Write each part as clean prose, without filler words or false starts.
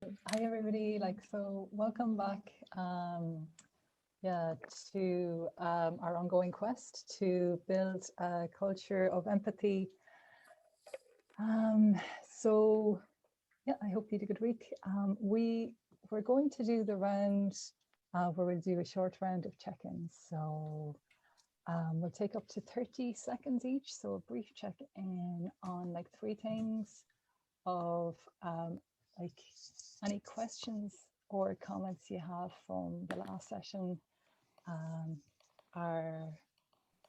Hi everybody, so welcome back to our ongoing quest to build a culture of empathy. I hope you had a good week. We're going to do the round where we'll do a short round of check-ins. So we'll take up to 30 seconds each. So a brief check-in on like 3 things of any questions or comments you have from the last session, our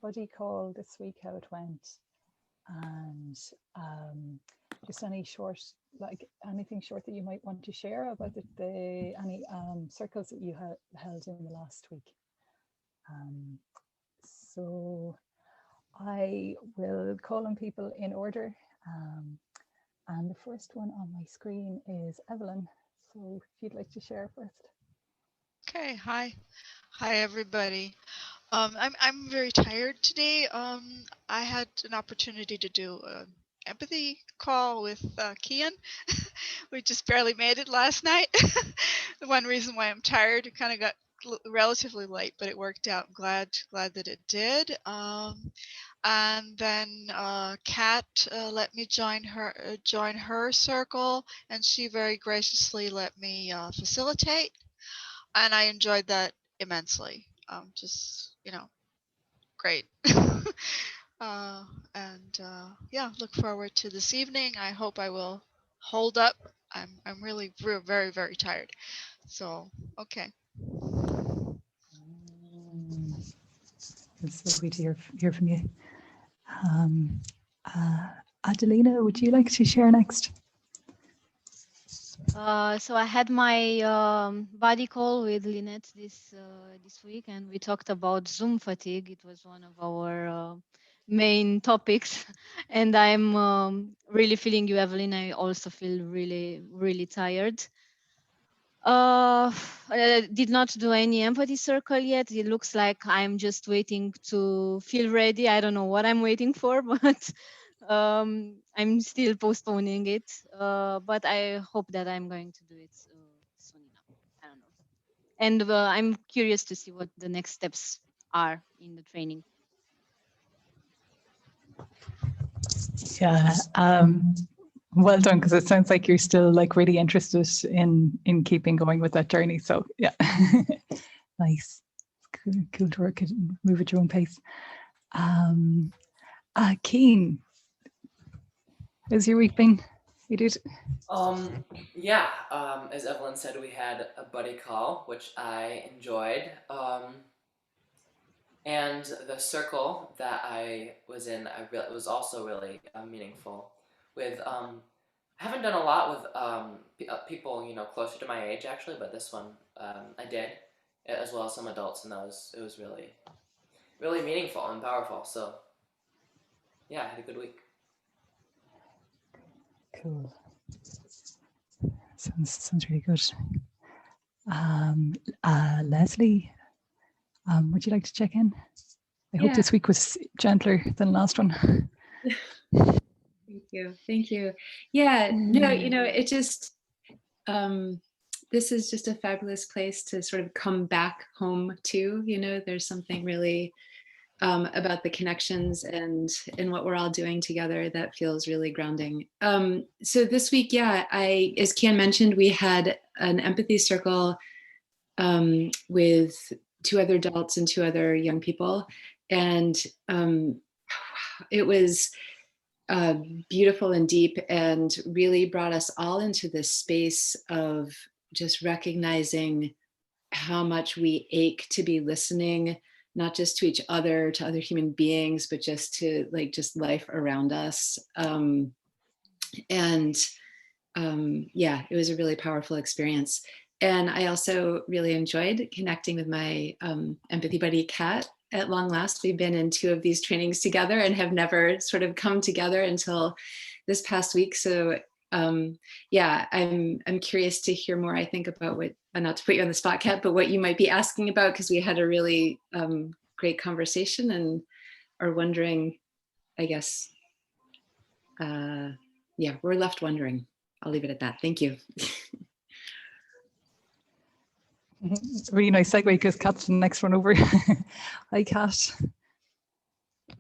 buddy call this week, how it went, and just any short, anything short that you might want to share about any circles that you held in the last week. So I will call on people in order. And the first one on my screen is Evelyn. So if you'd like to share first. Okay, hi everybody. I'm very tired today. I had an opportunity to do an empathy call with Kian. We just barely made it last night. The one reason why I'm tired, it kind of got relatively late, but it worked out. Glad that it did. And then Kat let me join her circle, and she very graciously let me facilitate, and I enjoyed that immensely. Just great. Yeah, look forward to this evening. I hope I will hold up. I'm really very, very tired. So okay. It's lovely to hear from you. Adelina, would you like to share next? So I had my body call with Lynette this week, and we talked about Zoom fatigue. It was one of our main topics, and I'm really feeling you, Evelyn. I also feel really, really tired. I did not do any empathy circle yet. It looks like I'm just waiting to feel ready. I don't know what I'm waiting for, but I'm still postponing it. But I hope that I'm going to do it soon enough. I don't know. And I'm curious to see what the next steps are in the training. Yeah. Well done, because it sounds like you're still really interested in keeping going with that journey. So yeah, nice. Cool to work it and move at your own pace. Keen, how's your week been? You did? Yeah, as Evelyn said, we had a buddy call, which I enjoyed. And the circle that I was in, it was also really meaningful. I haven't done a lot with people, closer to my age actually, but this one I did, as well as some adults, and it was really, really meaningful and powerful. So, yeah, I had a good week. Cool. Sounds really good. Leslie, would you like to check in? I hope this week was gentler than last one. Thank you. Yeah, no, it just, this is just a fabulous place to sort of come back home to. There's something really about the connections and what we're all doing together that feels really grounding. So this week, as Kian mentioned, we had an empathy circle with 2 other adults and 2 other young people. And it was beautiful and deep, and really brought us all into this space of just recognizing how much we ache to be listening, not just to each other, to other human beings, but just to just life around us. It was a really powerful experience. And I also really enjoyed connecting with my empathy buddy, Kat. At long last, we've been in 2 of these trainings together and have never sort of come together until this past week. So I'm curious to hear more, I think, about what, not to put you on the spot, Kat, but what you might be asking about, because we had a really great conversation and are wondering, I guess, we're left wondering. I'll leave it at that. Thank you. Really nice segue because Kat's the next one over. Hi, Kat.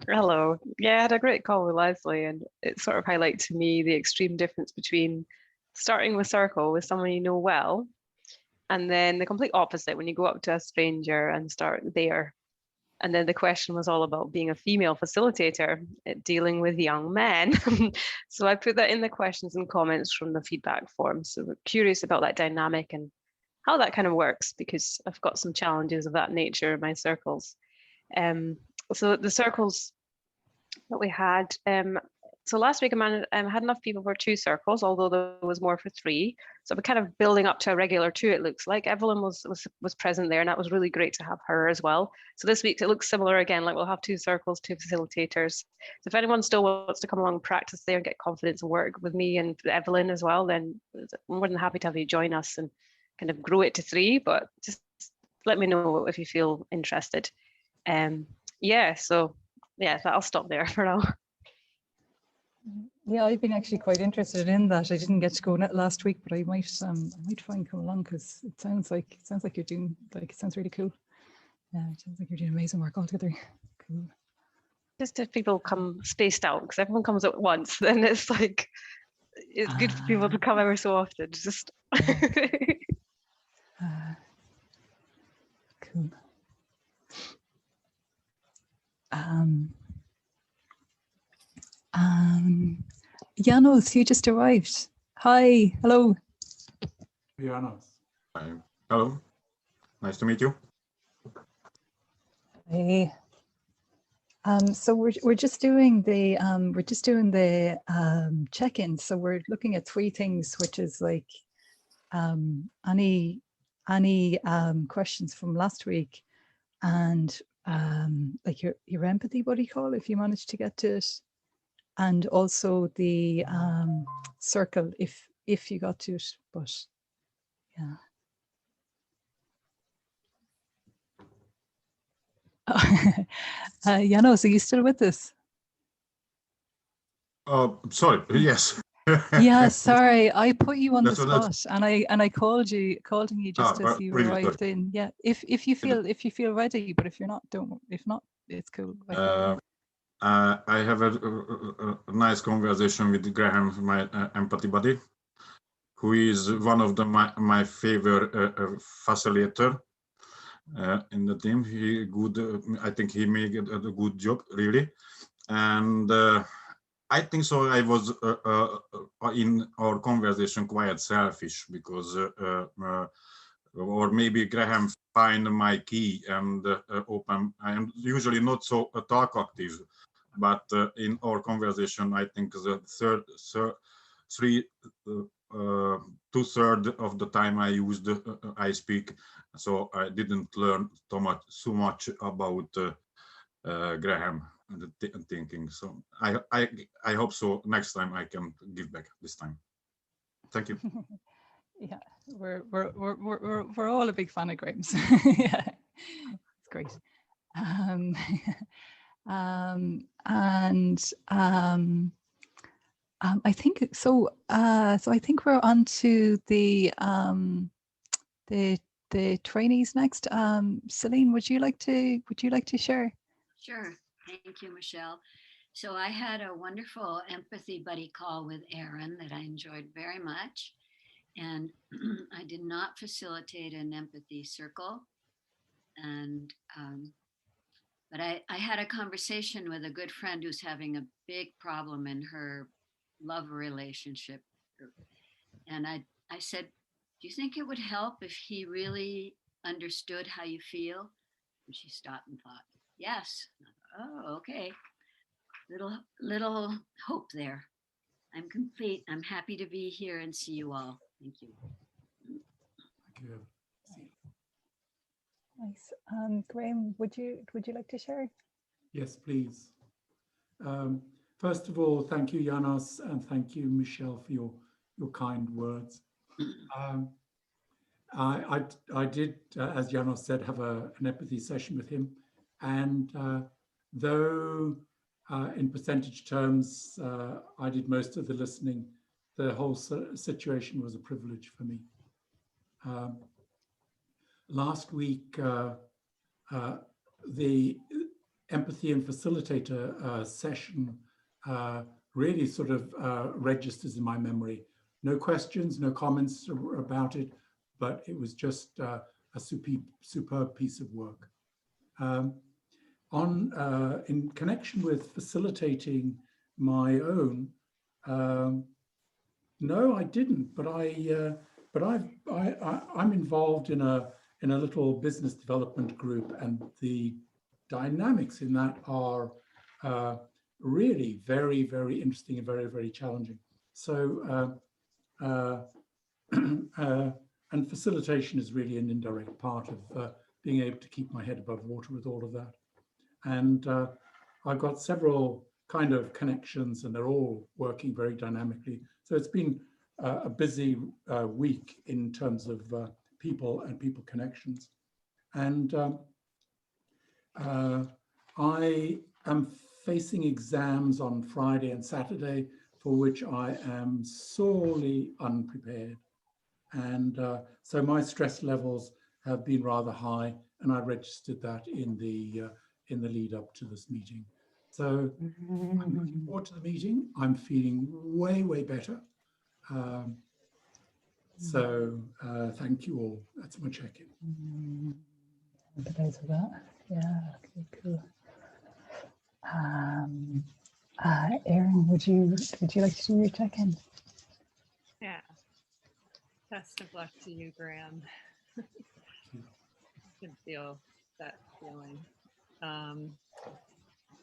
Hello. Yeah, I had a great call with Leslie, and it sort of highlighted to me the extreme difference between starting with Circle with someone you know well, and then the complete opposite when you go up to a stranger and start there. And then the question was all about being a female facilitator, dealing with young men. So I put that in the questions and comments from the feedback form. So we're curious about that dynamic and how that kind of works, because I've got some challenges of that nature in my circles. So the circles that we had, so last week I had enough people for 2 circles, although there was more for 3. So we're kind of building up to a regular 2, it looks like. Evelyn was present there, and that was really great to have her as well. So this week it looks similar again, like we'll have 2 circles, 2 facilitators. So if anyone still wants to come along and practice there and get confidence and work with me and Evelyn as well, then I'm more than happy to have you join us and kind of grow it to 3, but just let me know if you feel interested. Yeah, so yeah, I'll stop there for now. Yeah, I've been actually quite interested in that. I didn't get to go last week, but I might try and come along because it sounds like you're doing, like, it sounds really cool. Yeah, it sounds like you're doing amazing work altogether. Cool. Just if people come spaced out, because everyone comes at once, then it's like it's good for people to come every so often. Just cool. Janos, you just arrived. Hi, hello. Janos. Hello, nice to meet you. Hey. So we're just doing the check-in. So we're looking at 3 things, which is like any questions from last week, and like your empathy buddy call if you managed to get to it, and also the circle if you got to it. But yeah. Janos, are you still with us? Sorry, yes. Yeah, sorry, I put you on the That's spot, and I called you just as you really arrived sorry. in. Yeah, if you feel ready, but if you're not, don't. If not, it's cool. I have a nice conversation with Graham, my empathy buddy, who is one of my favorite facilitator in the team. He good. I think he made a good job, really, and I think so. I was in our conversation quite selfish because, or maybe Graham find my key and open. I am usually not so talkative, but in our conversation, I think the 2/3 of the time I used I speak, so I didn't learn so much about Graham and thinking. So I hope so. Next time I can give back this time. Thank you. Yeah, we're all a big fan of Graham's. Yeah, it's great. I think so. So I think we're on to the trainees next. Celine, would you like to share? Sure. Thank you, Michelle. So I had a wonderful empathy buddy call with Aaron that I enjoyed very much. And I did not facilitate an empathy circle. And but I had a conversation with a good friend who's having a big problem in her love relationship. And I said, do you think it would help if he really understood how you feel? And she stopped and thought, yes. Oh, okay. Little hope there. I'm complete. I'm happy to be here and see you all. Thank you. Thank you. Nice. Graham, would you like to share? Yes, please. First of all, thank you, Janos, and thank you, Michelle, for your kind words. I did, as Janos said, have an empathy session with him, and though in percentage terms I did most of the listening, the whole situation was a privilege for me. last week, the empathy and facilitator session really sort of registers in my memory. No questions, no comments about it, but it was just a superb piece of work. In connection with facilitating my own, no, I didn't, but I'm involved in a little business development group, and the dynamics in that are really very, very interesting and very, very challenging. So, and facilitation is really an indirect part of being able to keep my head above water with all of that. And I've got several kind of connections, and they're all working very dynamically. So it's been a busy week in terms of people and people connections. And I am facing exams on Friday and Saturday for which I am sorely unprepared. And so my stress levels have been rather high, and I registered that in the lead up to this meeting. So I'm looking forward to the meeting. I'm feeling way, way better. So thank you all. That's my check-in. Empathize with that. Yeah, okay, cool. Erin, would you like to do your check-in? Yeah. Best of luck to you, Graham. I can feel that feeling.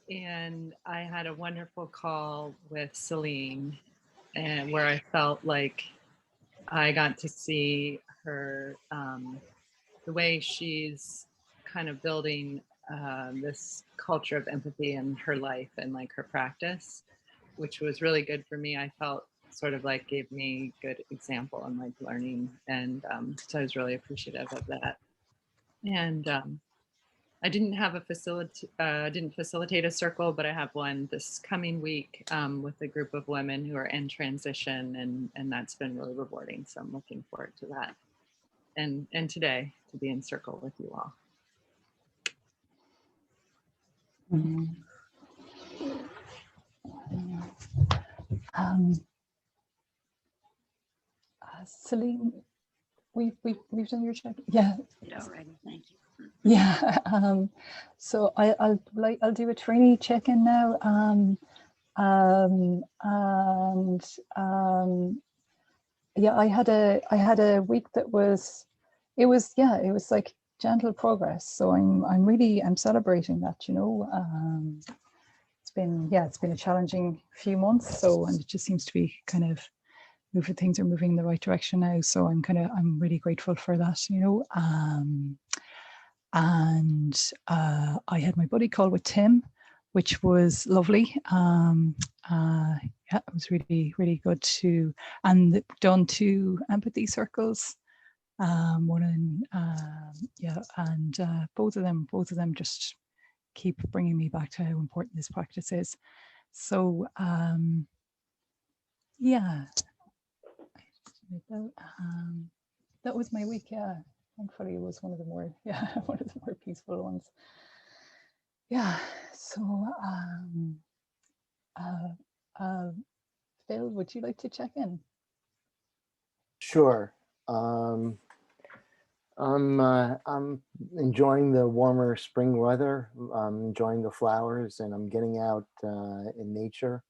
And I had a wonderful call with Celine, and where I felt like I got to see her, the way she's kind of building this culture of empathy in her life and like her practice, which was really good for me. I felt sort of like gave me good example and like learning, and so I was really appreciative of that. And I didn't have a didn't facilitate a circle, but I have one this coming week with a group of women who are in transition, and that's been really rewarding. So I'm looking forward to that. And today to be in circle with you all. Celine, we've done your check. Yeah. Already, thank you. Yeah. So I'll do a trainee check-in now. Yeah, I had a week that was, it was like gentle progress. So I'm celebrating that, you know. It's been a challenging few months. So, and it just seems to be kind of things are moving in the right direction now. So I'm really grateful for that, you know. And I had my buddy call with Tim, which was lovely. Yeah, it was really, really good to, and done 2 empathy circles. One in, yeah, and both of them just keep bringing me back to how important this practice is. So yeah, that was my week. Yeah, thankfully it was one of the more peaceful ones. Yeah. So Phil, would you like to check in? Sure. I'm enjoying the warmer spring weather. I'm enjoying the flowers, and I'm getting out in nature.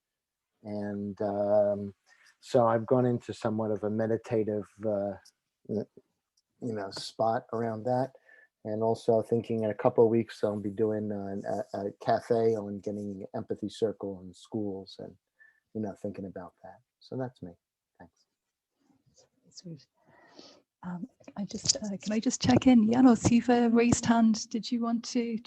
And so I've gone into somewhat of a meditative, spot around that. And also thinking in a couple of weeks, I'll be doing a cafe on getting Empathy Circle in schools, and thinking about that. So that's me. Thanks. Sweet. Can I just check in? Janos, you've raised hand. Did you want to?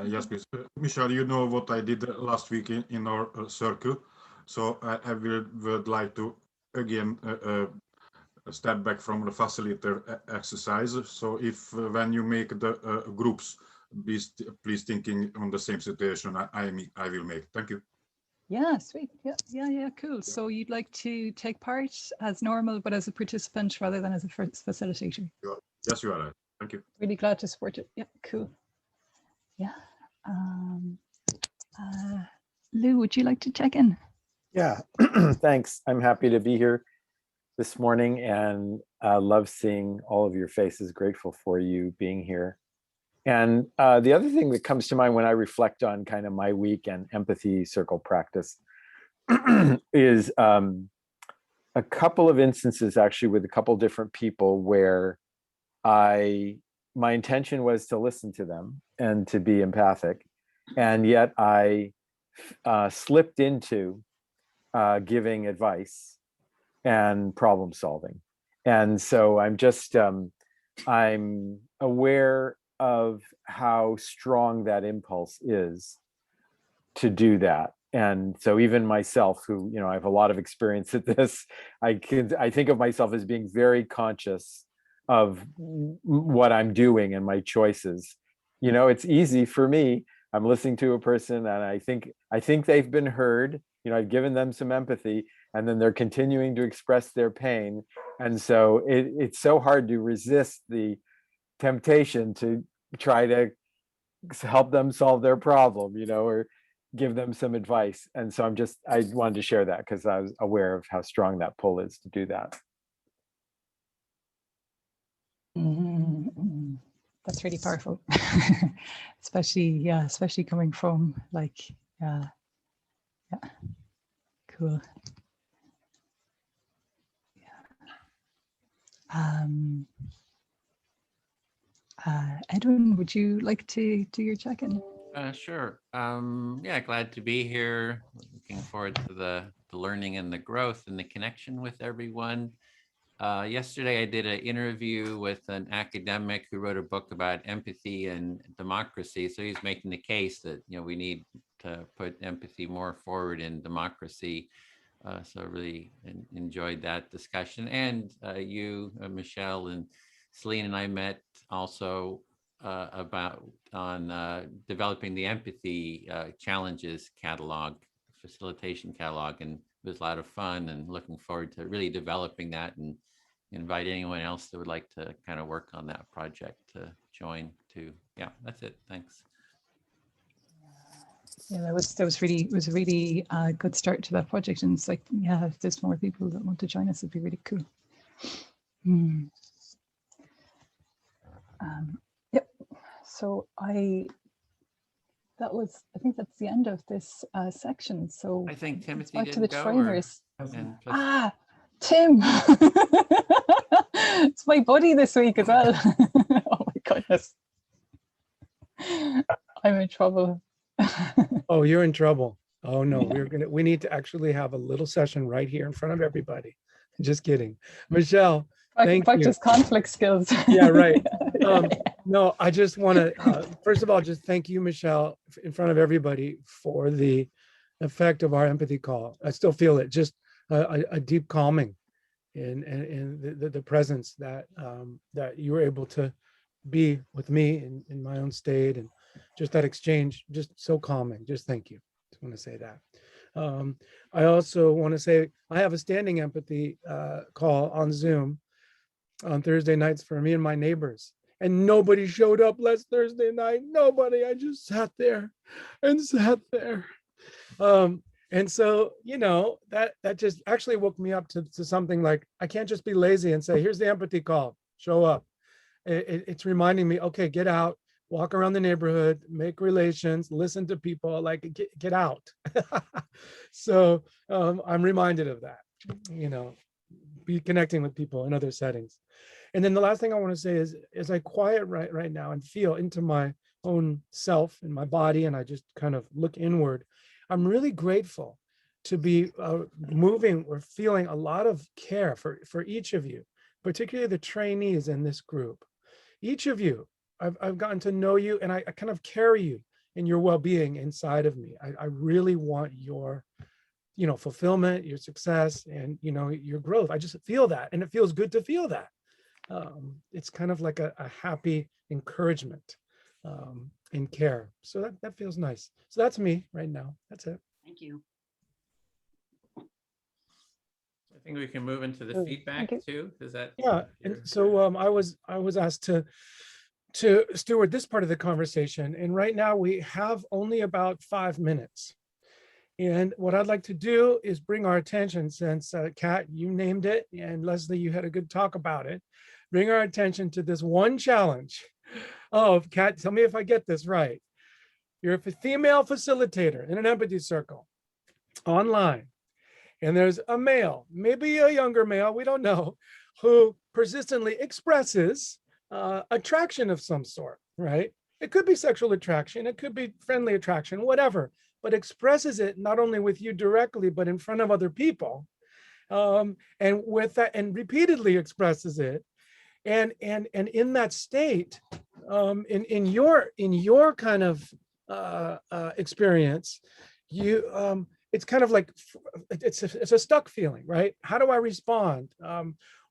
Yes, please. Michelle, you know what I did last week in our circle. So I would like to again step back from the facilitator exercise. So if when you make the groups, please thinking on the same situation I will make. Thank you. Yeah, sweet. Yeah, cool. So you'd like to take part as normal, but as a participant rather than as a facilitator. Yes, you are right. Thank you. Really glad to support it. Yeah, cool. Yeah. Lou, would you like to check in? Yeah, thanks. I'm happy to be here this morning and love seeing all of your faces. Grateful for you being here. And the other thing that comes to mind when I reflect on kind of my week and empathy circle practice is a couple of instances actually with a couple different people where my intention was to listen to them and to be empathic, and yet I slipped into giving advice and problem solving. And so I'm aware of how strong that impulse is to do that. And so even myself, who, I have a lot of experience at this, I think of myself as being very conscious of what I'm doing and my choices. It's easy for me. I'm listening to a person and I think they've been heard. I've given them some empathy, and then they're continuing to express their pain. And so it's so hard to resist the temptation to try to help them solve their problem, or give them some advice. And so I wanted to share that because I was aware of how strong that pull is to do that. That's really powerful. especially coming from yeah. Cool. Edwin, would you like to do your check-in? Sure. Yeah, glad to be here. Looking forward to the learning and the growth and the connection with everyone. Yesterday, I did an interview with an academic who wrote a book about empathy and democracy. So he's making the case that we need to put empathy more forward in democracy. So I really enjoyed that discussion. And you, Michelle, and Celine and I met also on developing the empathy challenges catalog, facilitation catalog, and it was a lot of fun, and looking forward to really developing that and invite anyone else that would like to kind of work on that project to join too. Yeah, that's it. Thanks. Yeah, that was a really good start to that project, and it's like, yeah, if there's more people that want to join us, it'd be really cool. Yep. So I think that's the end of this section. So I think Timothy back to the didn't go, trainers. or Tim. It's my buddy this week as well. Oh my goodness. I'm in trouble. Oh, you're in trouble. Oh no, we need to actually have a little session right here in front of everybody. Just kidding. Michelle, thank practice you. Conflict skills. Yeah, right. No, I just want to, first of all, just thank you, Michelle, in front of everybody for the effect of our empathy call. I still feel it, just a deep calming in the presence that you were able to be with me in my own state, and just that exchange, just so calming. Just thank you. Just want to say that. I also want to say I have a standing empathy call on Zoom on Thursday nights for me and my neighbors, and nobody showed up last Thursday night. Nobody. I just sat there and sat there. And so, that just actually woke me up to something like, I can't just be lazy and say, here's the empathy call, show up. It's reminding me, okay, get out, walk around the neighborhood, make relations, listen to people, like get out. So I'm reminded of that, be connecting with people in other settings. And then the last thing I want to say is, as I quiet right now and feel into my own self and my body, and I just kind of look inward, I'm really grateful to be moving or feeling a lot of care for each of you, particularly the trainees in this group. Each of you, I've gotten to know you, and I kind of carry you in your well-being inside of me. I really want your, fulfillment, your success, and, your growth. I just feel that, and it feels good to feel that. It's kind of like a happy encouragement and care. So that feels nice. So that's me right now. That's it. Thank you. think we can move into the Thank feedback you. too. Is that? Yeah, and so I was asked to steward this part of the conversation, and right now we have only about 5 minutes. And what I'd like to do is bring our attention, since Kat, you named it, and Leslie, you had a good talk about it, bring our attention to this one challenge. Oh, Kat, tell me if I get this right. You're a female facilitator in an empathy circle online, and there's a male, maybe a younger male, we don't know, who persistently expresses attraction of some sort, right? It could be sexual attraction, it could be friendly attraction, whatever, but expresses it not only with you directly, but in front of other people, and with that, and repeatedly expresses it, and in that state, in your kind of experience, you it's kind of like it's a stuck feeling, right? How do I respond?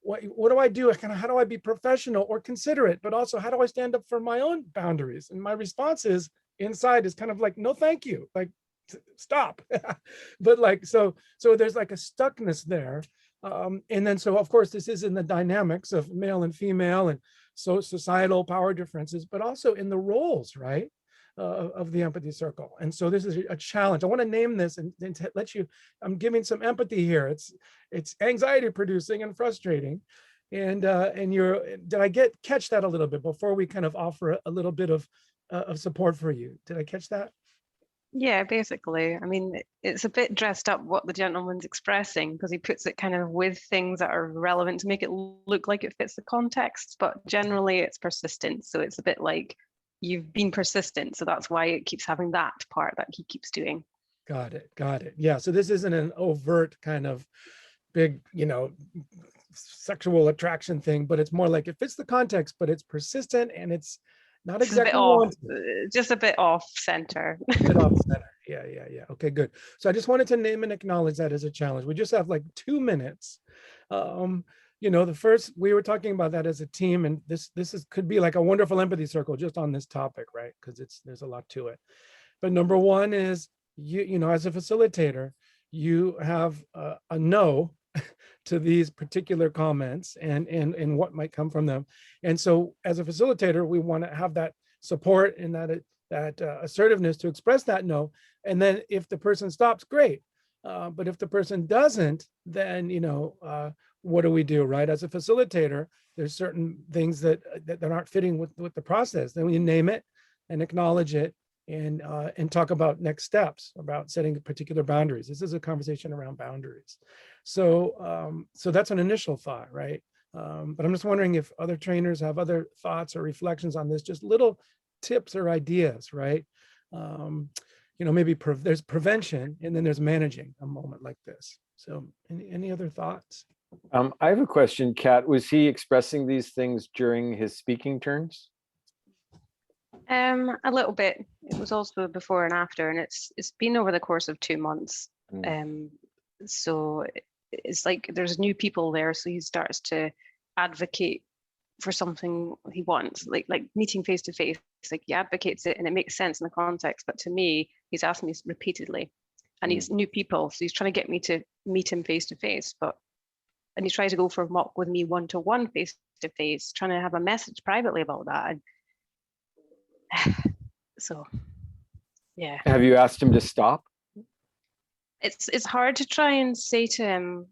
What do I do? How do I be professional or considerate, but also how do I stand up for my own boundaries? And my response is inside is kind of like, no, thank you, like stop. But like, so there's like a stuckness there. And then, so of course, this is in the dynamics of male and female and so societal power differences, but also in the roles, right? Of the empathy circle. And so this is a challenge. I want to name this and to let you, I'm giving some empathy here. It's anxiety producing and frustrating. And did I catch that a little bit before we kind of offer a little bit of support for you? Did I catch that? Yeah, basically. I mean, it's a bit dressed up what the gentleman's expressing, because he puts it kind of with things that are relevant to make it look like it fits the context, but generally it's persistent. So it's a bit like, you've been persistent, so that's why it keeps having that part that he keeps doing. Got it. Yeah, so this isn't an overt kind of big, sexual attraction thing, but it's more like it fits the context, but it's persistent and it's not exactly just a bit off center. Yeah. Okay, good. So I just wanted to name and acknowledge that as a challenge. We just have like 2 minutes. The first, we were talking about that as a team, and this could be like a wonderful empathy circle just on this topic, right? Because there's a lot to it. But number one is you as a facilitator, you have a no to these particular comments and what might come from them. And so as a facilitator, we want to have that support and that assertiveness to express that no. And then if the person stops, great. But if the person doesn't, then what do we do, right? As a facilitator, there's certain things that aren't fitting with the process. Then we name it and acknowledge it and talk about next steps, about setting particular boundaries. This is a conversation around boundaries. So that's an initial thought, right? But I'm just wondering if other trainers have other thoughts or reflections on this, just little tips or ideas, right? Maybe there's prevention and then there's managing a moment like this. So any other thoughts? I have a question, Kat. Was he expressing these things during his speaking turns? A little bit. It was also before and after, and it's been over the course of 2 months. So it's like there's new people there, so he starts to advocate for something he wants, like meeting face to face. Like he advocates it, and it makes sense in the context. But to me, he's asked me repeatedly, and he's new people, so he's trying to get me to meet him face to face. And he tries to go for a mock with me one-to-one, face-to-face, trying to have a message privately about that. And so, yeah. Have you asked him to stop? It's hard to try and say to him.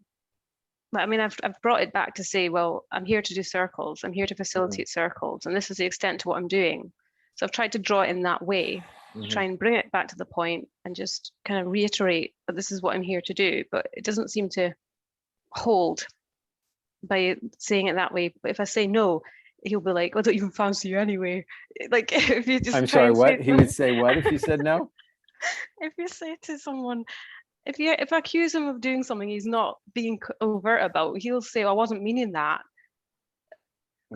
I mean, I've brought it back to say, well, I'm here to do circles. I'm here to facilitate circles, and this is the extent to what I'm doing. So I've tried to draw it in that way, try and bring it back to the point, and just kind of reiterate that this is what I'm here to do. But it doesn't seem to hold by saying it that way. But if I say no, he'll be like, I don't even fancy you anyway. Like if you just I'm sorry, what? He would say what if you said no? If you say to someone, if I accuse him of doing something he's not being overt about, he'll say, I wasn't meaning that.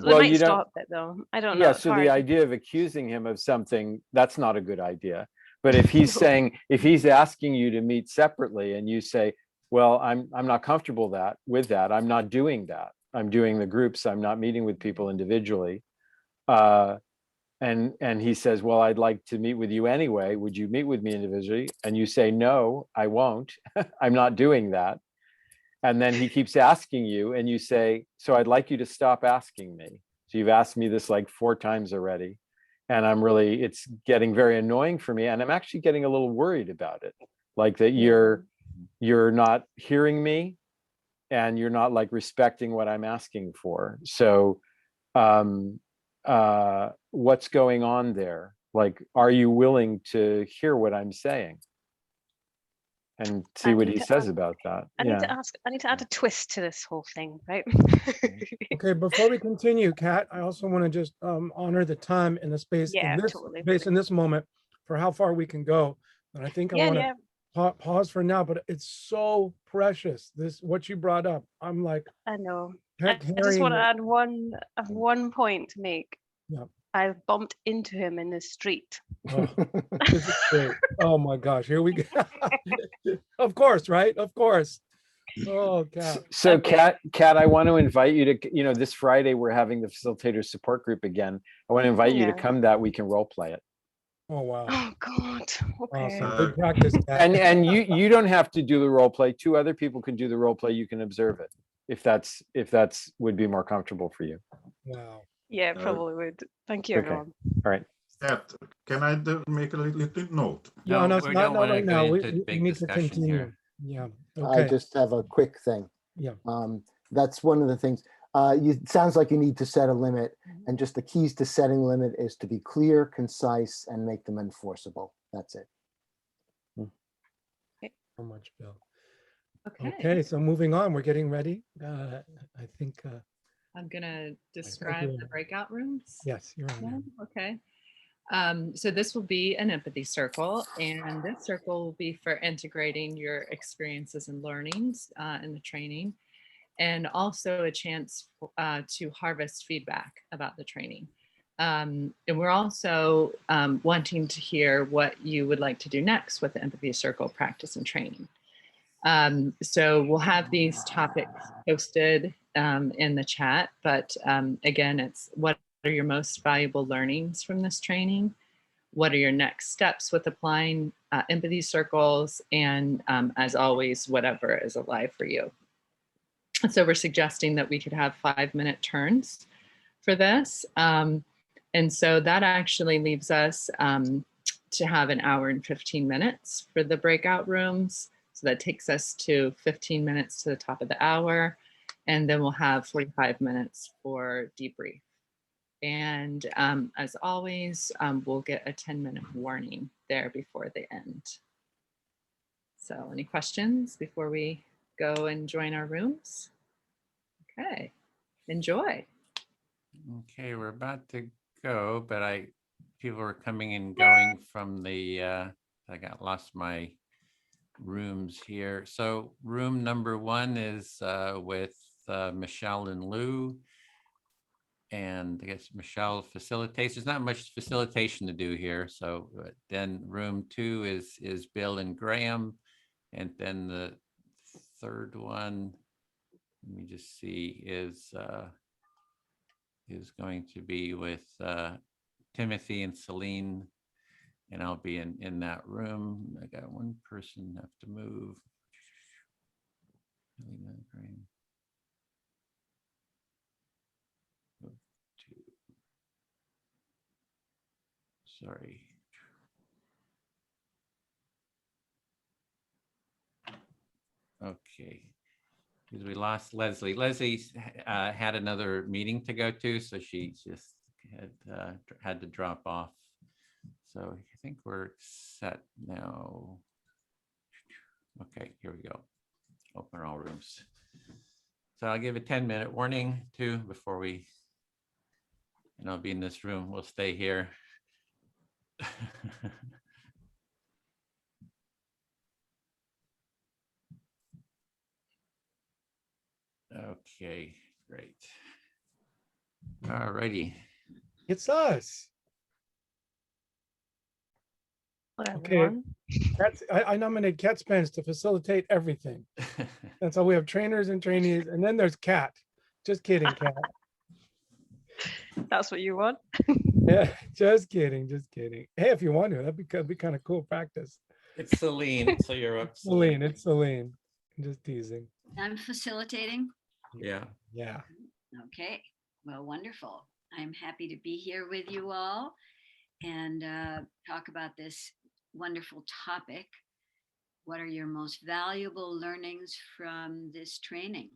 So well, might stop it though. I don't know. Yeah, so the idea of accusing him of something, that's not a good idea. But if he's saying, if he's asking you to meet separately and you say, well, I'm not comfortable with that. I'm not doing that. I'm doing the groups. I'm not meeting with people individually. And he says, well, I'd like to meet with you anyway. Would you meet with me individually? And you say, no, I won't. I'm not doing that. And then he keeps asking you and you say, so I'd like you to stop asking me. So you've asked me this like 4 times already. And it's getting very annoying for me. And I'm actually getting a little worried about it. Like that you're not hearing me and you're not like respecting what I'm asking for. So what's going on there? Like, are you willing to hear what I'm saying? And see what he says about that. I need to add a twist to this whole thing, right? Okay, before we continue, Kat, I also want to just honor the time and the space in this space in this moment for how far we can go. And I think I want to pause for now, but it's so precious. What you brought up. I'm like, I know. I just want to add one point to make. Yeah. I bumped into him in the street. Oh, this is great. Oh my gosh, here we go. Of course, right? Of course. Oh, Kat. So Kat, I want to invite you to, this Friday, we're having the facilitator support group again. I want to invite you to come that we can role play it. Oh, wow. Oh God. Okay. Awesome. Good practice, Kat. And you don't have to do the role play. 2 other people can do the role play. You can observe it if that's would be more comfortable for you. Wow. Yeah, probably would. Thank you, everyone. All right. Can I make a little note? No, not right now. We need to discussion continue. here. Yeah. Okay. I just have a quick thing. Yeah. That's one of the things. It sounds like you need to set a limit, and just the keys to setting limit is to be clear, concise, and make them enforceable. That's it. So much, Bill. Okay. Okay, so moving on, we're getting ready. I think. I'm gonna describe the breakout rooms. Yes, you're on. Okay. So this will be an empathy circle, and this circle will be for integrating your experiences and learnings in the training, and also a chance to harvest feedback about the training. And we're also wanting to hear what you would like to do next with the empathy circle practice and training. So we'll have these topics posted in the chat, but again, it's what are your most valuable learnings from this training? What are your next steps with applying empathy circles? And as always, whatever is alive for you. So we're suggesting that we could have 5-minute turns for this. And so that actually leaves us to have 1 hour and 15 minutes for the breakout rooms. So that takes us to 15 minutes to the top of the hour. And then we'll have 45 minutes for debrief. And as always, we'll get a 10-minute warning there before the end. So any questions before we go and join our rooms? Okay, enjoy. Okay, we're about to go, but people are coming and going from the, I lost my rooms here. So room number 1 is with Michelle and Lou. And I guess Michelle facilitates. There's not much facilitation to do here. So then room 2 is Bill and Graham. And then the third one, let me just see, is going to be with Timothy and Celine. And I'll be in that room. I got one person have to move. Sorry. Okay, because we lost Leslie. Leslie had another meeting to go to, so she just had to drop off. So I think we're set now. Okay, here we go. Open all rooms. So I'll give a 10-minute warning too before we, I'll be in this room. We'll stay here. Okay, great. All righty. It's us. Okay, I nominate Kat Spence to facilitate everything. And so we have trainers and trainees, and then there's Kat. Just kidding, Kat. That's what you want? Yeah, just kidding, just kidding. Hey, if you want to, that'd be kind of cool practice. It's Celine, so you're up. Celine, it's Celine. I'm just teasing. I'm facilitating. Yeah. Yeah. Okay, well, wonderful. I'm happy to be here with you all and talk about this wonderful topic. What are your most valuable learnings from this training?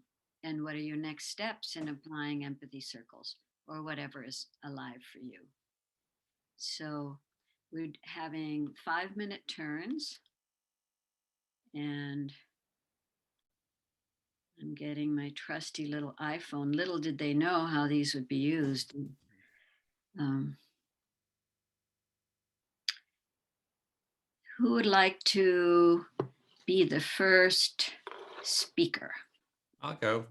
And what are your next steps in applying empathy circles or whatever is alive for you? So we're having 5-minute turns, and I'm getting my trusty little iPhone. Little did they know how these would be used. Who would like to be the first speaker? I'll go.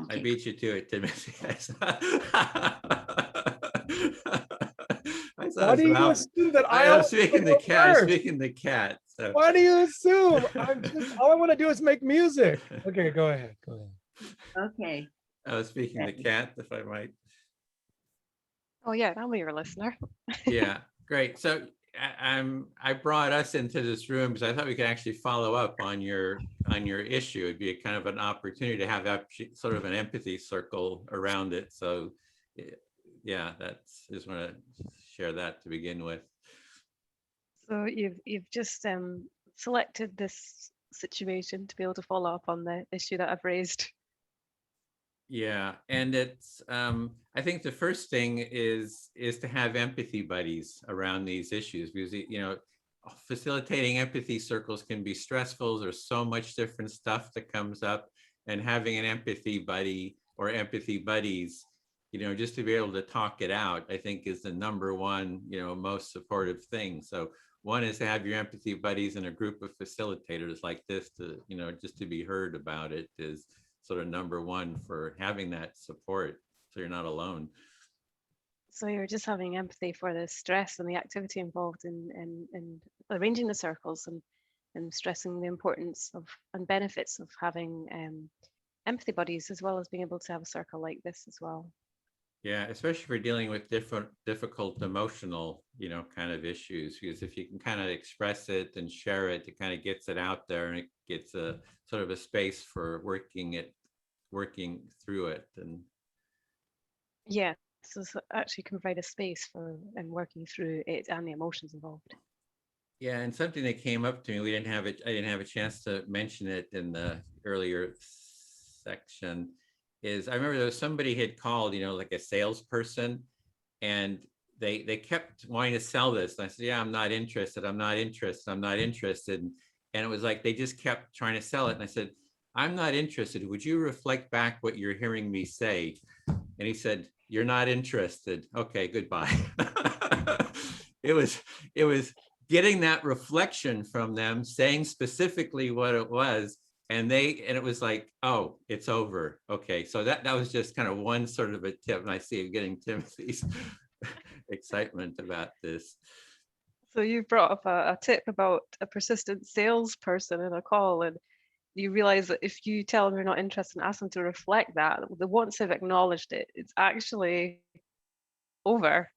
Okay. I beat you to it, Timothy. Why do you assume that I was always speaking go the cat. I was first? speaking the cat. So. Why do you assume? All I want to do is make music. Okay, go ahead. Go ahead. Okay. I was speaking the cat, if I might. Oh yeah, I'm your listener. Yeah, great. So I brought us into this room because I thought we could actually follow up on your issue. It'd be a kind of an opportunity to have sort of an empathy circle around it. So yeah, just want to share that to begin with. So you've just selected this situation to be able to follow up on the issue that I've raised. Yeah, and it's I think the first thing is to have empathy buddies around these issues, because facilitating empathy circles can be stressful. There's so much different stuff that comes up, and having an empathy buddy or empathy buddies, just to be able to talk it out, I think is the number one, most supportive thing. So one is to have your empathy buddies in a group of facilitators like this to, just to be heard about it is sort of number one for having that support, so you're not alone. So you're just having empathy for the stress and the activity involved in arranging the circles and stressing the importance of and benefits of having empathy buddies, as well as being able to have a circle like this as well. Yeah, especially for dealing with difficult emotional, kind of issues, because if you can kind of express it and share it, it kind of gets it out there, and it gets a sort of a space for working through it. And yeah, so actually can provide a space for and working through it and the emotions involved. Yeah, and something that came up to me, I didn't have a chance to mention it in the earlier section, is I remember there was somebody had called, like a salesperson, and they kept wanting to sell this. And I said, yeah, I'm not interested. I'm not interested. I'm not interested. And it was like, they just kept trying to sell it. And I said, I'm not interested. Would you reflect back what you're hearing me say? And he said, you're not interested. Okay, goodbye. It was getting that reflection from them, saying specifically what it was. And it was like, oh, it's over. Okay, so that was just kind of one sort of a tip. And I see you getting Timothy's excitement about this. So you brought up a tip about a persistent salesperson in a call, and you realize that if you tell them you're not interested and ask them to reflect that, once they've acknowledged it, it's actually over.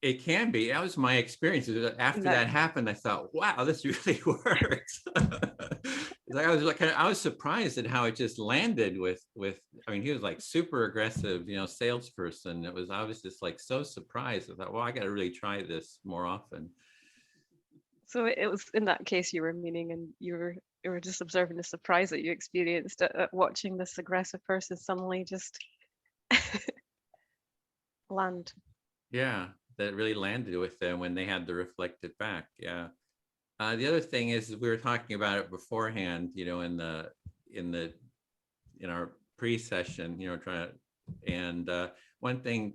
It can be. That was my experience. After that happened, I thought, wow, this really works. I was surprised at how it just landed with, I mean, he was like super aggressive, salesperson. I was just like so surprised. I thought, well, I got to really try this more often. So it was in that case you were meaning, and you were just observing the surprise that you experienced at watching this aggressive person suddenly just land. Yeah, that really landed with them when they had to reflect it back. Yeah. The other thing is we were talking about it beforehand, in our pre-session, one thing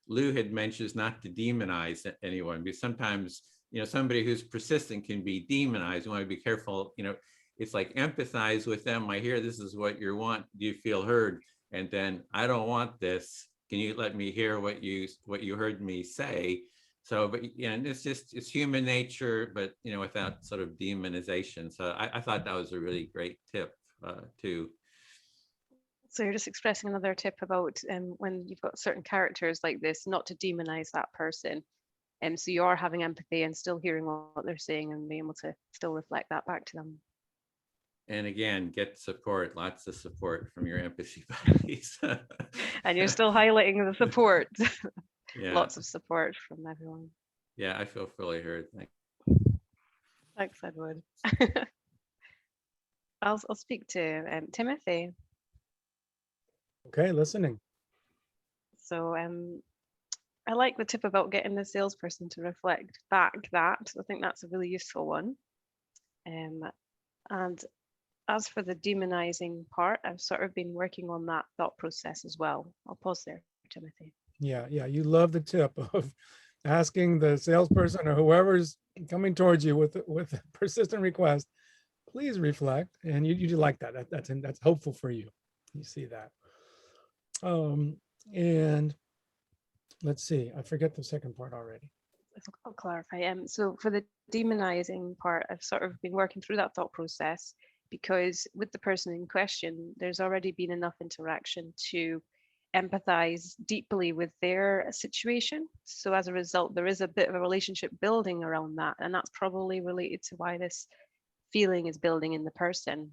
Lou had mentioned is not to demonize anyone, because sometimes, somebody who's persistent can be demonized. You want to be careful, it's like empathize with them. I hear this is what you want. Do you feel heard? And then I don't want this. Can you let me hear what you heard me say? So, but and it's human nature, but without sort of demonization. So I thought that was a really great tip too. So you're just expressing another tip about when you've got certain characters like this, not to demonize that person. And so you are having empathy and still hearing what they're saying and being able to still reflect that back to them. And again, get support, lots of support from your empathy buddies. And you're still highlighting the support. Yeah. Lots of support from everyone. Yeah, I feel fully heard. Thanks, Edward. I'll speak to Timothy. Okay, listening. So I like the tip about getting the salesperson to reflect back that. I think that's a really useful one. And as for the demonizing part, I've sort of been working on that thought process as well. I'll pause there, Timothy. Yeah, you love the tip of asking the salesperson or whoever's coming towards you with a persistent request, please reflect. And you like that. That's hopeful for you. You see that. And let's see, I forget the second part already. I'll clarify. So for the demonizing part, I've sort of been working through that thought process because with the person in question, there's already been enough interaction to empathize deeply with their situation. So as a result, there is a bit of a relationship building around that. And that's probably related to why this feeling is building in the person.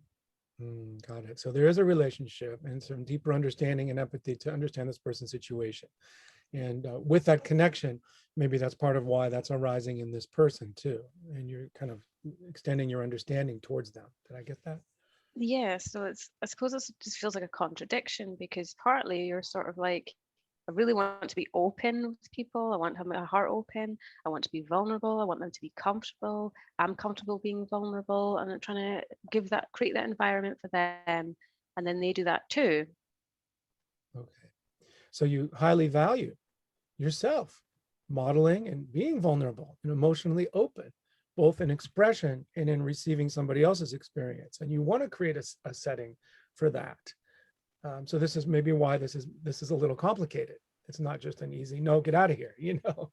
Got it. So there is a relationship and some deeper understanding and empathy to understand this person's situation. And with that connection, maybe that's part of why that's arising in this person too. And you're kind of extending your understanding towards them. Did I get that? Yeah, so I suppose it just feels like a contradiction because partly you're sort of like, I really want to be open with people. I want to have my heart open. I want to be vulnerable. I want them to be comfortable. I'm comfortable being vulnerable, and I'm trying to create that environment for them. And then they do that too. Okay. So you highly value yourself, modeling and being vulnerable and emotionally open, both in expression and in receiving somebody else's experience. And you want to create a setting for that. So this is maybe why this is a little complicated. It's not just an easy, no, get out of here, All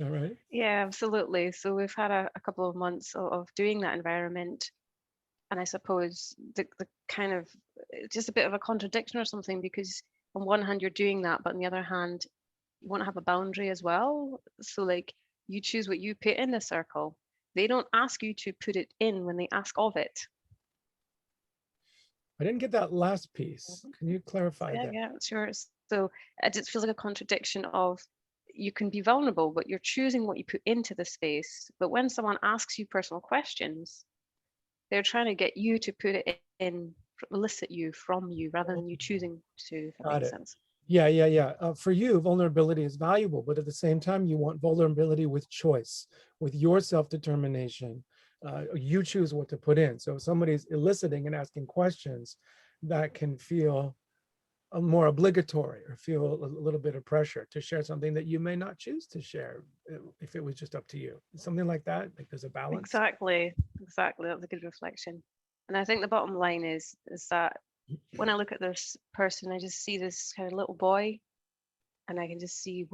right. Yeah, absolutely. So we've had a couple of months of doing that environment. And I suppose the kind of just a bit of a contradiction or something, because on one hand you're doing that, but on the other hand, you want to have a boundary as well. So like you choose what you put in the circle. They don't ask you to put it in when they ask of it. I didn't get that last piece. Can you clarify that? Yeah, sure. So it just feels like a contradiction of you can be vulnerable, but you're choosing what you put into the space. But when someone asks you personal questions, they're trying to get you to put it in, elicit you from you, rather than you choosing to, if that makes sense. Yeah. For you, vulnerability is valuable, but at the same time, you want vulnerability with choice, with your self-determination. You choose what to put in. So if somebody's eliciting and asking questions, that can feel more obligatory or feel a little bit of pressure to share something that you may not choose to share if it was just up to you. Something like that, like there's a balance. Exactly. That's a good reflection. And I think the bottom line is that when I look at this person, I just see this kind of little boy, and I can just see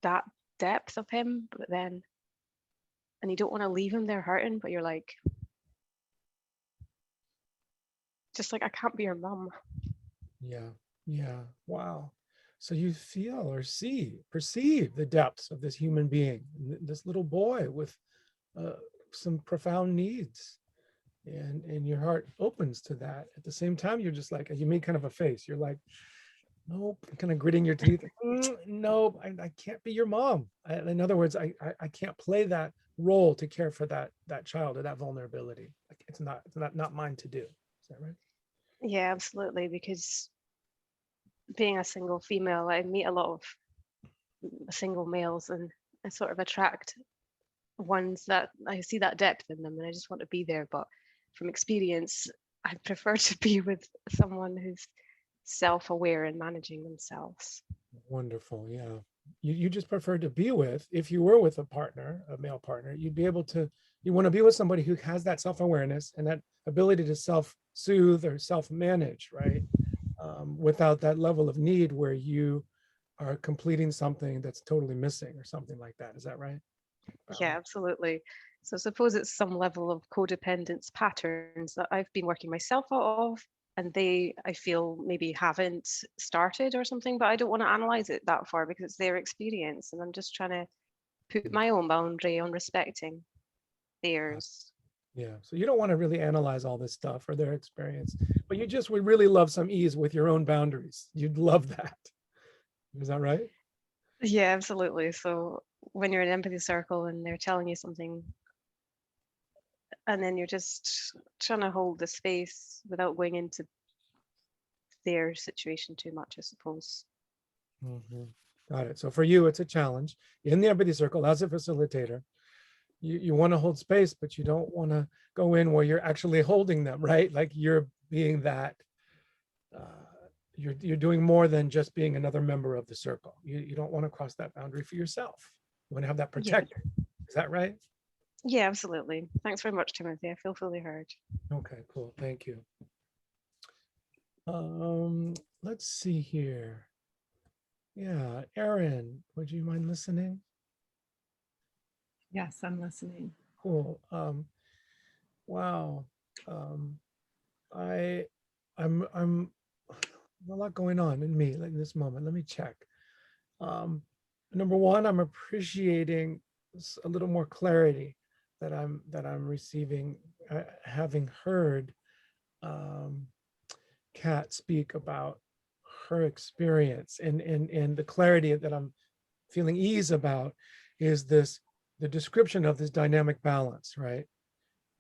that depth of him, and you don't want to leave him there hurting, but you're like, just like, I can't be your mom. Yeah. Wow. So you feel or perceive the depths of this human being, this little boy with some profound needs. And your heart opens to that. At the same time, you're just like, you make kind of a face. You're like, nope, kind of gritting your teeth. Nope, I can't be your mom. In other words, I can't play that role to care for that child or that vulnerability. Like it's not mine to do. Is that right? Yeah, absolutely. Because being a single female, I meet a lot of single males, and I sort of attract ones that I see that depth in them, and I just want to be there. But from experience, I prefer to be with someone who's self-aware and managing themselves. Wonderful. Yeah. You just prefer to be with, if you were with a partner, a male partner, you want to be with somebody who has that self-awareness and that ability to self-soothe or self-manage, right? Without that level of need where you are completing something that's totally missing or something like that. Is that right? Yeah, absolutely. So I suppose it's some level of codependence patterns that I've been working myself out of, and I feel maybe haven't started or something, but I don't want to analyze it that far because it's their experience, and I'm just trying to put my own boundary on respecting theirs. Yeah. So you don't want to really analyze all this stuff or their experience, but you just would really love some ease with your own boundaries. You'd love that. Is that right? Yeah, absolutely. So when you're in empathy circle and they're telling you something, and then you're just trying to hold the space without going into their situation too much, I suppose. Mhm. Got it. So for you, it's a challenge in the empathy circle as a facilitator. You want to hold space, but you don't want to go in where you're actually holding them, right? Like you're being that, you're doing more than just being another member of the circle. You don't want to cross that boundary for yourself. You want to have that Yeah. protected. Is that right? Yeah, absolutely. Thanks very much, Timothy. I feel fully heard. Okay, cool. Thank you. Let's see here. Yeah, Erin, would you mind listening? Yes, I'm listening. Cool. Wow. I'm a lot going on in me like this moment. Let me check. Number one, I'm appreciating a little more clarity that I'm receiving, having heard Kat speak about her experience, and the clarity that I'm feeling ease about is the description of this dynamic balance, right?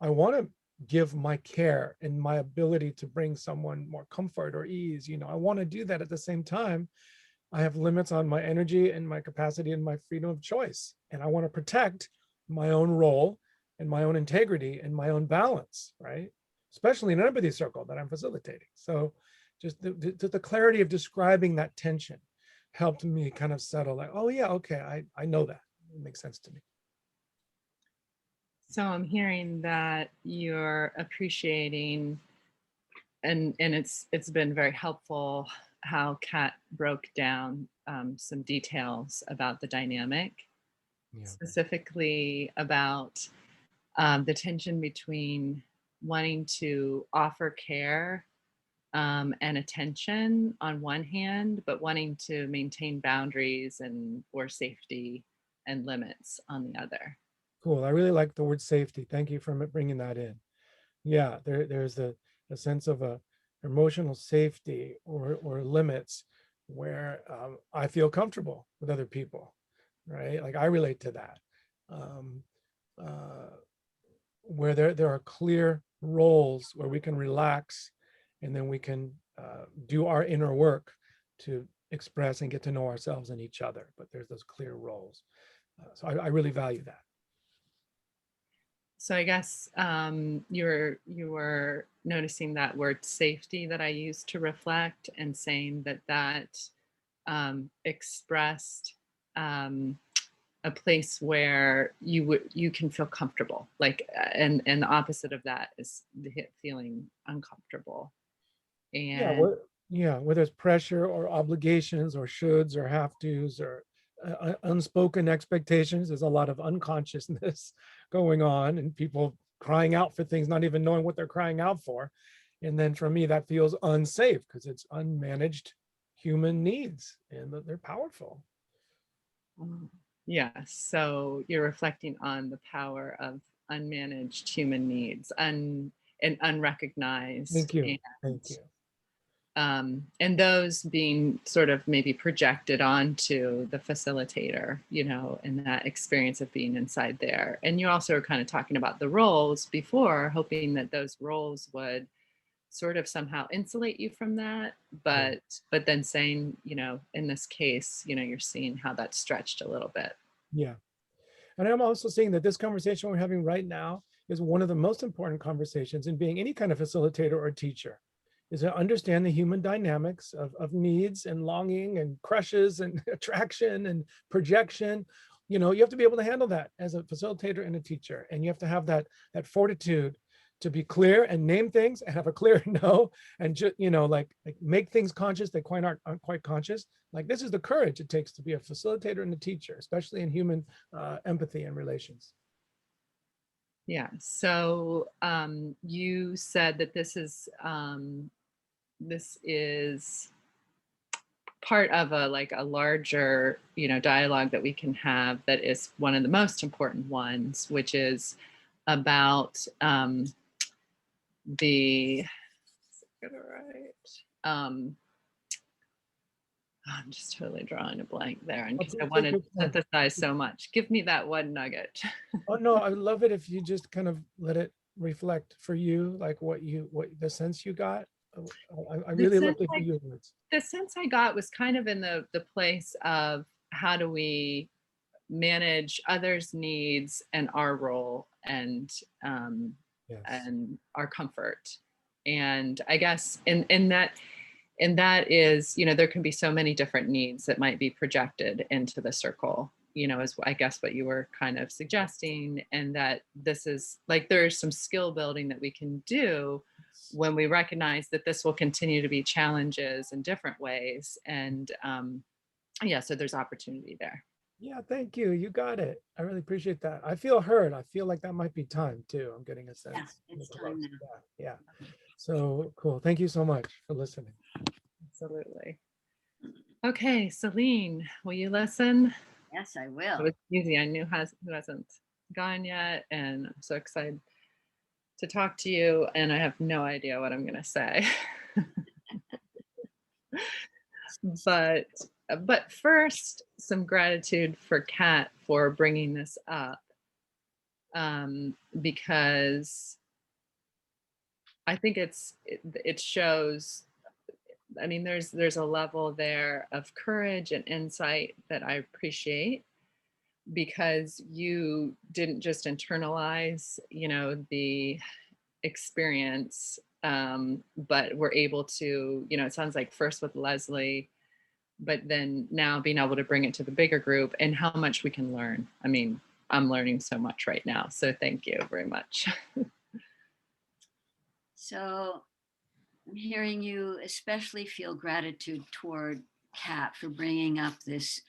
I want to give my care and my ability to bring someone more comfort or ease. I want to do that. At the same time, I have limits on my energy and my capacity and my freedom of choice. And I want to protect my own role and my own integrity and my own balance, right? Especially in an empathy circle that I'm facilitating. So just the clarity of describing that tension helped me kind of settle like, oh yeah, okay, I know that. It makes sense to me. So I'm hearing that you're appreciating, and it's been very helpful how Kat broke down some details about the dynamic, specifically about the tension between wanting to offer care and attention on one hand, but wanting to maintain boundaries and or safety and limits on the other. Cool. I really like the word safety. Thank you for bringing that in. Yeah, there's a sense of a emotional safety or limits where I feel comfortable with other people, right? Like I relate to that. Where there are clear roles where we can relax and then we can do our inner work to express and get to know ourselves and each other. But there's those clear roles. So I really value that. So I guess you were noticing that word safety that I used to reflect and saying that expressed a place where you can feel comfortable, like, and the opposite of that is feeling uncomfortable. And where there's pressure or obligations or shoulds or have tos or unspoken expectations, there's a lot of unconsciousness going on and people crying out for things, not even knowing what they're crying out for. And then for me, that feels unsafe because it's unmanaged human needs and they're powerful. Yeah, so you're reflecting on the power of unmanaged human needs and unrecognized. Thank you. Thank you. And those being sort of maybe projected onto the facilitator, in that experience of being inside there. And you also are kind of talking about the roles before, hoping that those roles would sort of somehow insulate you from that. But then saying, in this case, you're seeing how that's stretched a little bit. Yeah. And I'm also seeing that this conversation we're having right now is one of the most important conversations in being any kind of facilitator or teacher, is to understand the human dynamics of needs and longing and crushes and attraction and projection. You have to be able to handle that as a facilitator and a teacher. And you have to have that fortitude to be clear and name things and have a clear no, and just, like make things conscious that aren't quite conscious. Like this is the courage it takes to be a facilitator and a teacher, especially in human empathy and relations. Yeah, so you said that this is part of a larger dialogue that we can have, that is one of the most important ones, which is about I'm just totally drawing a blank there, and because I wanted to synthesize so much. Give me that one nugget. Oh no, I love it if you just kind of let it reflect for you, like what the sense you got. I really love to hear your words. The sense I got was kind of in the place of how do we manage others' needs and our role and and our comfort. And I guess in that is, you know, there can be so many different needs that might be projected into the circle, you know, is I guess what you were kind of suggesting. And that this is like, there's some skill building that we can do when we recognize that this will continue to be challenges in different ways. And yeah, so there's opportunity there. Yeah, thank you. You got it. I really appreciate that. I feel heard. I feel like that might be time too. I'm getting a sense. Yeah, it's time now. Yeah. So cool. Thank you so much for listening. Absolutely. Okay, Celine, will you listen? Yes, I will. It was easy. I knew who hasn't gone yet, and I'm so excited to talk to you, and I have no idea what I'm going to say. But first, some gratitude for Kat for bringing this up, because I think it shows. I mean, there's a level there of courage and insight that I appreciate, because you didn't just internalize, you know, the experience, but were able to, you know, it sounds like first with Leslie, but then now being able to bring it to the bigger group and how much we can learn. I mean, I'm learning so much right now. So thank you very much. So I'm hearing you especially feel gratitude toward Kat for bringing up this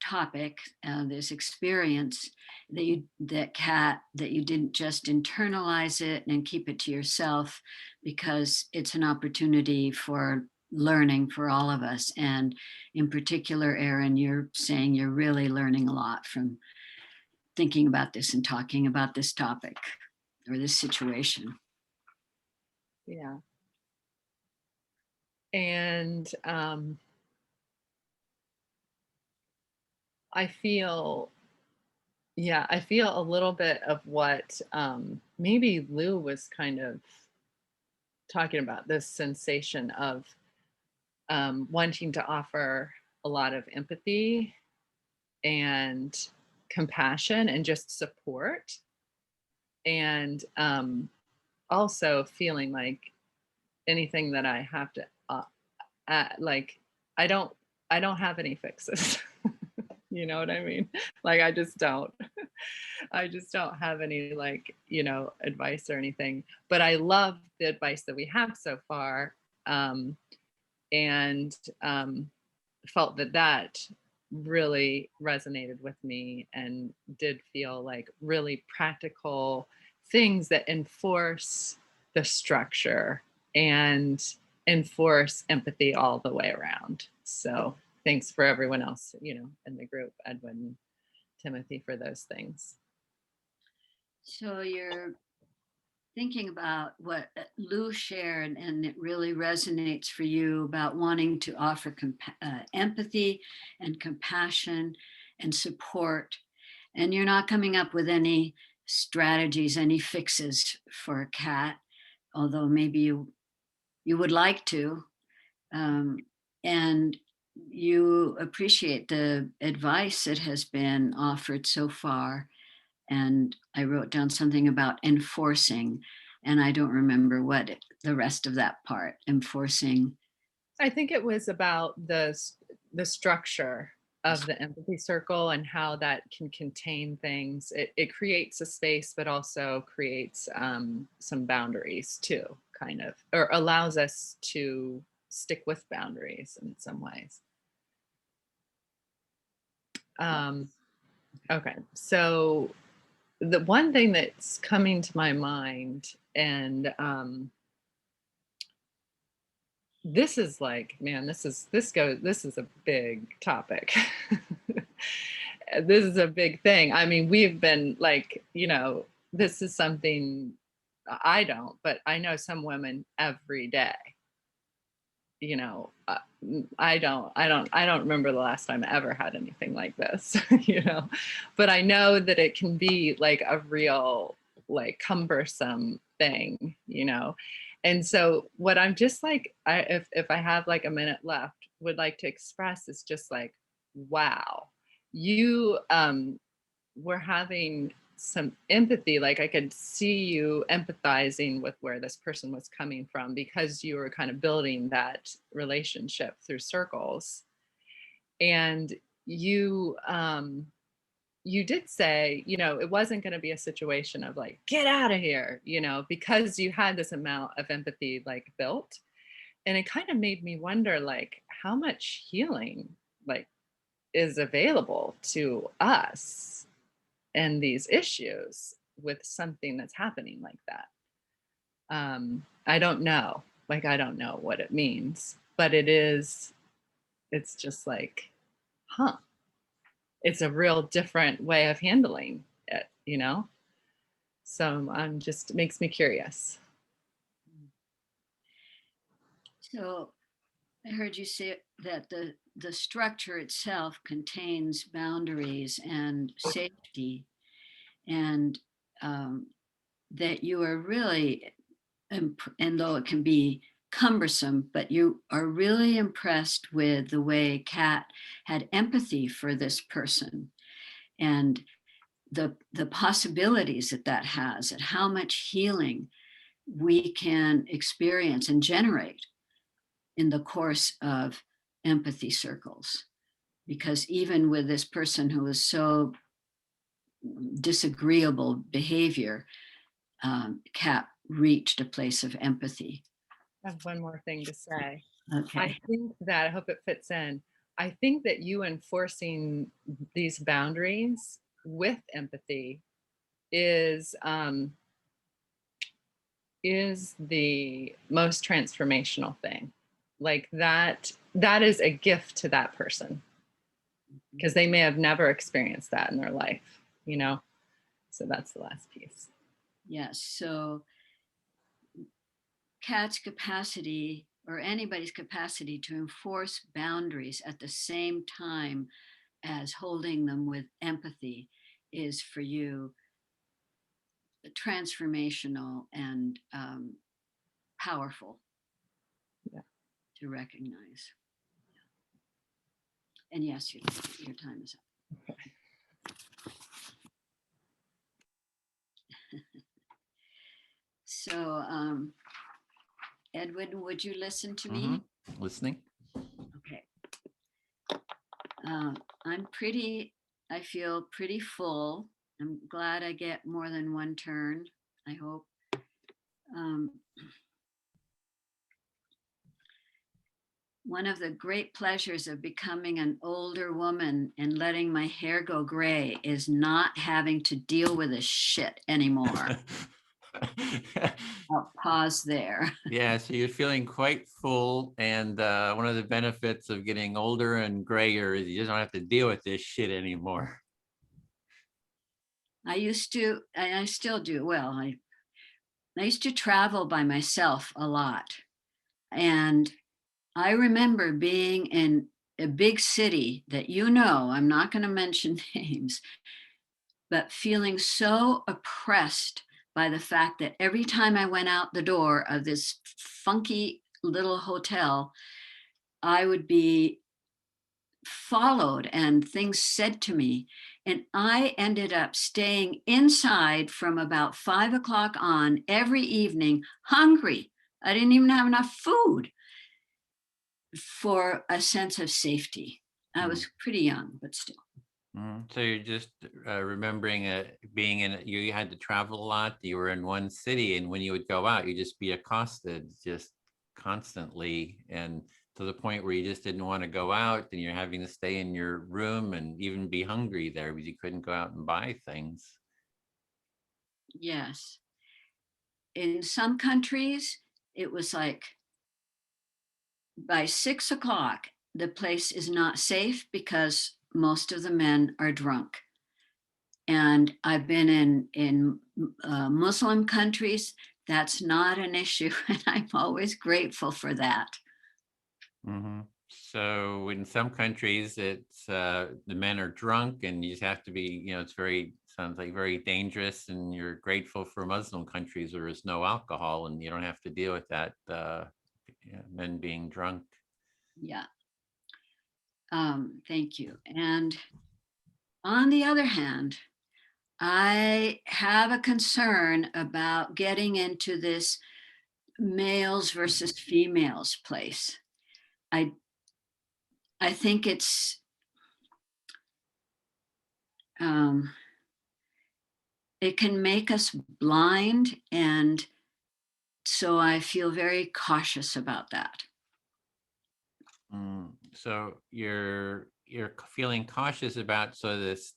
topic, this experience that you didn't just internalize it and keep it to yourself, because it's an opportunity for learning for all of us. And in particular, Erin, you're saying you're really learning a lot from thinking about this and talking about this topic or this situation. Yeah. And I feel a little bit of what maybe Lou was kind of talking about, this sensation of wanting to offer a lot of empathy and compassion and just support. And also feeling like anything that I have to, like, I don't have any fixes. You know what I mean? Like, I just don't have any, like, you know, advice or anything, but I love the advice that we have so far. And felt that really resonated with me and did feel like really practical things that enforce the structure and enforce empathy all the way around. So thanks for everyone else, you know, in the group, Edwin, Timothy, for those things. So you're thinking about what Lou shared, and it really resonates for you about wanting to offer empathy and compassion and support. And you're not coming up with any strategies, any fixes for Kat, although maybe you would like to. And you appreciate the advice that has been offered so far. And I wrote down something about enforcing, and I don't remember what the rest of that part, enforcing. I think it was about the structure of the empathy circle and how that can contain things. It creates a space, but also creates some boundaries too, kind of, or allows us to stick with boundaries in some ways. Okay, so the one thing that's coming to my mind, and this is like, man, this is a big topic. This is a big thing. I mean, we've been, like, you know, this is something I don't, but I know some women every day. You know, I don't remember the last time I ever had anything like this, you know, but I know that it can be like a real, like cumbersome thing, you know. And so what I'm just like, if I have like a minute left, would like to express is just like, wow, you were having some empathy. Like I could see you empathizing with where this person was coming from because you were kind of building that relationship through circles. And you did say, you know, it wasn't going to be a situation of like, get out of here, you know, because you had this amount of empathy like built. And it kind of made me wonder, like, how much healing like is available to us and these issues with something that's happening like that. I don't know, like, I don't know what it means, but it's just like, huh, it's a real different way of handling it, you know? So just makes me curious. So I heard you say that the structure itself contains boundaries and safety, and that you are really, and though it can be cumbersome, but you are really impressed with the way Kat had empathy for this person and the possibilities that has, and how much healing we can experience and generate in the course of empathy circles. Because even with this person who is so disagreeable behavior, Kat reached a place of empathy. I have one more thing to say. Okay. I think that, I hope it fits in. I think that you enforcing these boundaries with empathy is the most transformational thing. Like that is a gift to that person because they may have never experienced that in their life, you know? So that's the last piece. Yes. So Kat's capacity, or anybody's capacity, to enforce boundaries at the same time as holding them with empathy is for you transformational and powerful. Yeah. To recognize. Yeah. And yes, your time is up. Okay. So, Edwin, would you listen to me? Listening. Okay. I feel pretty full. I'm glad I get more than one turn, I hope. One of the great pleasures of becoming an older woman and letting my hair go gray is not having to deal with this shit anymore. I'll pause there. Yeah, so you're feeling quite full, and one of the benefits of getting older and grayer is you just don't have to deal with this shit anymore. I used to, and I still do. Well, I used to travel by myself a lot. And I remember being in a big city that, you know, I'm not going to mention names, but feeling so oppressed by the fact that every time I went out the door of this funky little hotel, I would be followed and things said to me. And I ended up staying inside from about 5 o'clock on every evening, hungry. I didn't even have enough food for a sense of safety. I was pretty young, but still. So you're just remembering being you had to travel a lot. You were in one city, and when you would go out, you'd just be accosted just constantly, and to the point where you just didn't want to go out, and you're having to stay in your room and even be hungry there because you couldn't go out and buy things. Yes. In some countries, it was like by 6 o'clock, the place is not safe because most of the men are drunk. And I've been in Muslim countries. That's not an issue. And I'm always grateful for that. Mm-hmm. So in some countries, it's the men are drunk and you just have to be, you know, it's sounds like very dangerous, and you're grateful for Muslim countries where there's no alcohol and you don't have to deal with that, men being drunk. Yeah. Thank you. And on the other hand, I have a concern about getting into this males versus females place. I think it's it can make us blind, and so I feel very cautious about that. So you're feeling cautious about this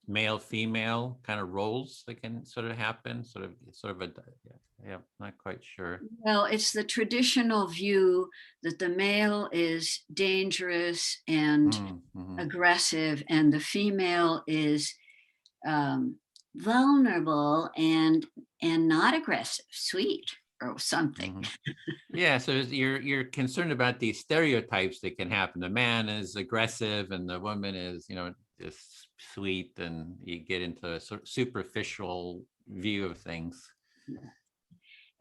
male female kind of roles that can sort of happen, sort of a, yeah, not quite sure. Well, it's the traditional view that the male is dangerous and aggressive, and the female is vulnerable and not aggressive, sweet or something. Yeah, so you're concerned about these stereotypes that can happen. The man is aggressive and the woman is, you know, just sweet, and you get into a sort of superficial view of things.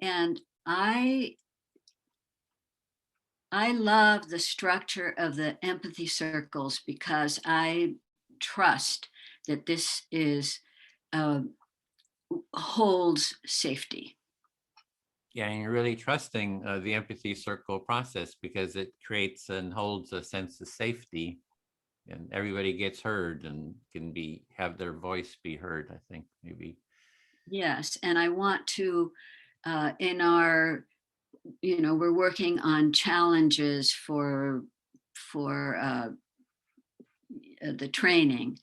And I love the structure of the empathy circles because I trust that this is holds safety. Yeah, and you're really trusting the empathy circle process because it creates and holds a sense of safety, and everybody gets heard and can have their voice be heard, I think, maybe. Yes, and I want to, in our, you know, we're working on challenges for the training,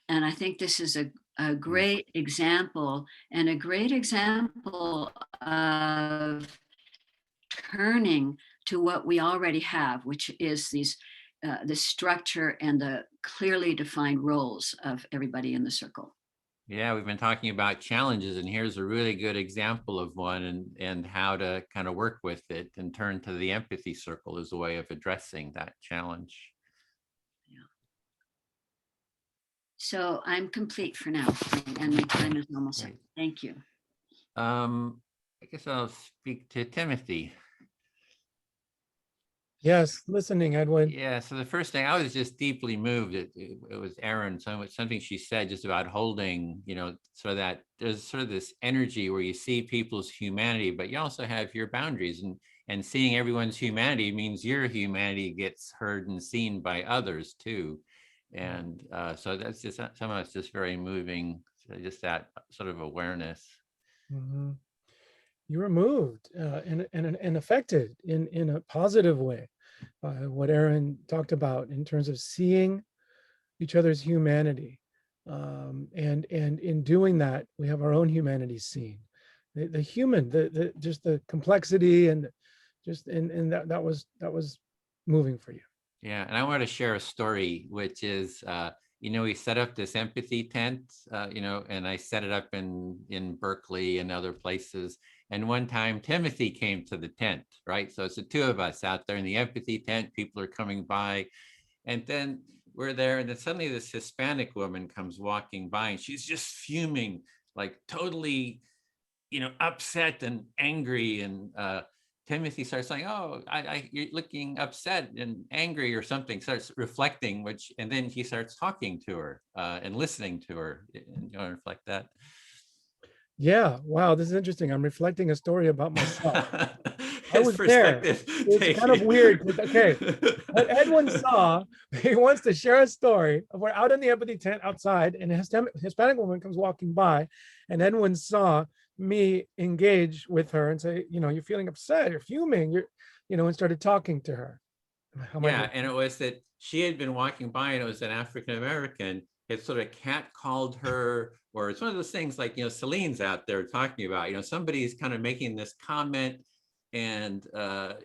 and I think this is a great example, and a great example of turning to what we already have, which is the structure and the clearly defined roles of everybody in the circle. Yeah, we've been talking about challenges, and here's a really good example of one, and how to kind of work with it and turn to the empathy circle as a way of addressing that challenge. Yeah. So I'm complete for now, and my time is almost up. Thank you. I guess I'll speak to Timothy. Yes, listening, Edwin. Yeah, so the first thing, I was just deeply moved. It was Erin, something she said just about holding, you know, so that there's sort of this energy where you see people's humanity, but you also have your boundaries, and seeing everyone's humanity means your humanity gets heard and seen by others too. And so that's just, some of it's just very moving, so just that sort of awareness. Mm-hmm. You were moved and affected in a positive way by what Erin talked about in terms of seeing each other's humanity. And in doing that, we have our own humanity seen. The human, just the complexity, and just and that was moving for you. Yeah, and I want to share a story, which is, you know, we set up this empathy tent, you know, and I set it up in Berkeley and other places. And one time Timothy came to the tent, right? So it's the two of us out there in the empathy tent, people are coming by, and then we're there, and then suddenly this Hispanic woman comes walking by, and she's just fuming, like totally, you know, upset and angry. And Timothy starts saying, "Oh, you're looking upset and angry or something." Starts reflecting, and then he starts talking to her and listening to her. And you want to reflect that? Yeah. Wow. This is interesting. I'm reflecting a story about myself. I was there. It's kind of weird. Okay. What Edwin saw, he wants to share a story. We're out in the empathy tent outside, and a Hispanic woman comes walking by, and Edwin saw me engage with her and say, you know, you're feeling upset, you're fuming, you know, and started talking to her. Yeah, and it was that she had been walking by, and it was an African-American. It sort of catcalled her, or it's one of those things like, you know, Celine's out there talking about, you know, somebody's kind of making this comment, and,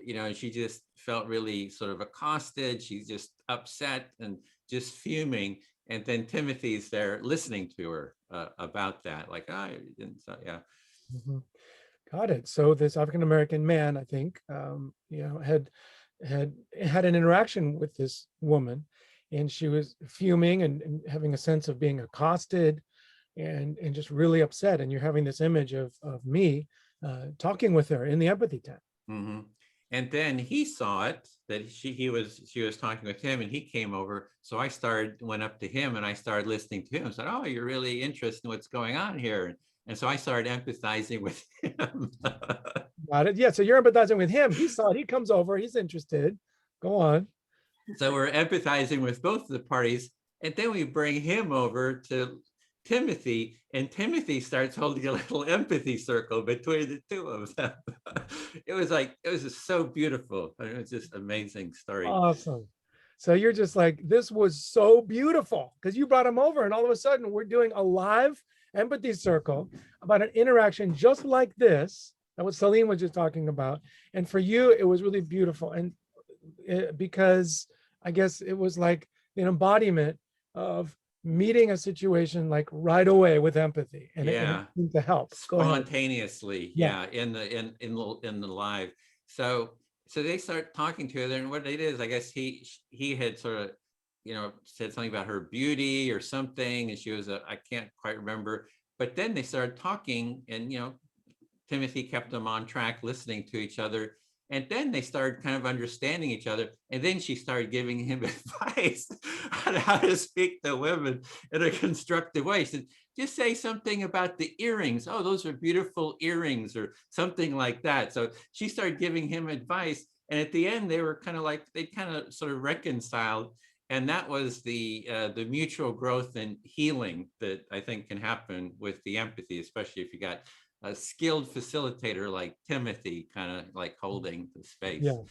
you know, she just felt really sort of accosted. She's just upset and just fuming. And then Timothy's there listening to her about that. Like, I didn't, yeah. Mhm. Got it. So this African-American man, I think, had an interaction with this woman, and she was fuming and having a sense of being accosted and just really upset. And you're having this image of me talking with her in the empathy tent. Mm-hmm. And then he saw it, that she was talking with him, and he came over. So I went up to him and I started listening to him. Said, "Oh, you're really interested in what's going on here." And so I started empathizing with him. Got it. Yeah. So you're empathizing with him. He saw it. He comes over. He's interested. Go on. So we're empathizing with both of the parties. And then we bring him over to Timothy, and Timothy starts holding a little empathy circle between the two of them. It was just so beautiful. It was just amazing story. Awesome. So you're just like, this was so beautiful because you brought him over, and all of a sudden we're doing a live empathy circle about an interaction just like this, that what Celine was just talking about. And for you, it was really beautiful. And because I guess it was like an embodiment of meeting a situation like right away with empathy, and yeah, it seemed to help. Spontaneously. Yeah, in the live. So they start talking to her, and what it is, I guess he had sort of, said something about her beauty or something, and she was I can't quite remember. But then they started talking, and Timothy kept them on track, listening to each other. And then they started kind of understanding each other. And then she started giving him advice on how to speak to women in a constructive way. She said, just say something about the earrings. Oh, those are beautiful earrings, or something like that. So she started giving him advice. And at the end, they were kind of like, they kind of sort of reconciled. And that was the mutual growth and healing that I think can happen with the empathy, especially if you got a skilled facilitator like Timothy kind of like holding the space. Yeah.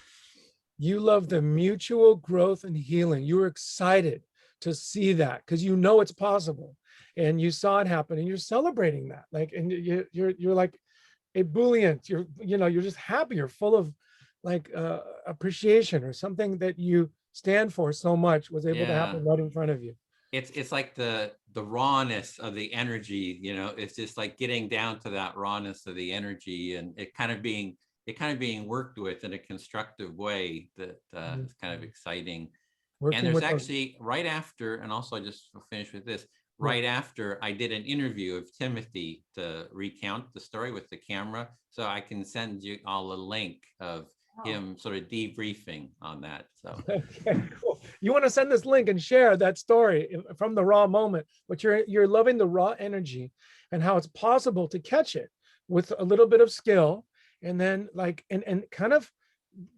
You love the mutual growth and healing. You were excited to see that because it's possible, and you saw it happen, and you're celebrating that. Like, and you're like ebullient. You're just happy. You're full of like appreciation, or something that you stand for so much was able to happen right in front of you. It's like the rawness of the energy, it's just like getting down to that rawness of the energy, and it kind of being worked with in a constructive way that is kind of exciting. And there's actually right after, and also I just finish with this, right after I did an interview of Timothy to recount the story with the camera. So I can send you all a link of him sort of debriefing on that. So okay, cool. You want to send this link and share that story from the raw moment, but you're loving the raw energy and how it's possible to catch it with a little bit of skill, and then like and kind of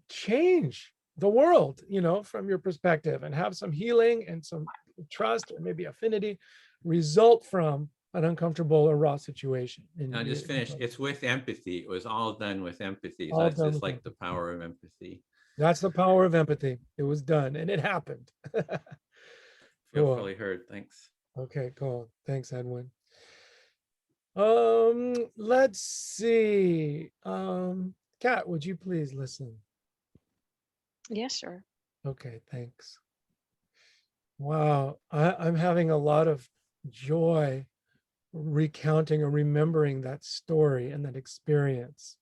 change the world, from your perspective, and have some healing and some trust, or maybe affinity result from an uncomfortable or raw situation. And I just finished. It's with empathy. It was all done with empathy. So that's just like the power of empathy. That's the power of empathy. It was done, and it happened. Feel fully heard. Thanks. Okay, cool. Thanks, Edwin. Let's see. Kat, would you please listen? Yeah, sure. Okay, thanks. Wow, I'm having a lot of joy recounting or remembering that story and that experience.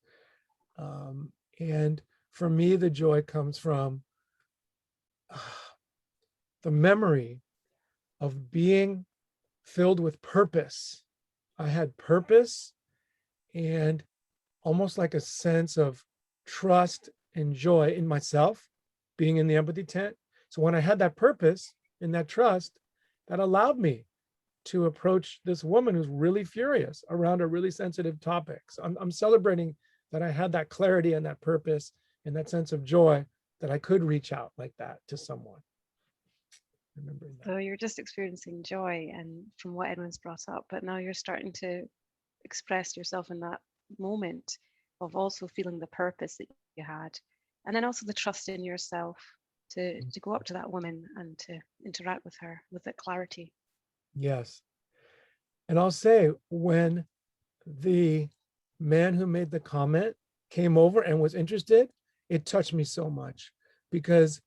And for me, the joy comes from the memory of being filled with purpose. I had purpose and almost like a sense of trust and joy in myself, being in the empathy tent. So when I had that purpose and that trust, that allowed me to approach this woman who's really furious around a really sensitive topic. So I'm celebrating that I had that clarity and that purpose and that sense of joy, that I could reach out like that to someone. Remembering that. So you're just experiencing joy, and from what Edwin's brought up, but now you're starting to express yourself in that moment of also feeling the purpose that you had, and then also the trust in yourself to go up to that woman and to interact with her with that clarity. Yes. And I'll say, when the man who made the comment came over and was interested, it touched me so much, because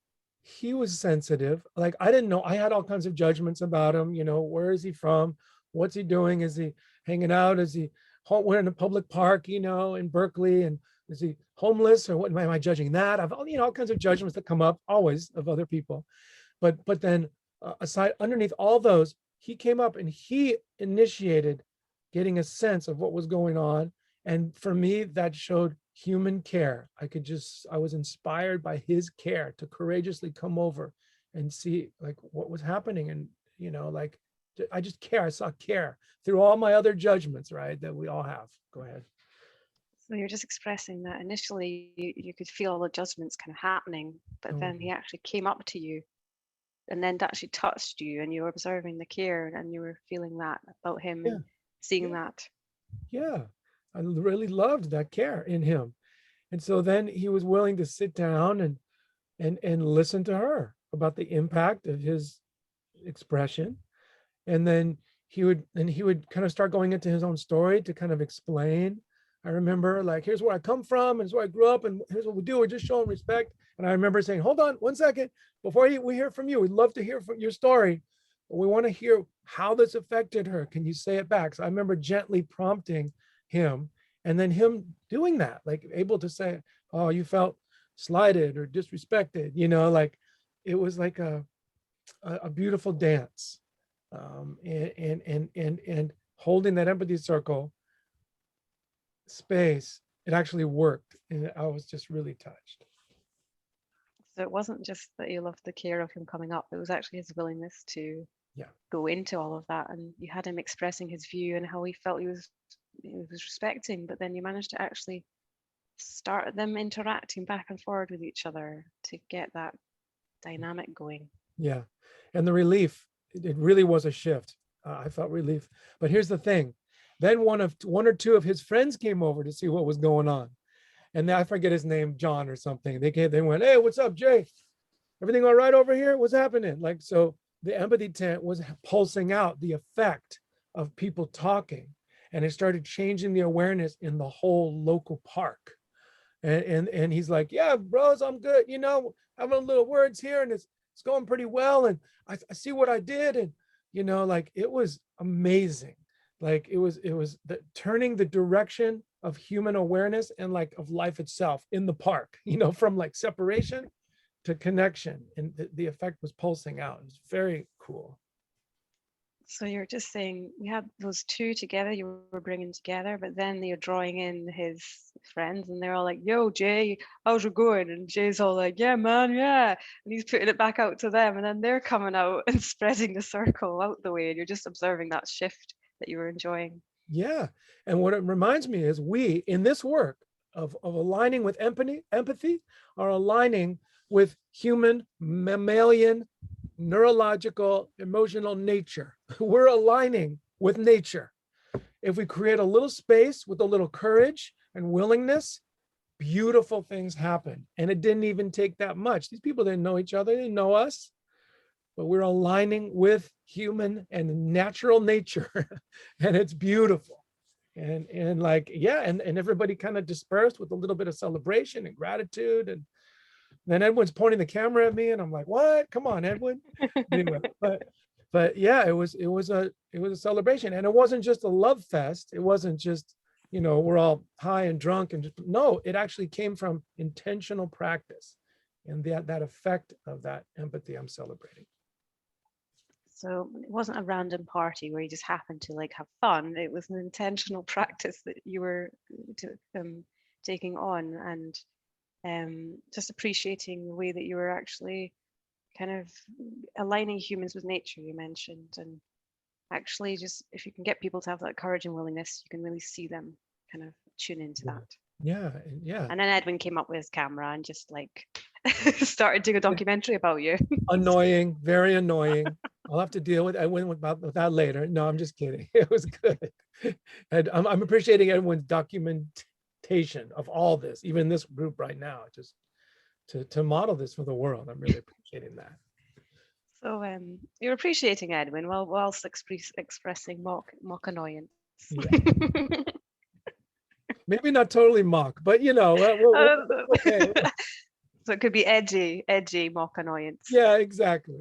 he was sensitive. Like, I didn't know, I had all kinds of judgments about him. You know, where is he from? What's he doing? Is he hanging out? Is he we're in a public park, you know, in Berkeley? And is he homeless, or what am I judging that? I've, you know, all kinds of judgments that come up always of other people. But then aside, underneath all those, he came up and he initiated getting a sense of what was going on. And for me, that showed human care. I was inspired by his care to courageously come over and see like what was happening. And, you know, like, I just care. I saw care through all my other judgments, right, that we all have. Go ahead. So you're just expressing that initially you could feel all the judgments kind of happening, but then he actually came up to you and then actually touched you, and you were observing the care and you were feeling that about him and seeing that. Yeah, I really loved that care in him. And so then he was willing to sit down and listen to her about the impact of his expression. And then he would kind of start going into his own story to kind of explain. I remember, like, here's where I come from, and here's where I grew up, and here's what we do. We're just showing respect. And I remember saying, hold on 1 second, before we hear from you, we'd love to hear from your story, but we want to hear how this affected her. Can you say it back? So I remember gently prompting him, and then him doing that, like able to say, oh, you felt slighted or disrespected, you know, like it was like a beautiful dance. And holding that empathy circle space, it actually worked, and I was just really touched. So it wasn't just that you loved the care of him coming up, it was actually his willingness to go into all of that, and you had him expressing his view and how he felt he was respecting, but then you managed to actually start them interacting back and forward with each other to get that dynamic going. Yeah, and the relief, it really was a shift. I felt relief. But here's the thing. Then one or two of his friends came over to see what was going on. And I forget his name, John or something. They went, hey, what's up, Jay? Everything all right over here? What's happening? Like, so the empathy tent was pulsing out the effect of people talking. And it started changing the awareness in the whole local park. And he's like, yeah, bros, I'm good. You know, having a little words here, and it's going pretty well. And I see what I did. And, you know, like, it was amazing. Like, it was turning the direction of human awareness and like of life itself in the park, you know, from like separation to connection. And the effect was pulsing out. It was very cool. So you're just saying we had those two together, you were bringing together, but then you're drawing in his friends, and they're all like, yo, Jay, how's it going? And Jay's all like, yeah, man, yeah. And he's putting it back out to them, and then they're coming out and spreading the circle out the way, and you're just observing that shift that you were enjoying. Yeah. And what it reminds me is we, in this work of aligning with empathy, are aligning with human, mammalian, neurological, emotional nature. We're aligning with nature. If we create a little space with a little courage and willingness, beautiful things happen. And it didn't even take that much. These people didn't know each other, they didn't know us, but we're aligning with human and natural nature. And it's beautiful. And like, yeah, and everybody kind of dispersed with a little bit of celebration and gratitude. And then Edwin's pointing the camera at me, and I'm like, what? Come on, Edwin. Anyway, but yeah, it was a celebration. And it wasn't just a love fest. It wasn't just, you know, we're all high and drunk, and just, no, it actually came from intentional practice and that effect of that empathy I'm celebrating. So it wasn't a random party where you just happened to like have fun. It was an intentional practice that you were taking on, and just appreciating the way that you were actually kind of aligning humans with nature, you mentioned. And actually, just if you can get people to have that courage and willingness, you can really see them kind of tune into that. Yeah. And then Edwin came up with his camera and just like started doing a documentary about you. Annoying, very annoying. I'll have to deal with Edwin with that later. No, I'm just kidding. It was good. And I'm appreciating everyone's documentation of all this, even this group right now, just to model this for the world. I'm really appreciating that. So you're appreciating Edwin whilst expressing mock annoyance. Yeah. Maybe not totally mock, but you know, okay. So it could be edgy mock annoyance. Yeah, exactly.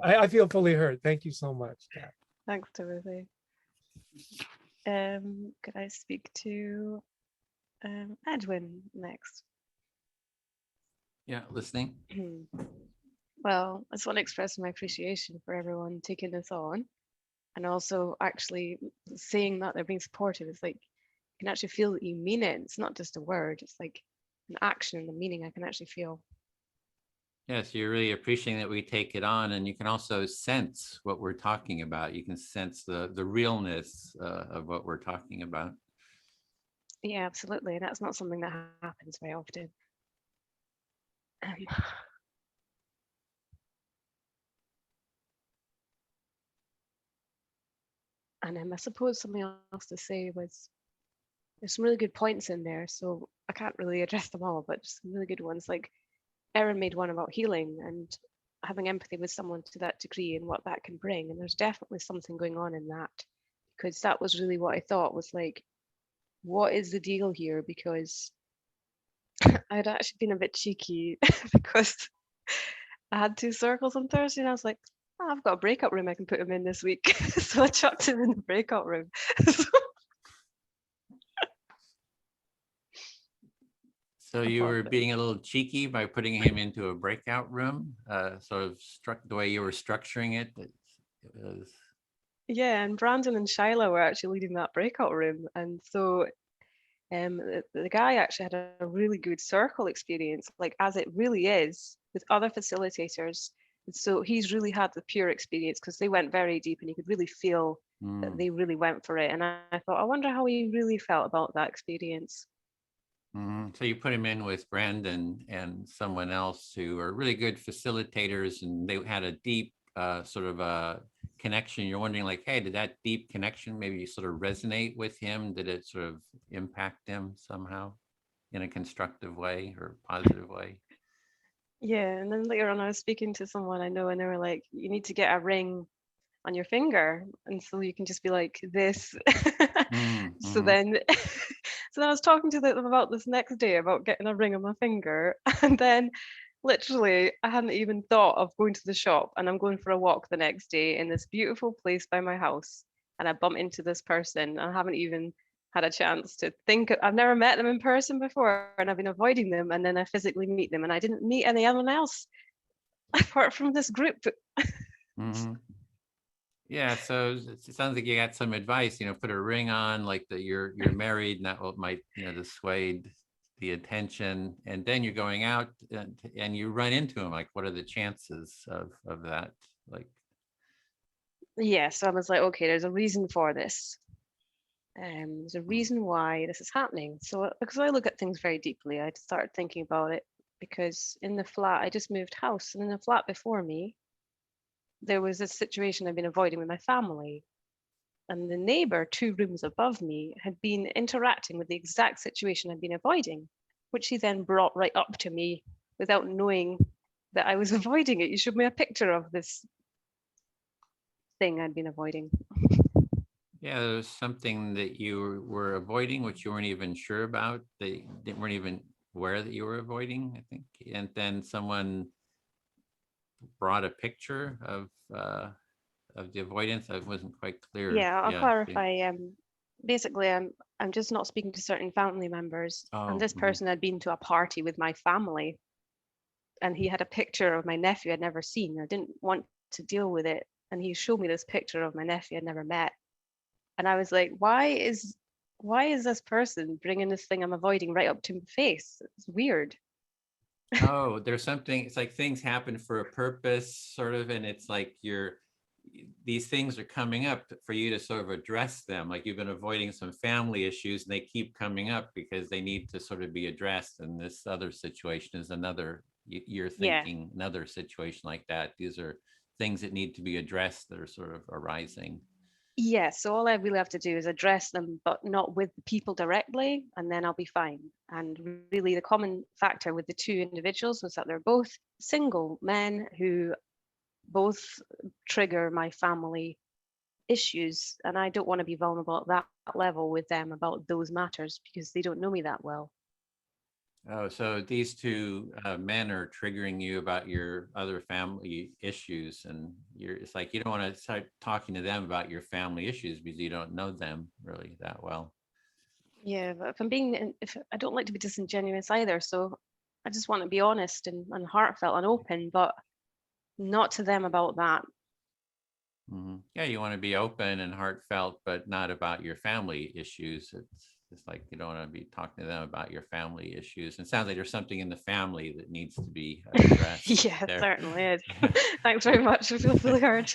I feel fully heard. Thank you so much, Kat. Thanks, Timothy. Could I speak to Edwin next? Yeah, listening. Well, I just want to express my appreciation for everyone taking this on, and also actually saying that they're being supportive. It's like you can actually feel that you mean it. It's not just a word. It's like an action and the meaning I can actually feel. Yes, you're really appreciating that we take it on, and you can also sense what we're talking about. You can sense the realness of what we're talking about. Yeah, absolutely. That's not something that happens very often. And I suppose something else to say was there's some really good points in there, so I can't really address them all, but just some really good ones. Like Erin made one about healing and having empathy with someone to that degree and what that can bring. And there's definitely something going on in that, because that was really what I thought was like, what is the deal here? Because I'd actually been a bit cheeky because I had 2 circles on Thursday and I was like, oh, I've got a breakout room I can put him in this week. So I chucked him in the breakout room. So you were being a little cheeky by putting him into a breakout room, sort of struck the way you were structuring it. It was... Yeah, and Brandon and Shyla were actually leading that breakout room. And so the guy actually had a really good circle experience, like as it really is with other facilitators. And so he's really had the pure experience because they went very deep and you could really feel that they really went for it. And I thought, I wonder how he really felt about that experience. So you put him in with Brandon and someone else who are really good facilitators, and they had a deep sort of a connection. You're wondering like, hey, did that deep connection maybe sort of resonate with him? Did it sort of impact him somehow in a constructive way or positive way? Yeah, and then later on I was speaking to someone I know and they were like, you need to get a ring on your finger, and so you can just be like this. So then so then I was talking to them about this next day about getting a ring on my finger, and then literally I hadn't even thought of going to the shop, and I'm going for a walk the next day in this beautiful place by my house, and I bump into this person and I haven't even had a chance to think. I've never met them in person before and I've been avoiding them, and then I physically meet them and I didn't meet anyone else apart from this group. Yeah, so it sounds like you got some advice, put a ring on, like that you're married, and that might, dissuade the attention. And then you're going out and you run into him. Like, what are the chances of that? Like, yeah, so I was like, okay, there's a reason for this. There's a reason why this is happening. So because I look at things very deeply, I started thinking about it because in the flat, I just moved house, and in the flat before me, there was a situation I've been avoiding with my family. And the neighbor 2 rooms above me had been interacting with the exact situation I'd been avoiding, which he then brought right up to me without knowing that I was avoiding it. You showed me a picture of this thing I'd been avoiding. yeah, there was something that you were avoiding, which you weren't even sure about. They weren't even aware that you were avoiding, I think. And then someone brought a picture of the avoidance. I wasn't quite clear. Yeah, I'll clarify. Basically, I'm just not speaking to certain family members. And this person had been to a party with my family, and he had a picture of my nephew I'd never seen. I didn't want to deal with it, and he showed me this picture of my nephew I'd never met, and I was like, why is this person bringing this thing I'm avoiding right up to my face? It's weird. Oh, there's something. It's like things happen for a purpose, sort of, and it's like these things are coming up for you to sort of address them. Like you've been avoiding some family issues and they keep coming up because they need to sort of be addressed. And this other situation is another, you're thinking another situation like that. These are things that need to be addressed that are sort of arising. Yeah, so all I really have to do is address them, but not with the people directly, and then I'll be fine. And really the common factor with the 2 individuals was that they're both single men who both trigger my family issues, and I don't want to be vulnerable at that level with them about those matters because they don't know me that well. Oh, so these two men are triggering you about your other family issues, and it's like you don't want to start talking to them about your family issues because you don't know them really that well. Yeah, but if I don't like to be disingenuous either, so I just want to be honest and heartfelt and open, but not to them about that. Mm-hmm. Yeah, you want to be open and heartfelt, but not about your family issues. It's like you don't want to be talking to them about your family issues. And it sounds like there's something in the family that needs to be addressed. Yeah, there. certainly is. Thanks very much. I feel fully heard.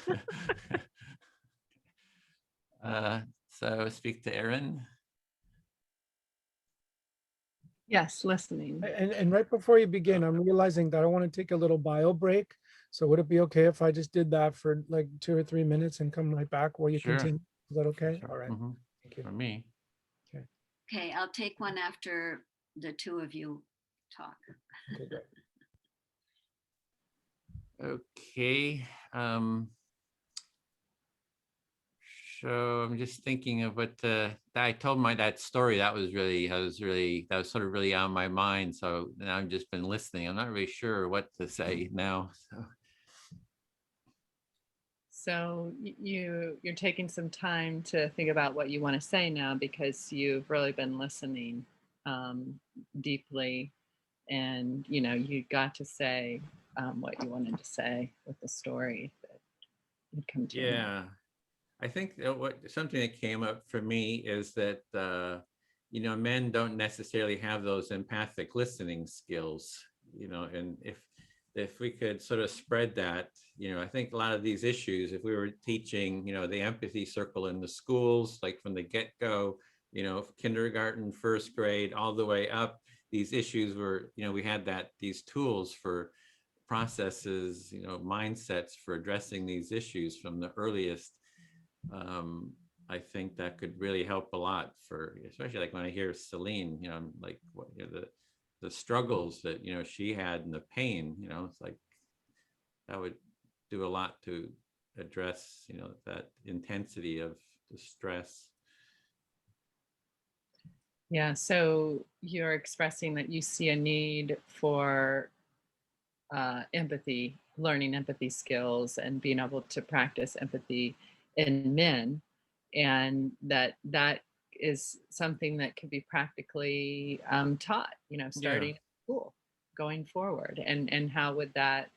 So speak to Erin. Yes, listening. And right before you begin, I'm realizing that I want to take a little bio break. So would it be okay if I just did that for like 2 or 3 minutes and come right back while you Sure. continue? Is that okay? Sure. All right. Mm-hmm. Thank you. For me. Okay. Okay, I'll take one after the two of you talk. Okay, great. Okay. So I'm just thinking of what I told that story. That was sort of really on my mind. So now I've just been listening. I'm not really sure what to say now. So you're taking some time to think about what you want to say now because you've really been listening deeply, and you got to say what you wanted to say with the story that had come to your mind. Yeah. I think that something that came up for me is that men don't necessarily have those empathic listening skills, and if we could sort of spread that, I think a lot of these issues, if we were teaching, the empathy circle in the schools, like from the get-go, kindergarten, first grade, all the way up, these issues were, we had these tools for processes, mindsets for addressing these issues from the earliest. I think that could really help a lot especially like when I hear Celine, like the struggles that, she had and the pain, it's like that would do a lot to address, that intensity of the stress. Yeah, so you're expressing that you see a need for empathy, learning empathy skills and being able to practice empathy in men, and that is something that can be practically taught, starting at school going forward. And how would that,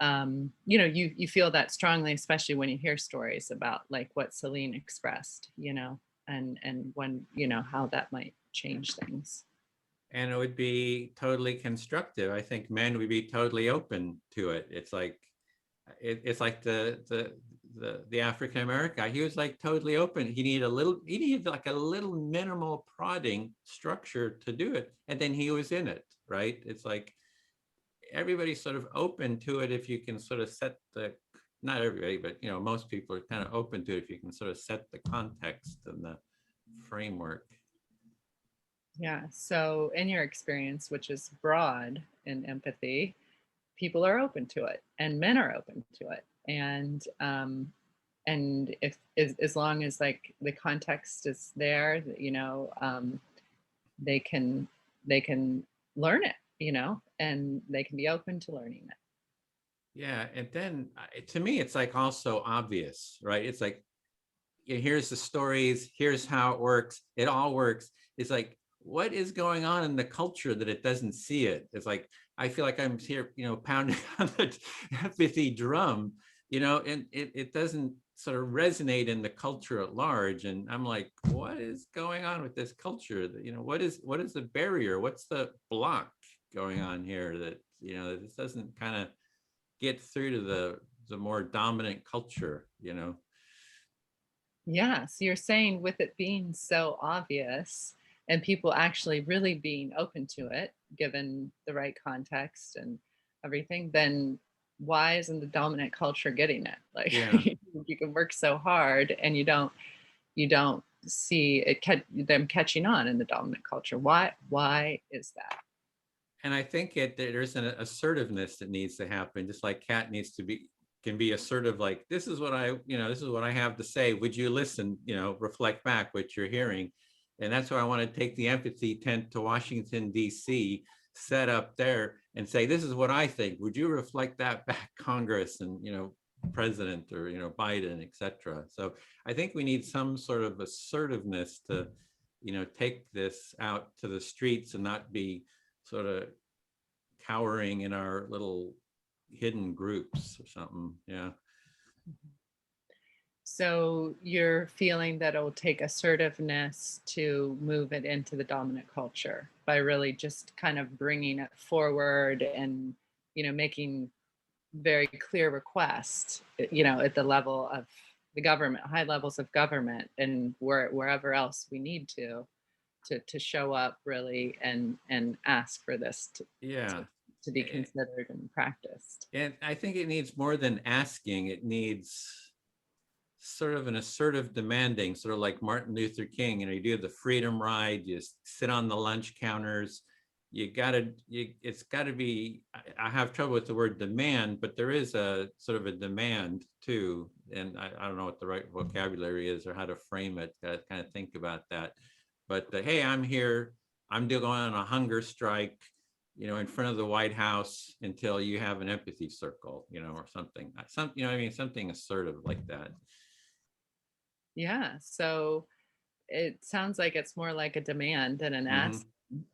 you feel that strongly, especially when you hear stories about like what Celine expressed, and when, how that might change things. And it would be totally constructive. I think men would be totally open to it. It's like the African American guy. He was like totally open. He needed like a little minimal prodding structure to do it, and then he was in it, right? It's like everybody's sort of open to it if you can sort of set not everybody, but most people are kind of open to it if you can sort of set the context and the framework. Yeah. So in your experience, which is broad in empathy, people are open to it and men are open to it. And if as long as like the context is there, they can learn it, and they can be open to learning it. Yeah. And then to me, it's like also obvious, right? It's like, here's the stories, here's how it works. It all works. It's like, what is going on in the culture that it doesn't see it? It's like, I feel like I'm here, pounding on the empathy drum, and it doesn't sort of resonate in the culture at large. And I'm like, what is going on with this culture? What is the barrier? What's the block going on here that, this doesn't kind of get through to the more dominant culture, Yeah. So you're saying with it being so obvious and people actually really being open to it, given the right context and everything, then why isn't the dominant culture getting it? Like, yeah. You can work so hard and you don't see it them catching on in the dominant culture. Why is that? And I think there's an assertiveness that needs to happen, just like Kat can be assertive, like, this is what I have to say. Would you listen, reflect back what you're hearing. And that's why I want to take the empathy tent to Washington, D.C., set up there and say, this is what I think. Would you reflect that back, Congress and, President or, Biden, et cetera. So I think we need some sort of assertiveness to, take this out to the streets and not be sort of cowering in our little hidden groups or something. Yeah. So you're feeling that it will take assertiveness to move it into the dominant culture by really just kind of bringing it forward and, making very clear requests, at the level of the government, high levels of government, and wherever else we need to show up really and ask for this to be considered and practiced. And I think it needs more than asking. It needs sort of an assertive demanding, sort of like Martin Luther King. You do the freedom ride, you sit on the lunch counters. It's gotta be, I have trouble with the word demand, but there is a sort of a demand too. And I don't know what the right vocabulary is or how to frame it, to kind of think about that. But hey, I'm here, I'm going on a hunger strike, in front of the White House until you have an empathy circle, or something, something assertive like that. Yeah, so it sounds like it's more like a demand than an ask,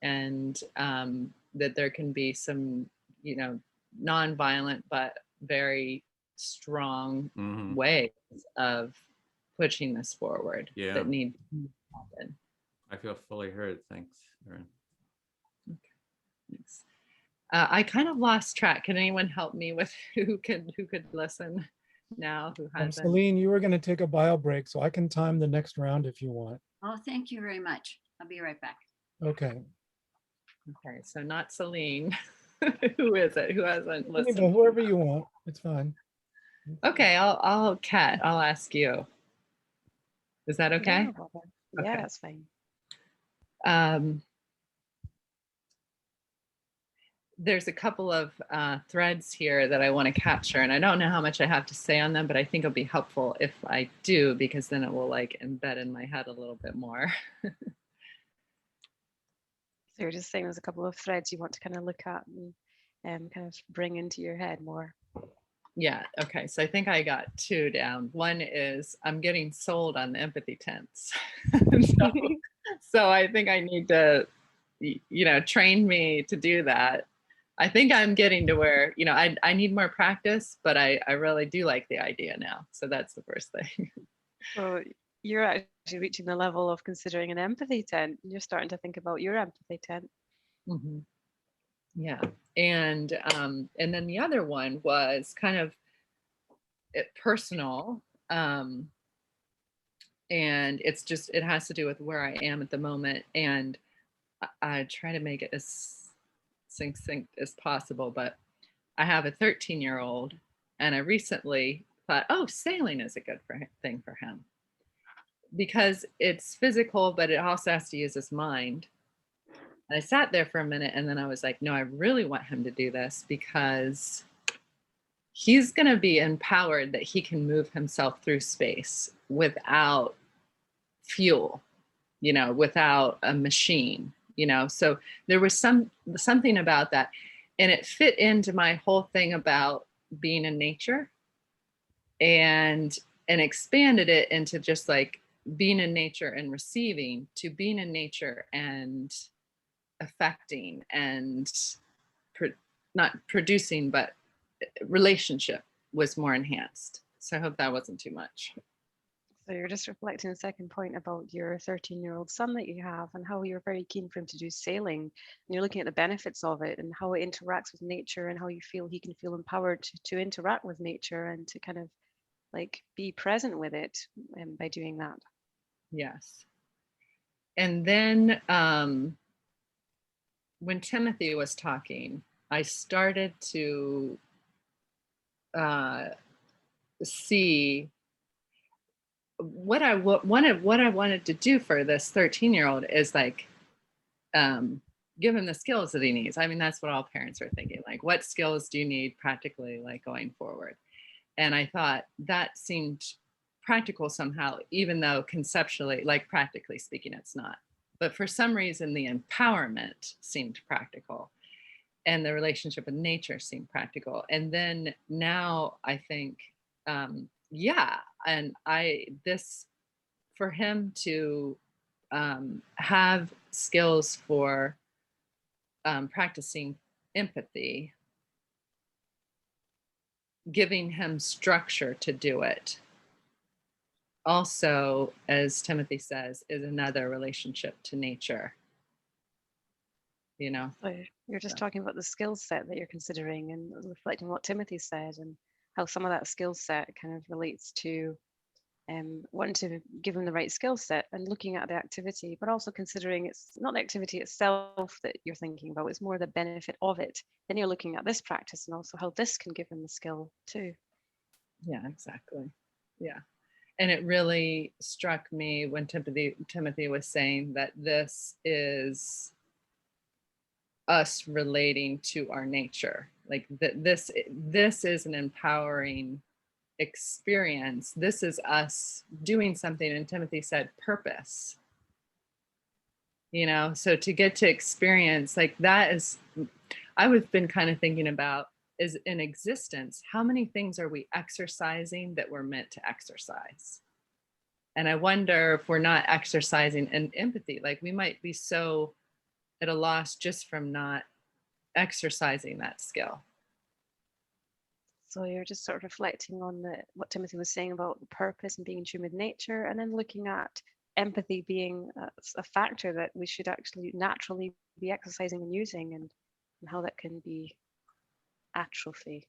and that there can be some, nonviolent but very strong ways of pushing this forward that need to happen. I feel fully heard. Thanks, Erin. Okay, thanks. I kind of lost track. Can anyone help me with who could listen now? Who hasn't? Celine, you were going to take a bio break, so I can time the next round if you want. Oh, thank you very much. I'll be right back. Okay. Okay, so not Celine. Who is it? Who hasn't listened? Whoever you want, it's fine. Okay, Kat, I'll ask you. Is that okay? Yeah, that's fine. There's a couple of threads here that I want to capture, and I don't know how much I have to say on them, but I think it'll be helpful if I do, because then it will like embed in my head a little bit more. So you're just saying there's a couple of threads you want to kind of look at and kind of bring into your head more. Yeah, okay, so I think I got two down. One is I'm getting sold on the empathy tents. so I think I need to, train me to do that. I think I'm getting to where, I need more practice, but I really do like the idea now. So that's the first thing. So you're actually reaching the level of considering an empathy tent. You're starting to think about your empathy tent. Mm-hmm. Yeah, and then the other one was kind of personal, and it has to do with where I am at the moment, and I try to make it as succinct as possible. But I have a 13-year-old, and I recently thought, oh, sailing is a good thing for him, because it's physical, but it also has to use his mind. And I sat there for a minute, and then I was like, no, I really want him to do this, because he's going to be empowered that he can move himself through space without fuel, without a machine, so there was something about that, and it fit into my whole thing about being in nature, and expanded it into just like being in nature and receiving, to being in nature and affecting, and not producing, but relationship was more enhanced. So I hope that wasn't too much. So you're just reflecting a second point about your 13-year-old son that you have, and how you're very keen for him to do sailing, and you're looking at the benefits of it and how it interacts with nature, and how you feel he can feel empowered to interact with nature and to kind of like be present with it by doing that. Yes. And then when Timothy was talking, I started to see what I wanted to do for this 13-year-old is like give him the skills that he needs. I mean, that's what all parents are thinking, like, what skills do you need practically, like going forward? And I thought that seemed practical somehow, even though conceptually, like practically speaking, it's not. but for some reason the empowerment seemed practical and the relationship with nature seemed practical. And then now I think, yeah, and for him to have skills for practicing empathy, giving him structure to do it, also, as Timothy says, is another relationship to nature. You know, So you're just talking about the skill set that you're considering and reflecting what Timothy said and how some of that skill set kind of relates to wanting to give them the right skill set and looking at the activity, but also considering it's not the activity itself that you're thinking about, it's more the benefit of it. Then you're looking at this practice and also how this can give them the skill too. Yeah, exactly. Yeah. And it really struck me when Timothy was saying that this is us relating to our nature. Like this is an empowering experience. This is us doing something. And Timothy said purpose. You know, so to get to experience like that is, I've been kind of thinking about is in existence, how many things are we exercising that we're meant to exercise? And I wonder if we're not exercising in empathy, like we might be so at a loss just from not exercising that skill. So you're just sort of reflecting on what Timothy was saying about the purpose and being in tune with nature, and then looking at empathy being a factor that we should actually naturally be exercising and using, and how that can be atrophy,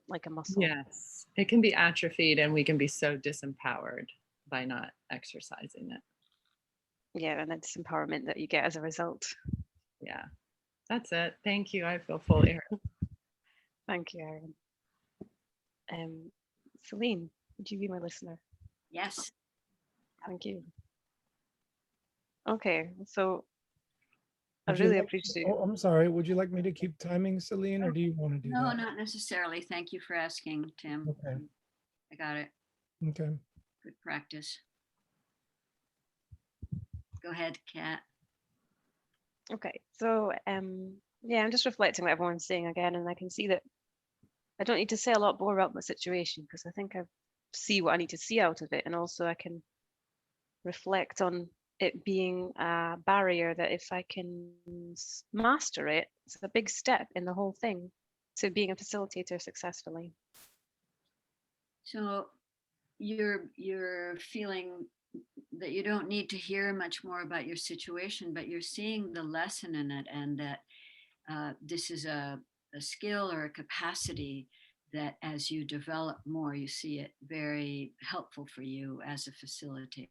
like a muscle. Yes, it can be atrophied and we can be so disempowered by not exercising it. Yeah, and the disempowerment that you get as a result. Yeah, that's it. Thank you. I feel fully heard. Thank you, Erin. Celine, would you be my listener? Yes. Thank you. Okay, so I Would you really like- appreciate. Oh, I'm sorry. Would you like me to keep timing, Celine, or do you want to do No, that? not necessarily. Thank you for asking, Tim. Okay. I got it. Okay. Good practice. Go ahead, Kat. Okay, so yeah, I'm just reflecting what everyone's saying again, and I can see that I don't need to say a lot more about my situation because I think I see what I need to see out of it, and also I can reflect on it being a barrier that if I can master it, it's a big step in the whole thing to being a facilitator successfully. So you're feeling that you don't need to hear much more about your situation, but you're seeing the lesson in it, and that this is a skill or a capacity that as you develop more, you see it very helpful for you as a facilitator.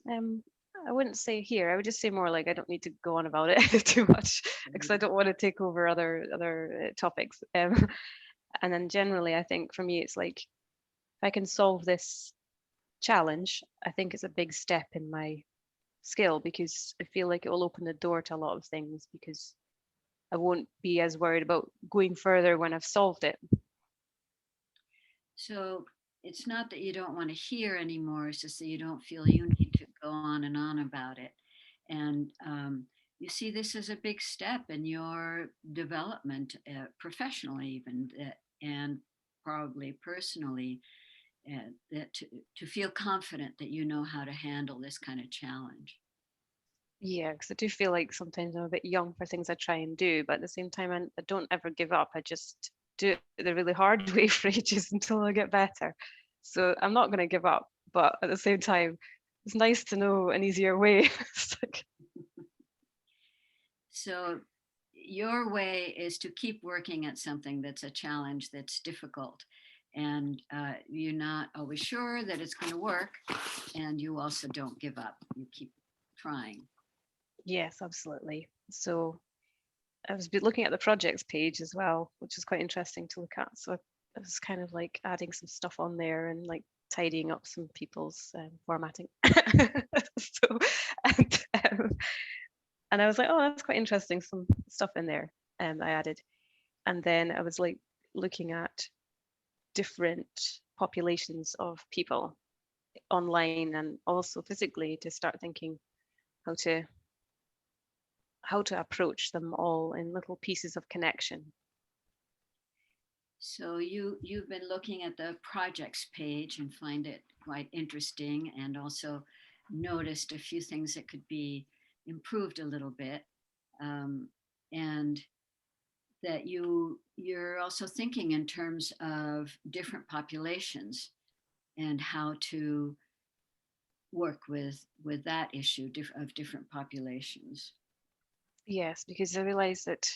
I wouldn't say here. I would just say more like I don't need to go on about it too much because I don't want to take over other topics. And then generally, I think for me, it's like if I can solve this challenge, I think it's a big step in my skill because I feel like it will open the door to a lot of things because I won't be as worried about going further when I've solved it. So it's not that you don't want to hear anymore, it's just that you don't feel you need to go on and on about it. And you see this as a big step in your development, professionally even, and probably personally, that to feel confident that you know how to handle this kind of challenge. Yeah, because I do feel like sometimes I'm a bit young for things I try and do, but at the same time, I don't ever give up. I just do it the really hard way for ages until I get better. So I'm not going to give up, but at the same time, it's nice to know an easier way. So your way is to keep working at something that's a challenge, that's difficult, and you're not always sure that it's going to work, and you also don't give up. You keep trying. Yes, absolutely. So I was looking at the projects page as well, which is quite interesting to look at. So I was kind of like adding some stuff on there and like tidying up some people's formatting. So, and I was like, oh, that's quite interesting. Some stuff in there I added. And then I was like looking at different populations of people online and also physically to start thinking, how to approach them all in little pieces of connection. So you've been looking at the projects page and find it quite interesting, and also noticed a few things that could be improved a little bit, and that you're also thinking in terms of different populations and how to work with that issue of different populations. Yes, because I realize that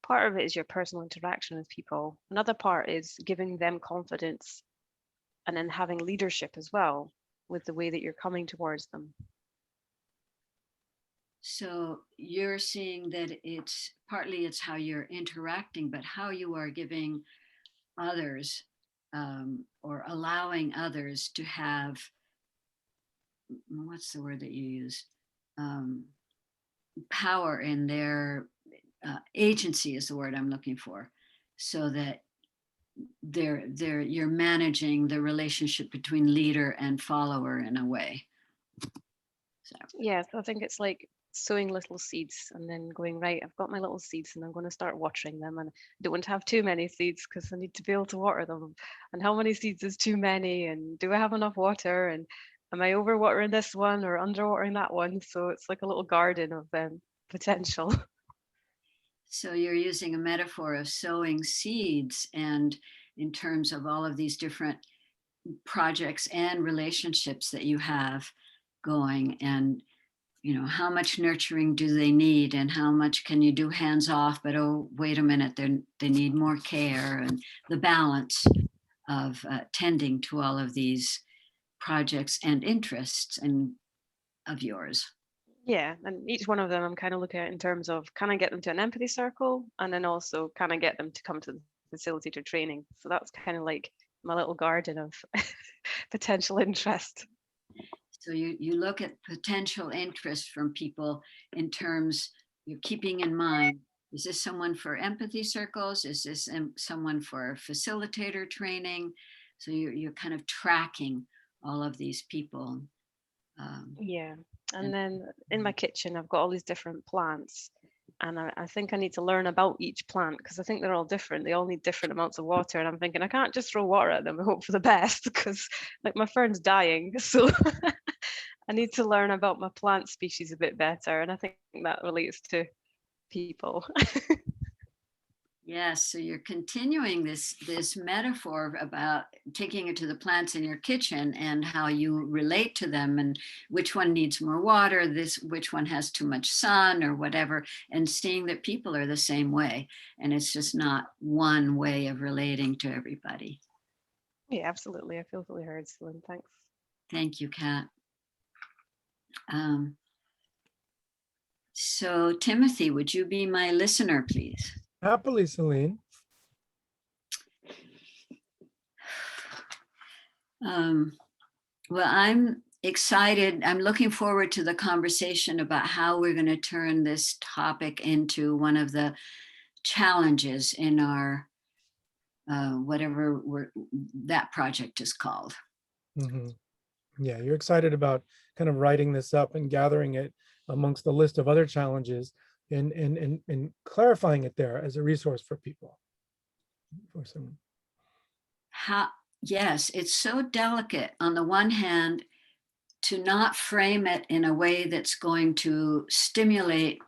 part of it is your personal interaction with people. Another part is giving them confidence and then having leadership as well with the way that you're coming towards them. So you're seeing that it's how you're interacting, but how you are giving others or allowing others to have, what's the word that you use? Power in their agency is the word I'm looking for, so that you're managing the relationship between leader and follower in a way. So. Yes, I think it's like sowing little seeds and then going, right, I've got my little seeds and I'm going to start watering them, and I don't want to have too many seeds because I need to be able to water them, and how many seeds is too many, and do I have enough water, and am I overwatering this one or underwatering that one? So it's like a little garden of potential. So you're using a metaphor of sowing seeds, and in terms of all of these different projects and relationships that you have going, and how much nurturing do they need, and how much can you do hands off, but oh, wait a minute, they need more care, and the balance of tending to all of these projects and interests and of yours. Yeah, and each one of them I'm kind of looking at in terms of, can I get them to an empathy circle, and then also can I get them to come to the facilitator training? So that's kind of like my little garden of potential interest. So you look at potential interest from people in terms, you're keeping in mind, is this someone for empathy circles? Is this someone for facilitator training? So you're kind of tracking all of these people. Yeah, and then in my kitchen, I've got all these different plants, and I think I need to learn about each plant because I think they're all different. They all need different amounts of water, and I'm thinking I can't just throw water at them and hope for the best because like my fern's dying. So I need to learn about my plant species a bit better, and I think that relates to people. Yes, so you're continuing this metaphor about taking it to the plants in your kitchen and how you relate to them, and which one needs more water, which one has too much sun or whatever, and seeing that people are the same way, and it's just not one way of relating to everybody. Yeah, absolutely. I feel fully heard, Celine. Thanks. Thank you, Kat. So Timothy, would you be my listener, please? Happily, Celine. Well, I'm excited. I'm looking forward to the conversation about how we're going to turn this topic into one of the challenges in our whatever that project is called. Mm-hmm. Yeah, you're excited about kind of writing this up and gathering it amongst the list of other challenges and clarifying it there as a resource for people. Yes, it's so delicate on the one hand to not frame it in a way that's going to stimulate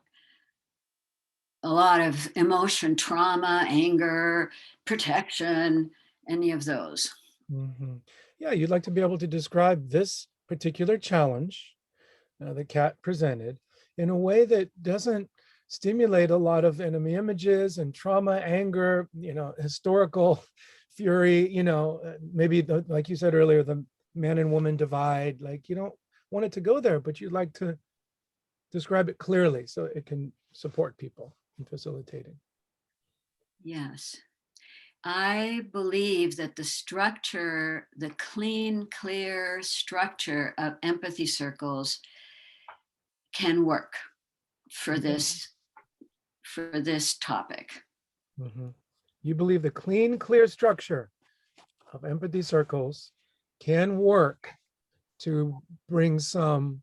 a lot of emotion, trauma, anger, protection, any of those. Mm-hmm. Yeah, you'd like to be able to describe this particular challenge that Kat presented in a way that doesn't stimulate a lot of enemy images and trauma, anger, historical fury, maybe like you said earlier, the man and woman divide, like you don't want it to go there, but you'd like to describe it clearly so it can support people in facilitating. Yes. I believe that the structure, the clean, clear structure of empathy circles can work for this topic. Mm-hmm. You believe the clean, clear structure of empathy circles can work to bring some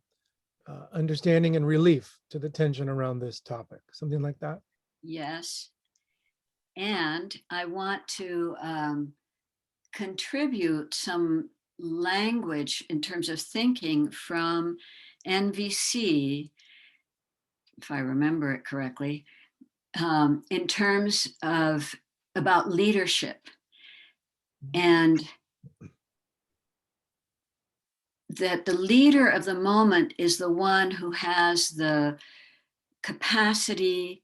understanding and relief to the tension around this topic, something like that. Yes. And I want to contribute some language in terms of thinking from NVC, if I remember it correctly, in terms of about leadership. And that the leader of the moment is the one who has the capacity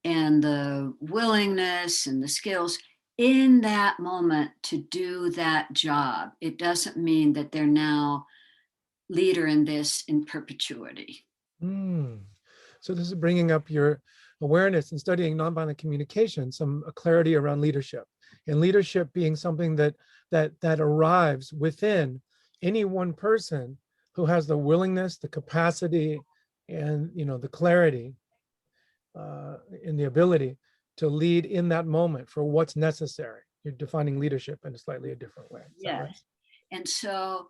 and the willingness and the skills in that moment to do that job. It doesn't mean that they're now leader in this in perpetuity. So this is bringing up your awareness and studying nonviolent communication, some clarity around leadership, and leadership being something that arrives within any one person who has the willingness, the capacity, and the clarity and the ability to lead in that moment for what's necessary. You're defining leadership in a slightly different way. Yes. Right? And so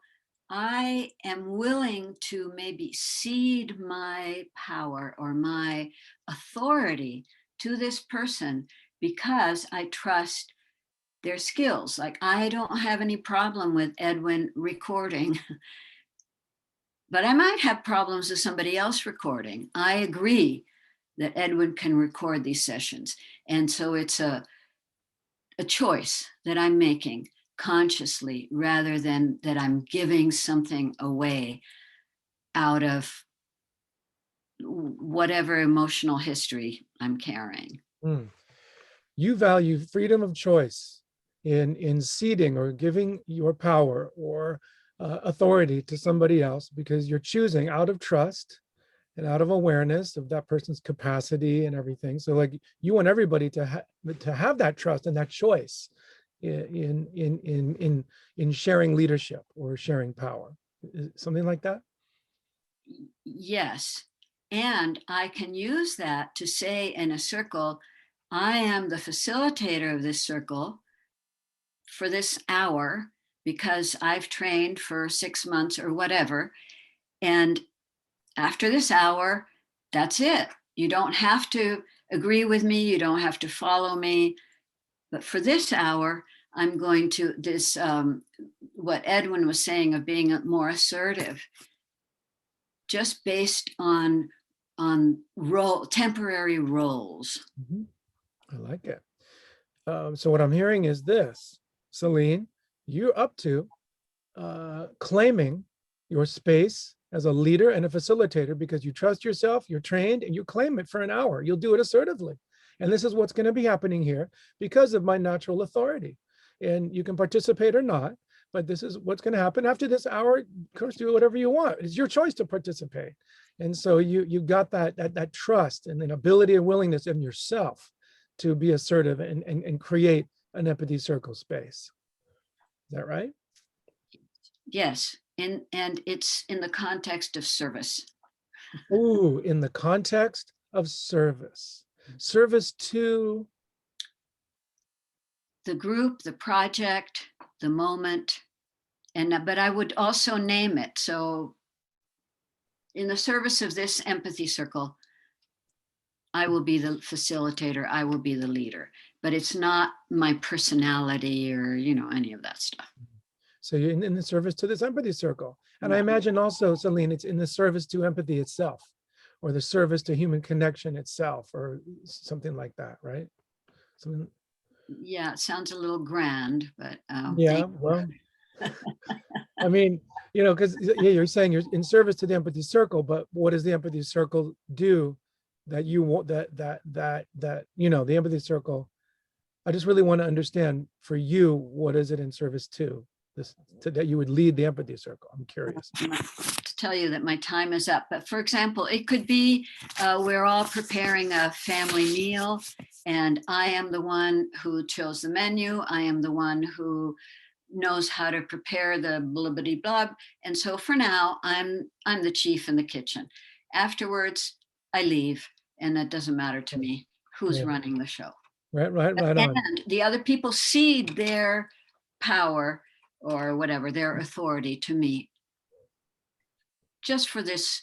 I am willing to maybe cede my power or my authority to this person because I trust their skills. Like, I don't have any problem with Edwin recording, but I might have problems with somebody else recording. I agree that Edwin can record these sessions. And so it's a choice that I'm making consciously rather than that I'm giving something away out of whatever emotional history I'm carrying. You value freedom of choice in ceding or giving your power or authority to somebody else because you're choosing out of trust and out of awareness of that person's capacity and everything. So like you want everybody to have that trust and that choice in sharing leadership or sharing power, something like that. Yes, and I can use that to say in a circle, I am the facilitator of this circle for this hour because I've trained for 6 months or whatever, and after this hour, that's it. You don't have to agree with me. You don't have to follow me. But for this hour, I'm going to what Edwin was saying of being more assertive, just based on temporary roles. I like it. So what I'm hearing is this, Celine, you're up to claiming your space as a leader and a facilitator because you trust yourself, you're trained, and you claim it for an hour. You'll do it assertively. And this is what's going to be happening here because of my natural authority. And you can participate or not, but this is what's going to happen after this hour. Of course, do whatever you want. It's your choice to participate. And so you got that trust and an ability and willingness in yourself to be assertive and create an empathy circle space. Is that right? Yes, and it's in the context of service. Ooh, in the context of service. Service to? The group, the project, the moment, but I would also name it. So in the service of this empathy circle, I will be the facilitator, I will be the leader, but it's not my personality or, any of that stuff. So you're in the service to this empathy circle. And I imagine also, Celine, it's in the service to empathy itself, or the service to human connection itself, or something like that, right? Something... Yeah, it sounds a little grand, but yeah, well, I mean, because you're saying you're in service to the empathy circle, but what does the empathy circle do that you want the empathy circle? I just really want to understand for you, what is it in service to? That you would lead the empathy circle. I'm curious. To tell you that my time is up, but for example, it could be we're all preparing a family meal and I am the one who chose the menu. I am the one who knows how to prepare the blibbity blub. And so for now, I'm the chief in the kitchen. Afterwards, I leave and it doesn't matter to me who's running the show. Right on. And the other people cede their power or whatever, their authority to me, just for this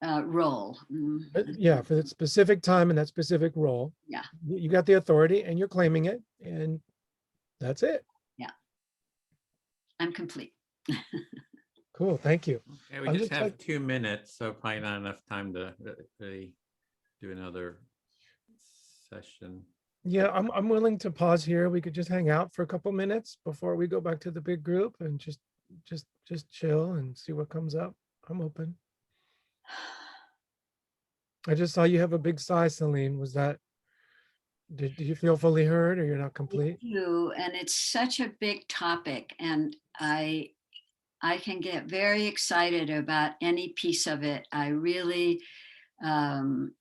role. Yeah, for that specific time and that specific role. Yeah. You got the authority and you're claiming it, and that's it. Yeah. I'm complete. Cool, thank you. Okay, we I'm just just have like- 2 minutes, so probably not enough time to really do another session. Yeah, I'm willing to pause here. We could just hang out for a couple minutes before we go back to the big group and just chill and see what comes up. I'm open. I just saw you have a big sigh, Celine. Was that, did you feel fully heard, or you're not complete? You, and it's such a big topic, and I can get very excited about any piece of it. I really am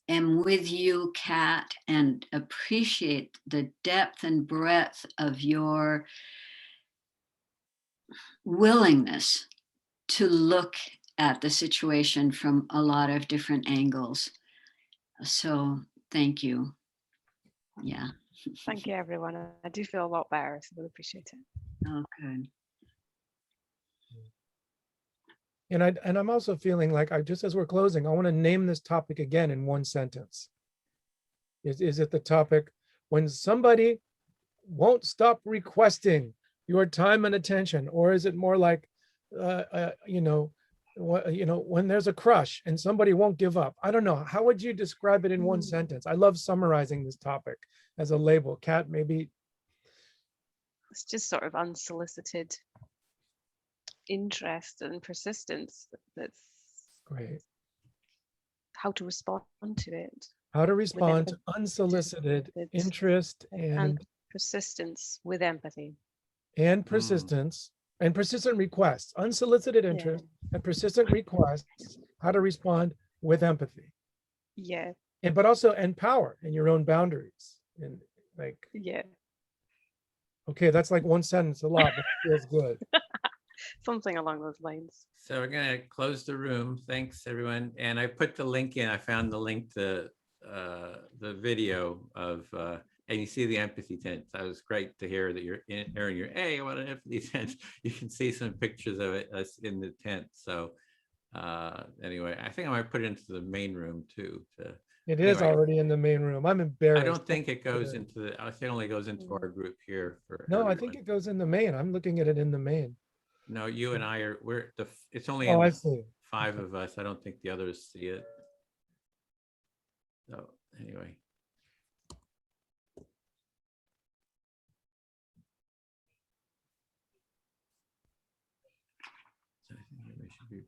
with you, Kat, and appreciate the depth and breadth of your willingness to look at the situation from a lot of different angles. So thank you. Yeah. Thank you, everyone. I do feel a lot better, so really appreciate it. Oh, good. And I'm also feeling like, just as we're closing, I want to name this topic again in one sentence. Is it the topic when somebody won't stop requesting your time and attention, or is it more like, when there's a crush and somebody won't give up? I don't know. How would you describe it in one sentence? I love summarizing this topic as a label. Kat, maybe. It's just sort of unsolicited interest and persistence. That's great. How to respond to it. How to respond to unsolicited interest and persistence with empathy. And persistence and persistent requests, unsolicited interest and persistent requests, how to respond with empathy. Yeah. But also power in your own boundaries. And like, yeah. Okay, that's like one sentence a lot, but it feels good. Something along those lines. So we're going to close the room. Thanks, everyone. And I put the link in. I found the link to the video of, and you see the empathy tent. That was great to hear that you're in, Aaron, you're, hey, what an empathy tent. You can see some pictures of it us in the tent. So anyway, I think I might put it into the main room too. It is already in the main room. I'm embarrassed. I don't think it goes into the, I think it only goes into our group here. No, everyone. I think it goes in the main. I'm looking at it in the main. No, you and I are, it's only Oh, in I see. 5 of us. I don't think the others see it. So anyway.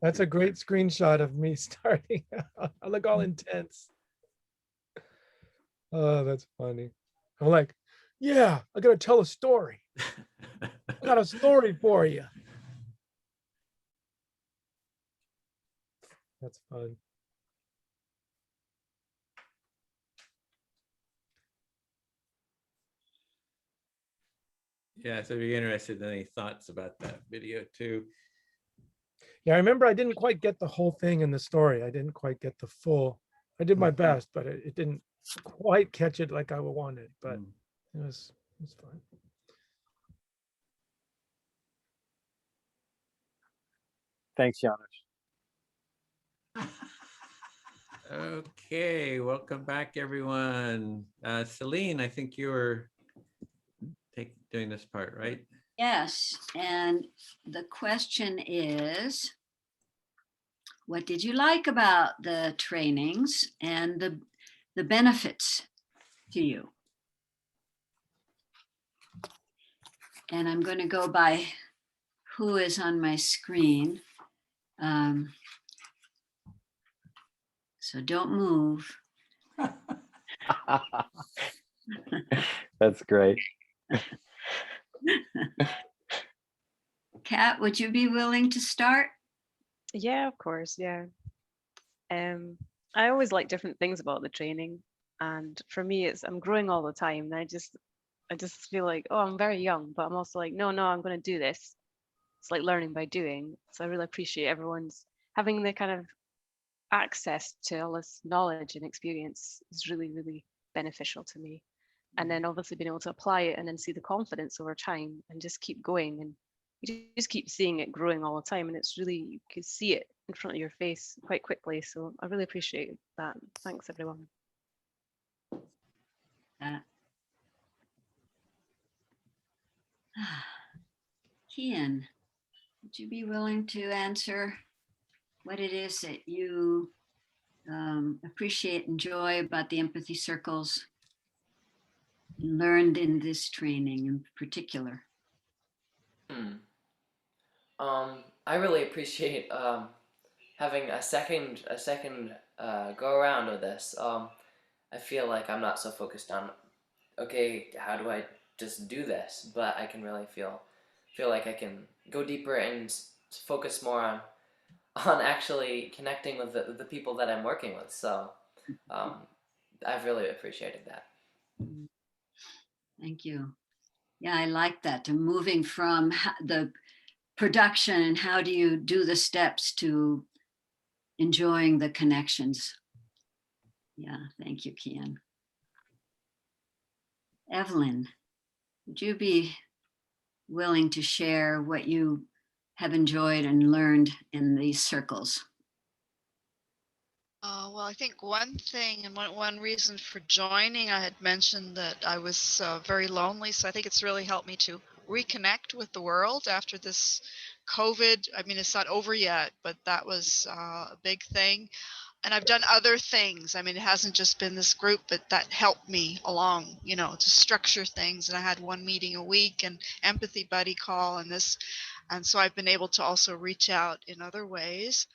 That's a great screenshot of me starting. I look all intense. Oh, that's funny. I'm like, yeah, I gotta tell a story. I got a story for you. That's fun. Yeah, so be interested in any thoughts about that video too. Yeah, I remember I didn't quite get the whole thing in the story. I didn't quite get the full. I did my best, but it didn't quite catch it like I wanted, but it was fine. Thanks, Janusz. Okay, welcome back, everyone. Celine, I think you were doing this part, right? Yes, and the question is, what did you like about the trainings and the benefits to you? And I'm going to go by who is on my screen. So don't move. That's great. Kat, would you be willing to start? Yeah, of course. Yeah. I always like different things about the training, and for me, I'm growing all the time. And I just feel like, oh, I'm very young, but I'm also like, no, I'm going to do this. It's like learning by doing. So I really appreciate everyone's having the kind of access to all this knowledge and experience is really, really beneficial to me. And then obviously being able to apply it and then see the confidence over time and just keep going, and you just keep seeing it growing all the time, and it's really, you can see it in front of your face quite quickly. So I really appreciate that. Thanks, everyone. Kian, would you be willing to answer what it is that you appreciate, enjoy about the empathy circles learned in this training in particular? I really appreciate having a second go around with this. I feel like I'm not so focused on, okay, how do I just do this? But I can really feel like I can go deeper and focus more on actually connecting with the people that I'm working with. So I've really appreciated that. Thank you. Yeah, I like that. To moving from the production and how do you do the steps to enjoying the connections. Yeah, thank you, Kian. Evelyn, would you be willing to share what you have enjoyed and learned in these circles? Well, I think one thing and one reason for joining, I had mentioned that I was very lonely. So I think it's really helped me to reconnect with the world after this COVID. I mean, it's not over yet, but that was a big thing. And I've done other things. I mean, it hasn't just been this group, but that helped me along, you know, to structure things. And I had one meeting a week and empathy buddy call and this. And so I've been able to also reach out in other ways.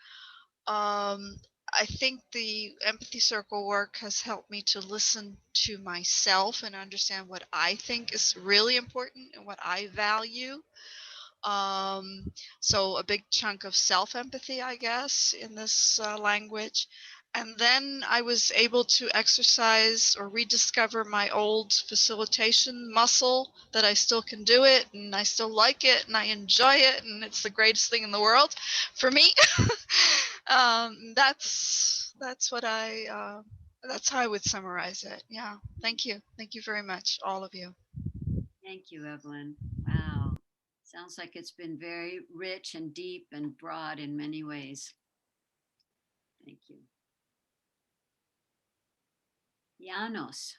I think the empathy circle work has helped me to listen to myself and understand what I think is really important and what I value. So a big chunk of self-empathy, I guess, in this language. And then I was able to exercise or rediscover my old facilitation muscle, that I still can do it and I still like it and I enjoy it and it's the greatest thing in the world for me. That's what that's how I would summarize it. Yeah. Thank you. Thank you very much, all of you. Thank you, Evelyn. Wow. Sounds like it's been very rich and deep and broad in many ways. Thank you. Janos,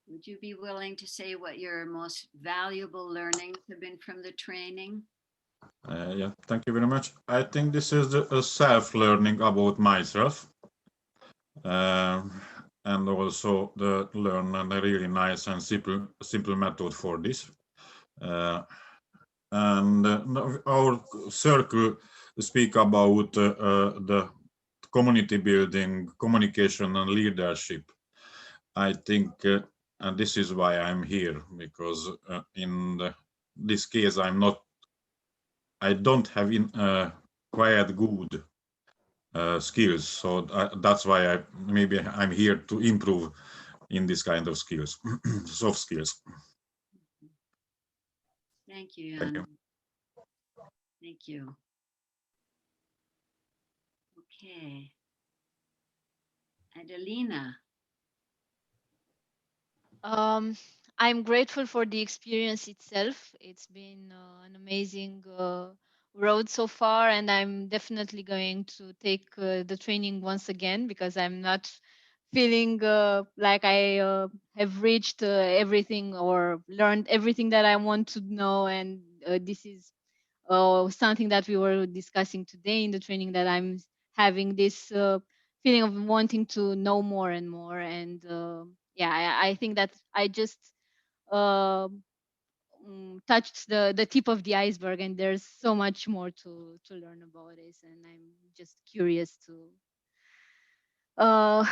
would you be willing to say what your most valuable learnings have been from the training? Yeah, thank you very much. I think this is a self-learning about myself. And also learn a really nice and simple method for this. And our circle speak about the community building, communication and leadership. I think, and this is why I'm here, because in this case, I don't have quite good skills. So that's why maybe I'm here to improve in this kind of skills, soft skills. Thank you, Thank Jan. you. Thank you. Okay. Adelina. I'm grateful for the experience itself. It's been an amazing road so far, and I'm definitely going to take the training once again because I'm not feeling like I have reached everything or learned everything that I want to know. And this is something that we were discussing today in the training, that I'm having this feeling of wanting to know more and more. And yeah, I think that I just touched the tip of the iceberg, and there's so much more to learn about this, and I'm just curious uh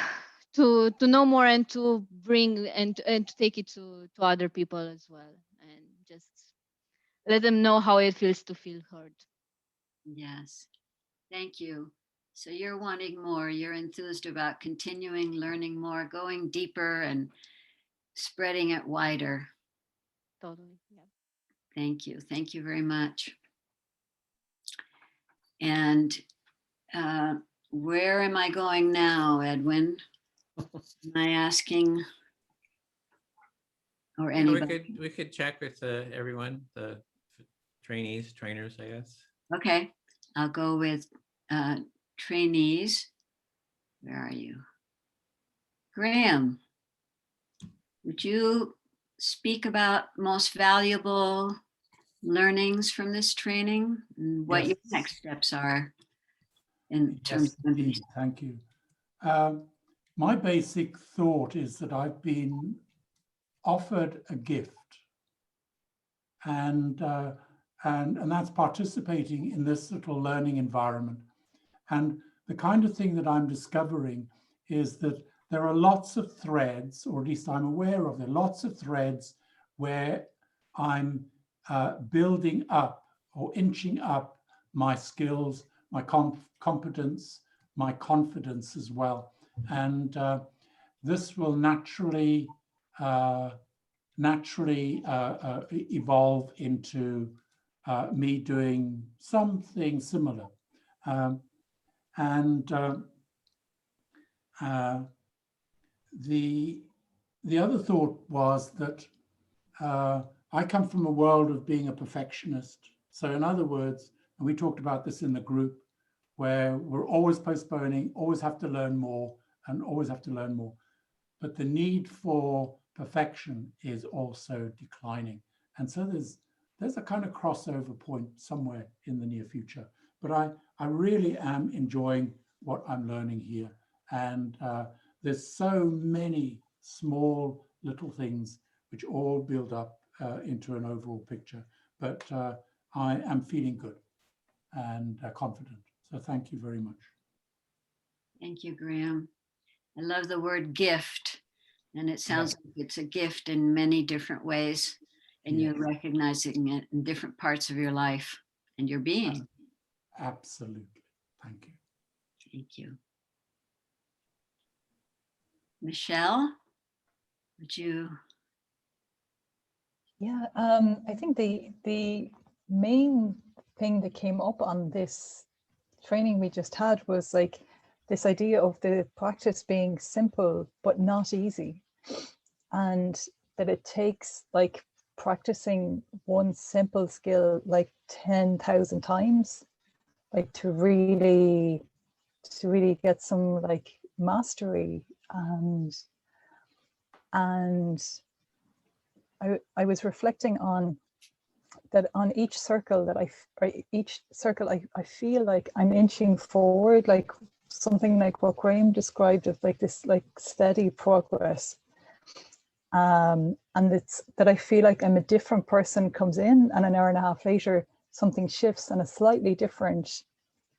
to know more and to bring and to take it to other people as well, and just let them know how it feels to feel heard. Yes. Thank you. So you're wanting more. You're enthused about continuing learning more, going deeper and spreading it wider. Totally. Yeah. Thank you. Thank you very much. And where am I going now, Edwin? Am I asking, or Yeah, anybody? we could check with everyone, the trainers, I guess. Okay. I'll go with trainees. Where are you? Graham, would you speak about most valuable learnings from this training and what your Yes. next steps are in terms Yes, of empathy? indeed. Thank you. My basic thought is that I've been offered a gift, and that's participating in this little learning environment. And the kind of thing that I'm discovering is that there are lots of threads, or at least I'm aware of, there are lots of threads where I'm building up or inching up my skills, my competence, my confidence as well. And this will naturally evolve into me doing something similar. The other thought was that I come from a world of being a perfectionist. So in other words, and we talked about this in the group, where we're always postponing, always have to learn more, and always have to learn more. But the need for perfection is also declining. And so there's a kind of crossover point somewhere in the near future. But I really am enjoying what I'm learning here. And there's so many small little things which all build up into an overall picture. But I am feeling good and confident. So thank you very much. Thank you, Graham. I love the word gift, and it sounds like it's a gift in many different ways, and you're recognizing it in different parts of your life and your being. Absolutely. Thank you. Thank you. Michelle, would you? Yeah, I think the main thing that came up on this training we just had was like this idea of the practice being simple but not easy, and that it takes like practicing one simple skill like 10,000 times, like to really get some like mastery. And I was reflecting on that on each circle that I feel like I'm inching forward, like something like what Graham described of like this like steady progress. And it's that I feel like I'm a different person comes in, and an hour and a half later something shifts and a slightly different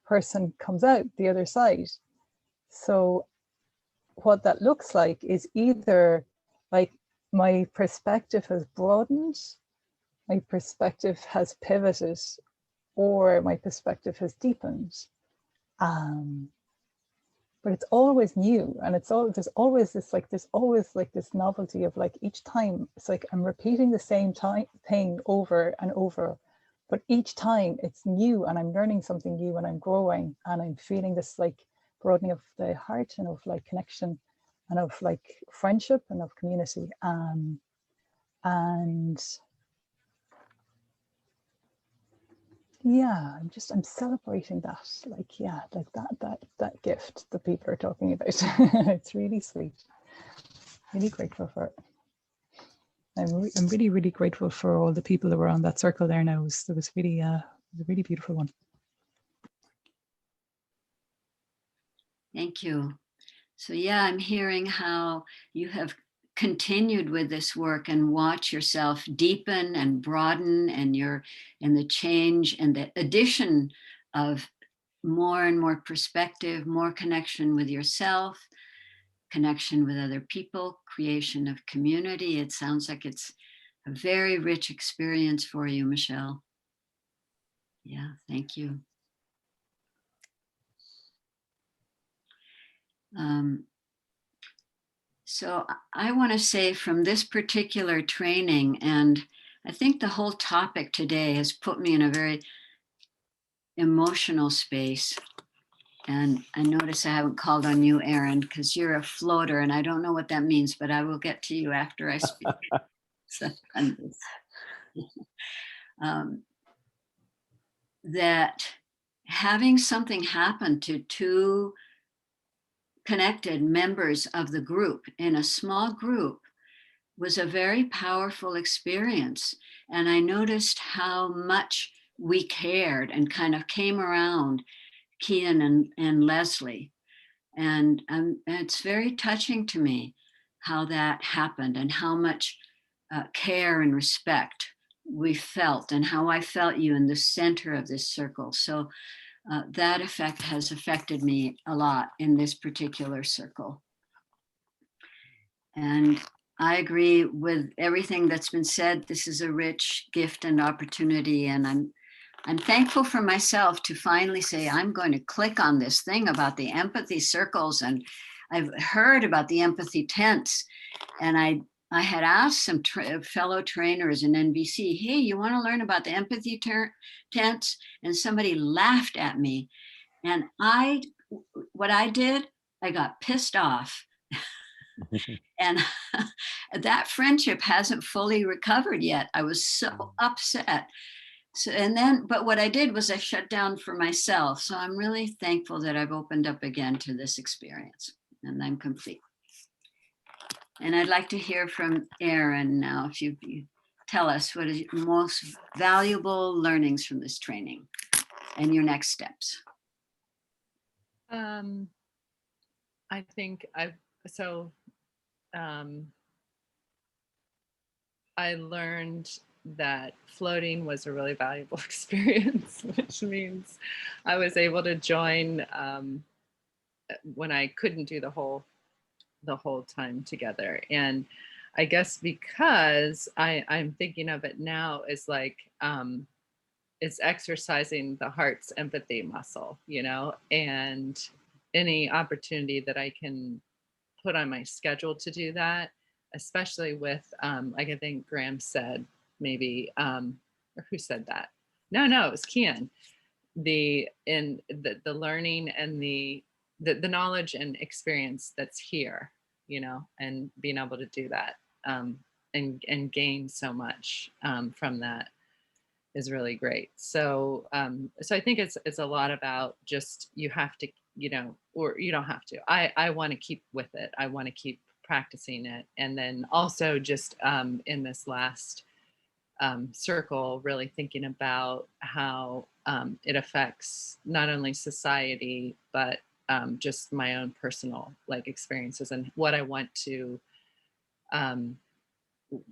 person comes out the other side. So what that looks like is either like my perspective has broadened, my perspective has pivoted, or my perspective has deepened. But it's always new, and there's always this novelty of like each time it's like I'm repeating the same thing over and over, but each time it's new and I'm learning something new and I'm growing and I'm feeling this like broadening of the heart and of like connection and of like friendship and of community. And yeah, I'm celebrating that, like, yeah, like that gift that people are talking about. It's really sweet. Really grateful for it. I'm really, really grateful for all the people that were on that circle there now. It was really a really beautiful one. Thank you. So yeah, I'm hearing how you have continued with this work and watch yourself deepen and broaden, and the change and the addition of more and more perspective, more connection with yourself, connection with other people, creation of community. It sounds like it's a very rich experience for you, Michelle. Yeah, thank you. So I want to say from this particular training, and I think the whole topic today has put me in a very emotional space. And I notice I haven't called on you, Aaron, because you're a floater, and I don't know what that means, but I will get to you after I speak. That having something happen to two connected members of the group in a small group was a very powerful experience. And I noticed how much we cared and kind of came around Kian and Leslie. And it's very touching to me how that happened and how much care and respect we felt, and how I felt you in the center of this circle. So that effect has affected me a lot in this particular circle. And I agree with everything that's been said. This is a rich gift and opportunity, and I'm thankful for myself to finally say, I'm going to click on this thing about the empathy circles. And I've heard about the empathy tents, and I had asked some fellow trainers in NBC, hey, you want to learn about the empathy tents? And somebody laughed at me. And what I did, I got pissed off. And that friendship hasn't fully recovered yet. I was so upset. So, but what I did was I shut down for myself. So I'm really thankful that I've opened up again to this experience, and I'm complete. And I'd like to hear from Erin now, if you tell us what is your most valuable learnings from this training and your next steps. I think I learned that floating was a really valuable experience, which means I was able to join when I couldn't do the whole time together. And I guess because I'm thinking of it now as like it's exercising the heart's empathy muscle, you know, and any opportunity that I can put on my schedule to do that, especially with like I think Graham said, maybe or who said that? No, it was Kian. The learning and the knowledge and experience that's here, you know, and being able to do that and gain so much from that is really great. So so I think it's a lot about just, you have to, you know, or you don't have to. I want to keep with it. I want to keep practicing it. And then also just in this last circle, really thinking about how it affects not only society, but just my own personal like experiences and what I want to,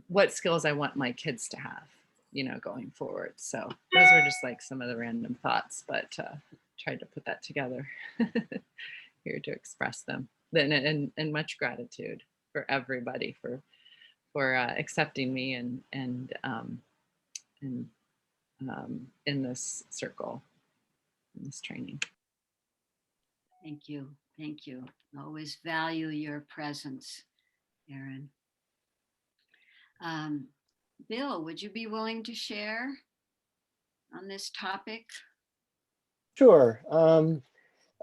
what skills I want my kids to have, you know, going forward. So those were just like some of the random thoughts, but tried to put that together here to express them. And much gratitude for everybody for accepting me and in this circle, in this training. Thank you. Thank you. Always value your presence, Erin. Bill, would you be willing to share on this topic? Sure.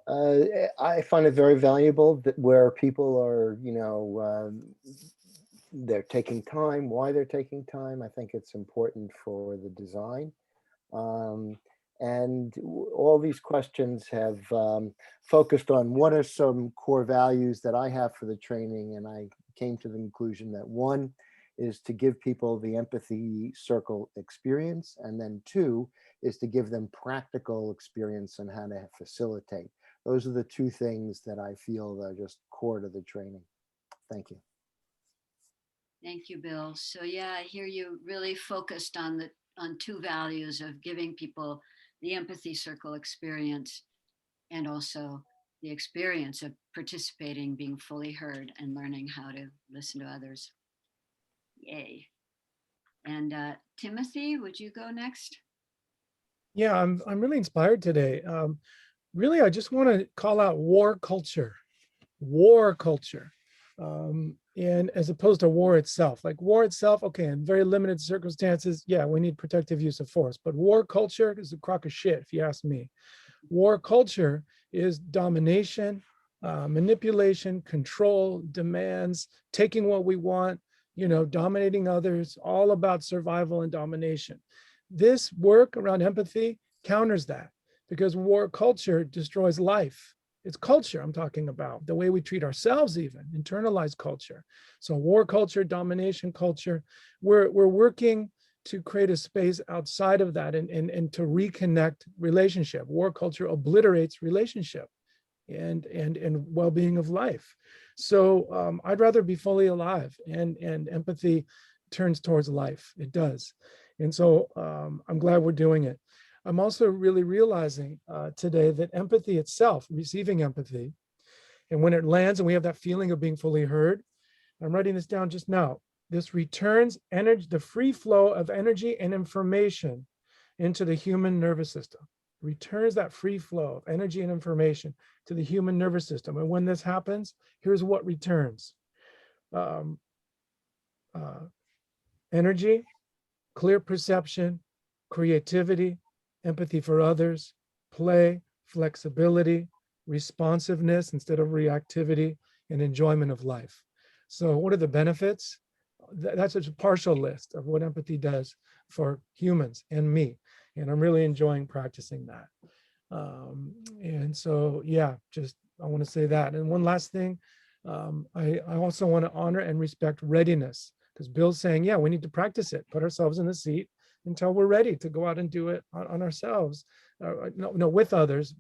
I find it very valuable that where people are, you know, they're taking time, why they're taking time. I think it's important for the design. And all these questions have focused on what are some core values that I have for the training. And I came to the conclusion that one is to give people the empathy circle experience. And then two is to give them practical experience on how to facilitate. Those are the two things that I feel are just core to the training. Thank you. Thank you, Bill. So yeah, I hear you really focused on two values of giving people the empathy circle experience and also the experience of participating, being fully heard, and learning how to listen to others. Yay. And Timothy, would you go next? Yeah, I'm really inspired today. Really, I just want to call out war culture. And as opposed to war itself, like war itself, okay, in very limited circumstances, yeah, we need protective use of force, but war culture is a crock of shit, if you ask me. War culture is domination, manipulation, control, demands, taking what we want, you know, dominating others, all about survival and domination. This work around empathy counters that. because war culture destroys life. It's culture I'm talking about, the way we treat ourselves, even internalized culture. So war culture, domination culture, we're working to create a space outside of that and to reconnect relationship. War culture obliterates relationship and well-being of life. So I'd rather be fully alive, and empathy turns towards life. It does. And so I'm glad we're doing it. I'm also really realizing today that empathy itself, receiving empathy, and when it lands and we have that feeling of being fully heard, I'm writing this down just now, this returns energy, the free flow of energy and information into the human nervous system, returns that free flow of energy and information to the human nervous system. And when this happens, here's what returns. Energy, clear perception, creativity, empathy for others, play, flexibility, responsiveness instead of reactivity, and enjoyment of life. So what are the benefits? That's a partial list of what empathy does for humans and me. And I'm really enjoying practicing that. And so, yeah, just I want to say that. And one last thing, I also want to honor and respect readiness, because Bill's saying, yeah, we need to practice it, put ourselves in the seat until we're ready to go out and do it on ourselves, no, with others,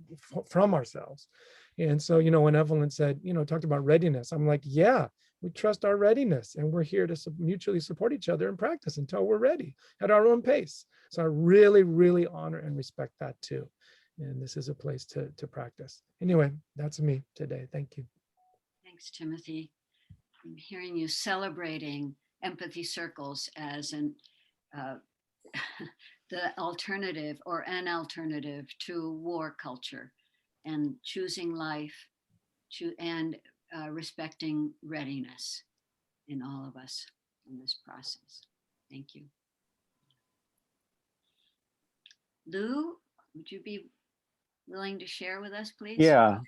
from ourselves. And so, when Evelyn said, talked about readiness, I'm like, yeah, we trust our readiness, and we're here to mutually support each other and practice until we're ready at our own pace. So I really, really honor and respect that too. And this is a place to practice. Anyway, that's me today. Thank you. Thanks, Timothy. I'm hearing you celebrating empathy circles as the alternative or an alternative to war culture, and choosing life and respecting readiness in all of us in this process. Thank you. Lou, would you be willing to share with us, please? Yeah.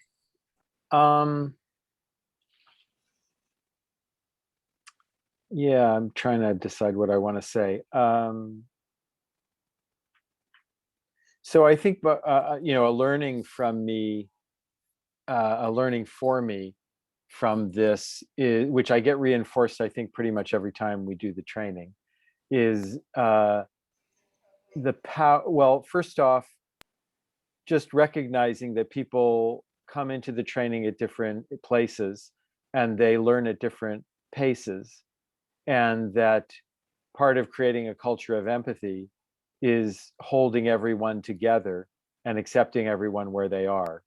Yeah, I'm trying to decide what I want to say. So I think, a learning from me, a learning for me from this, which I get reinforced, I think, pretty much every time we do the training, is the power. Well, first off, just recognizing that people come into the training at different places and they learn at different paces, and that part of creating a culture of empathy is holding everyone together and accepting everyone where they are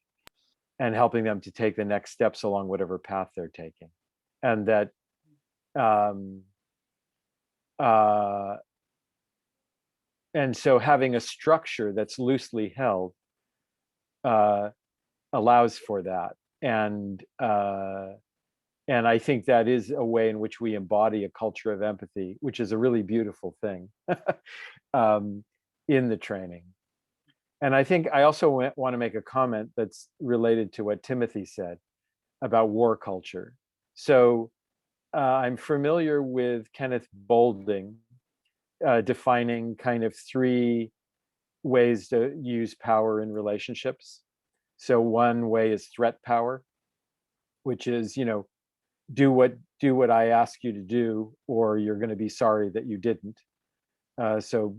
and helping them to take the next steps along whatever path they're taking. And that and so having a structure that's loosely held allows for that. And I think that is a way in which we embody a culture of empathy, which is a really beautiful thing in the training. And I think I also want to make a comment that's related to what Timothy said about war culture. So I'm familiar with Kenneth Boulding defining kind of 3 ways to use power in relationships. So one way is threat power, which is, do what I ask you to do, or you're going to be sorry that you didn't. So,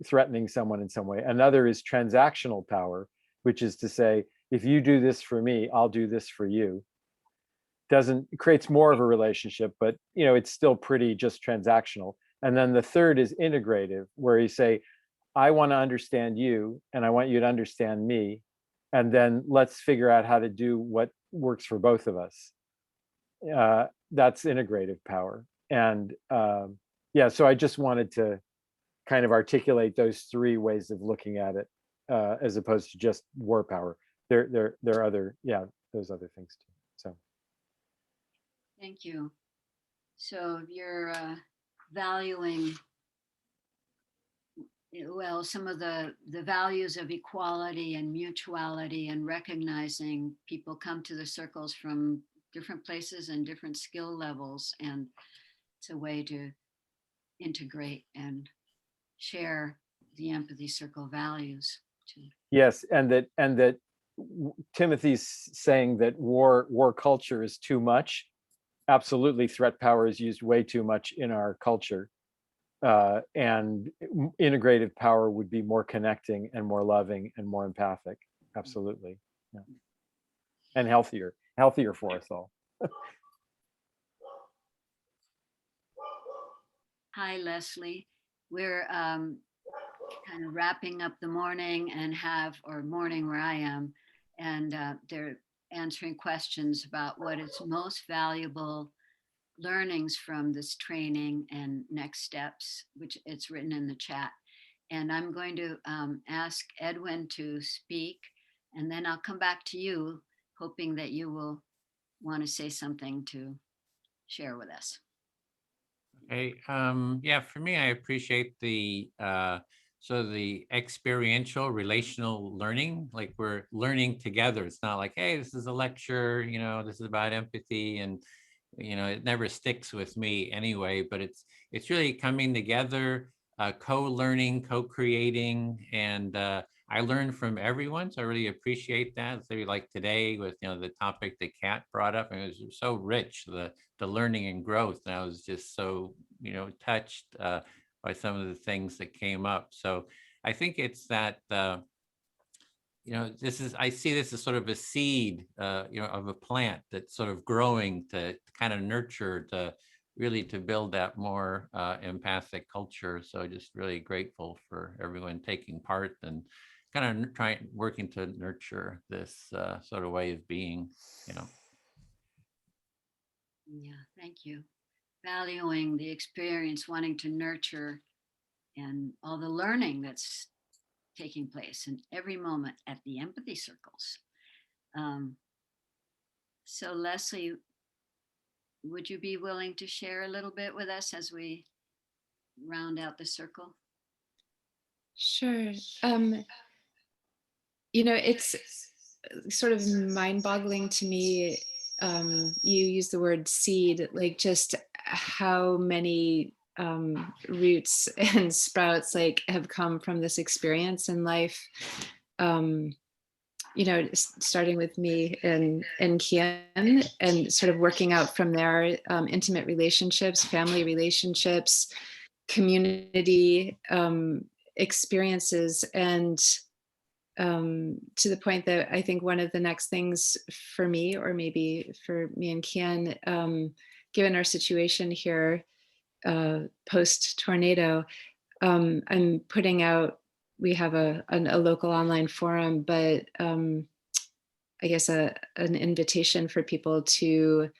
threatening someone in some way. Another is transactional power, which is to say, if you do this for me, I'll do this for you. Creates more of a relationship, but it's still pretty just transactional. And then the third is integrative, where you say, I want to understand you and I want you to understand me, and then let's figure out how to do what works for both of us. That's integrative power. And yeah, so I just wanted to kind of articulate those 3 ways of looking at it, as opposed to just war power. There are other, those other things too. So Thank you. So you're valuing, well, some of the values of equality and mutuality, and recognizing people come to the circles from different places and different skill levels, and it's a way to integrate and share the empathy circle values, Yes, and that Timothy's saying that war culture is too much. Absolutely, threat power is used way too much in our culture, and integrative power would be more connecting and more loving and more empathic. Absolutely, yeah. And healthier for us all. Hi, Leslie. We're kind of wrapping up the morning morning where I am, and they're answering questions about what is most valuable learnings from this training and next steps, which it's written in the chat. And I'm going to ask Edwin to speak, and then I'll come back to you, hoping that you will want to say something to share with us. Okay. Yeah, for me, I appreciate the the experiential relational learning. Like we're learning together. It's not like, hey, this is a lecture, this is about empathy, and it never sticks with me anyway, but it's really coming together, co-learning, co-creating, and I learn from everyone, so I really appreciate that. So like today with the topic that Kat brought up, and it was so rich, the learning and growth, and I was just so touched by some of the things that came up. So I think it's that I see this as sort of a seed, of a plant that's sort of growing to kind of nurture, to really to build that more empathic culture. So just really grateful for everyone taking part and kind of working to nurture this sort of way of being, Yeah, thank you. Valuing the experience, wanting to nurture, and all the learning that's taking place in every moment at the empathy circles. So Leslie, would you be willing to share a little bit with us as we round out the circle? Sure. It's sort of mind-boggling to me. You use the word seed, like just how many roots and sprouts have come from this experience in life. Starting with me and Kian, and sort of working out from there, intimate relationships, family relationships, community experiences, and to the point that I think one of the next things for me, or maybe for me and Kian, given our situation here post tornado, I'm putting out, we have a local online forum, but I guess an invitation for people to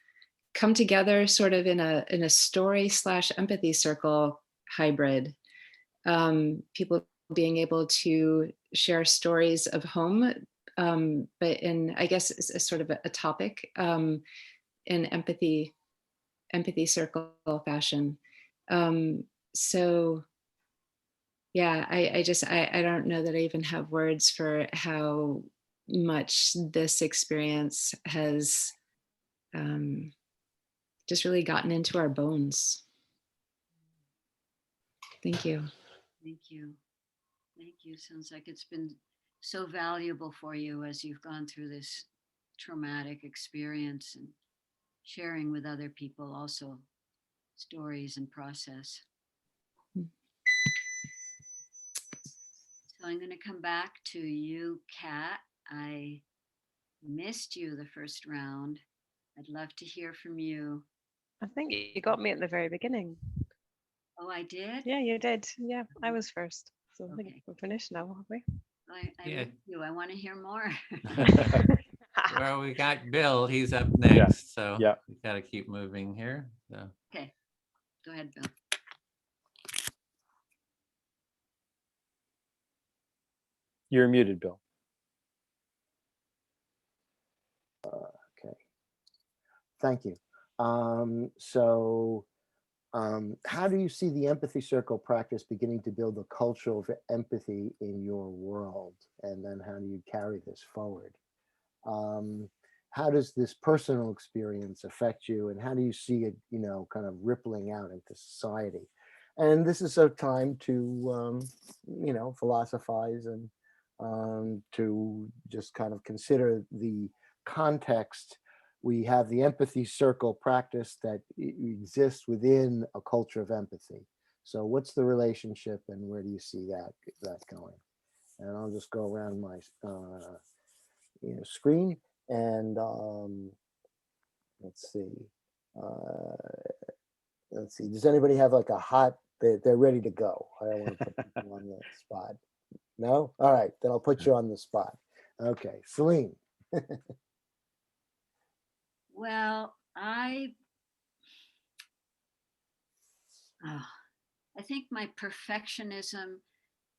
come together sort of in a story / empathy circle hybrid. People being able to share stories of home, but in, I guess, a sort of a topic in empathy circle fashion. So yeah, I don't know that I even have words for how much this experience has just really gotten into our bones. Thank you. Thank you. Thank you. Sounds like it's been so valuable for you as you've gone through this traumatic experience, and sharing with other people also stories and process. So I'm going to come back to you, Kat. I missed you the first round. I'd love to hear from you. I think you got me at the very beginning. Oh, I did? Yeah, you did. Yeah, I was first. So I think we're finished now, have we? I missed you. I want to hear more. Well, we got Bill. He's up next, so we got to keep moving here. So. Okay, go ahead, Bill. You're muted, Bill. Okay. Thank you. How do you see the empathy circle practice beginning to build a culture of empathy in your world? And then how do you carry this forward? How does this personal experience affect you, and how do you see it, kind of rippling out into society? And this is a time to, philosophize and to just kind of consider the context. We have the empathy circle practice that exists within a culture of empathy. So what's the relationship and where do you see that going? And I'll just go around my screen and let's see. Let's see. Does anybody have like a hot? They're ready to go. I don't want to put people on the spot. No? All right, then I'll put you on the spot. Okay, Celine. Well, I think my perfectionism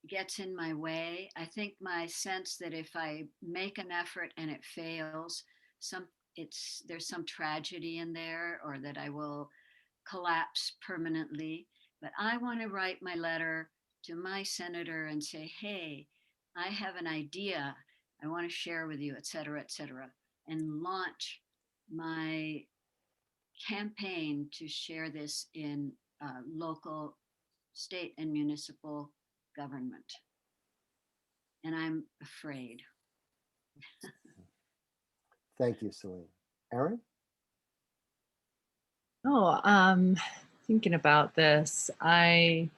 gets in my way. I think my sense that if I make an effort and it fails, there's some tragedy in there, or that I will collapse permanently. But I want to write my letter to my senator and say, hey, I have an idea I want to share with you, et cetera, and launch my campaign to share this in local, state, and municipal government. And I'm afraid. Thank you, Celine. Erin? Oh, thinking about this, I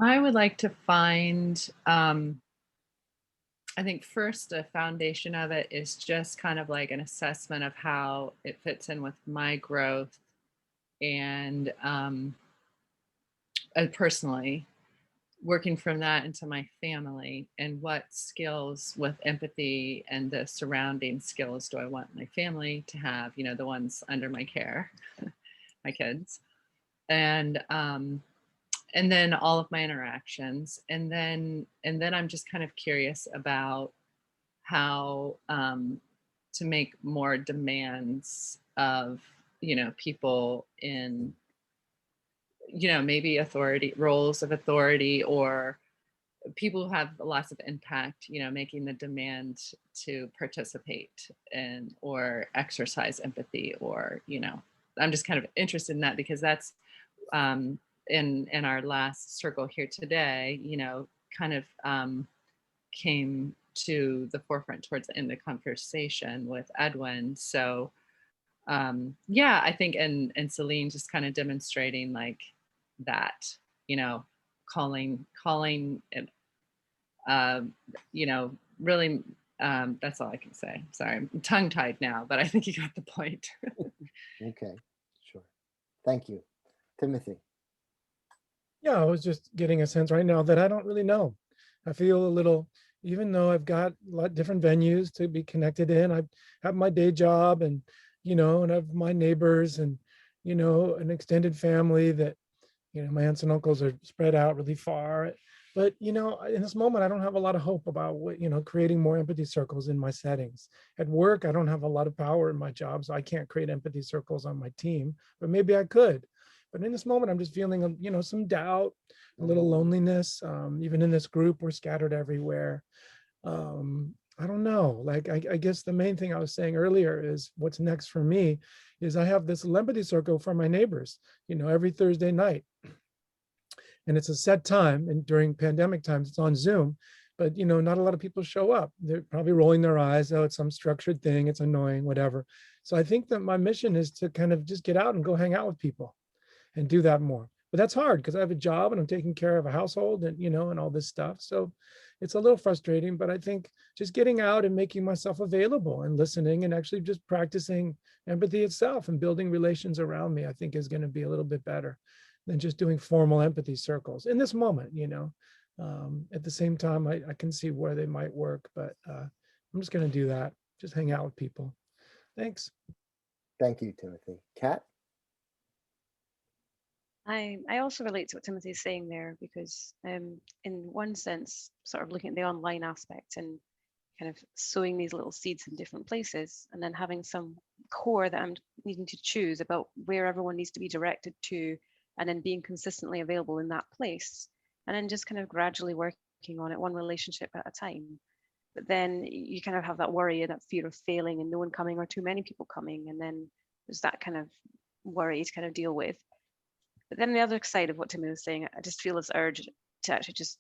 would like to find, I think first the foundation of it is just kind of like an assessment of how it fits in with my growth and personally working from that into my family, and what skills with empathy and the surrounding skills do I want my family to have, you know, the ones under my care, my kids, and then all of my interactions. And then I'm just kind of curious about how to make more demands of, you know, people in, you know, maybe roles of authority, or people who have lots of impact, you know, making the demand to participate and or exercise empathy, or, you know, I'm just kind of interested in that, because that's in our last circle here today, you know, kind of came to the forefront towards the end of the conversation with Edwin. So yeah, I think, and Celine just kind of demonstrating like that, you know, calling and you know, really that's all I can say. Sorry, I'm tongue tied now, but I think you got the point. Okay, sure. Thank you. Timothy. Yeah, I was just getting a sense right now that I don't really know. I feel a little, even though I've got a lot of different venues to be connected in, I have my day job and, you know, and I have my neighbors and, you know, an extended family that, you know, my aunts and uncles are spread out really far. But, you know, in this moment, I don't have a lot of hope about what, you know, creating more empathy circles in my settings. At work, I don't have a lot of power in my job, so I can't create empathy circles on my team, but maybe I could. But in this moment, I'm just feeling, you know, some doubt, a little loneliness. Even in this group, we're scattered everywhere. I don't know, like, I guess the main thing I was saying earlier is what's next for me is I have this empathy circle for my neighbors, you know, every Thursday night. And it's a set time, and during pandemic times, it's on Zoom, but, you know, not a lot of people show up. They're probably rolling their eyes, oh, it's some structured thing, it's annoying, whatever. So I think that my mission is to kind of just get out and go hang out with people and do that more. But that's hard because I have a job and I'm taking care of a household and, you know, and all this stuff. So it's a little frustrating, but I think just getting out and making myself available and listening and actually just practicing empathy itself and building relations around me, I think is going to be a little bit better than just doing formal empathy circles in this moment, you know. At the same time, I can see where they might work, but I'm just going to do that. Just hang out with people. Thanks. Thank you, Timothy. Kat? I also relate to what Timothy's saying there, because in one sense, sort of looking at the online aspect and kind of sowing these little seeds in different places, and then having some core that I'm needing to choose about where everyone needs to be directed to, and then being consistently available in that place, and then just kind of gradually working on it one relationship at a time. But then you kind of have that worry and that fear of failing and no one coming or too many people coming, and then there's that kind of worry to kind of deal with. But then the other side of what Timmy was saying, I just feel this urge to actually just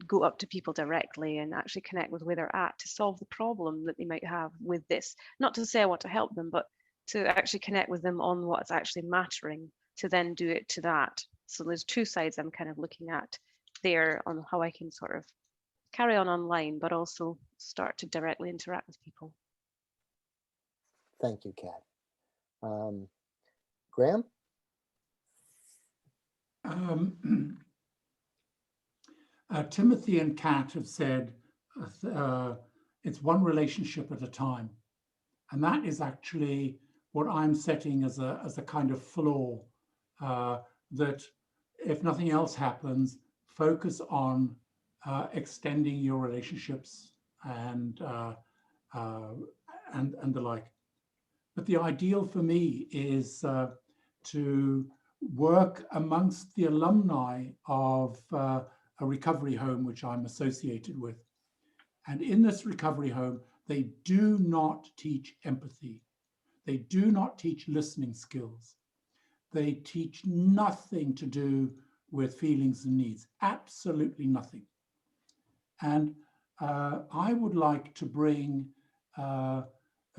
go up to people directly and actually connect with where they're at to solve the problem that they might have with this. Not to say I want to help them, but to actually connect with them on what's actually mattering, to then do it to that. So there's two sides I'm kind of looking at there on how I can sort of carry on online, but also start to directly interact with people. Thank you, Kat. Graham? Timothy and Kat have said it's one relationship at a time. And that is actually what I'm setting as a kind of floor, that if nothing else happens, focus on extending your relationships and the like. But the ideal for me is to work amongst the alumni of a recovery home which I'm associated with. And in this recovery home, they do not teach empathy. They do not teach listening skills. They teach nothing to do with feelings and needs, absolutely nothing. And I would like to bring a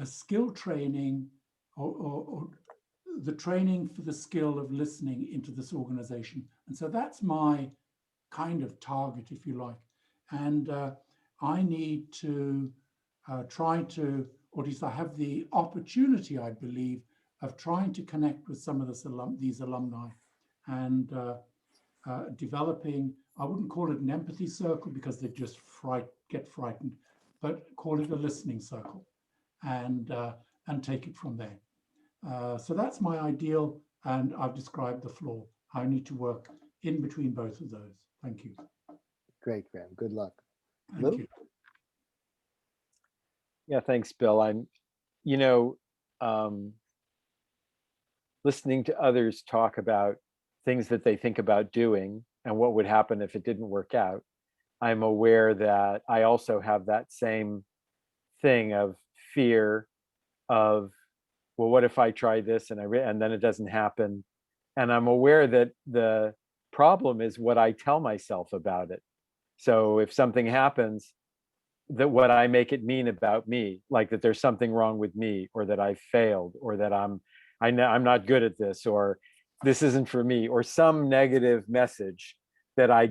skill training or the training for the skill of listening into this organization. And so that's my kind of target, if you like. And I need to try to, or at least I have the opportunity, I believe, of trying to connect with some of these alumni and developing, I wouldn't call it an empathy circle because they just get frightened, but call it a listening circle and take it from there. So that's my ideal, and I've described the floor. I need to work in between both of those. Thank you. Great, Graham. Good luck. Thank you. Yeah, thanks, Bill. I'm, listening to others talk about things that they think about doing and what would happen if it didn't work out. I'm aware that I also have that same thing of fear of, well, what if I try this and then it doesn't happen? And I'm aware that the problem is what I tell myself about it. So if something happens, that what I make it mean about me, like that there's something wrong with me, or that I failed, or that I'm not good at this, or this isn't for me, or some negative message that I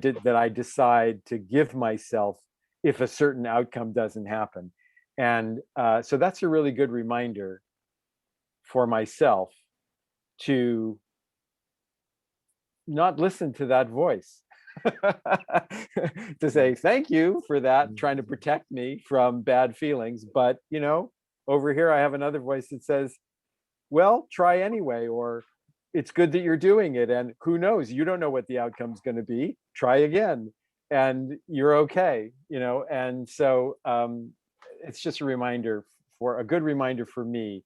decide to give myself if a certain outcome doesn't happen. And so that's a really good reminder for myself to not listen to that voice. To say thank you for that, trying to protect me from bad feelings, but over here I have another voice that says, well, try anyway, or it's good that you're doing it, and who knows, you don't know what the outcome's going to be, try again and you're okay. And so it's just a good reminder for me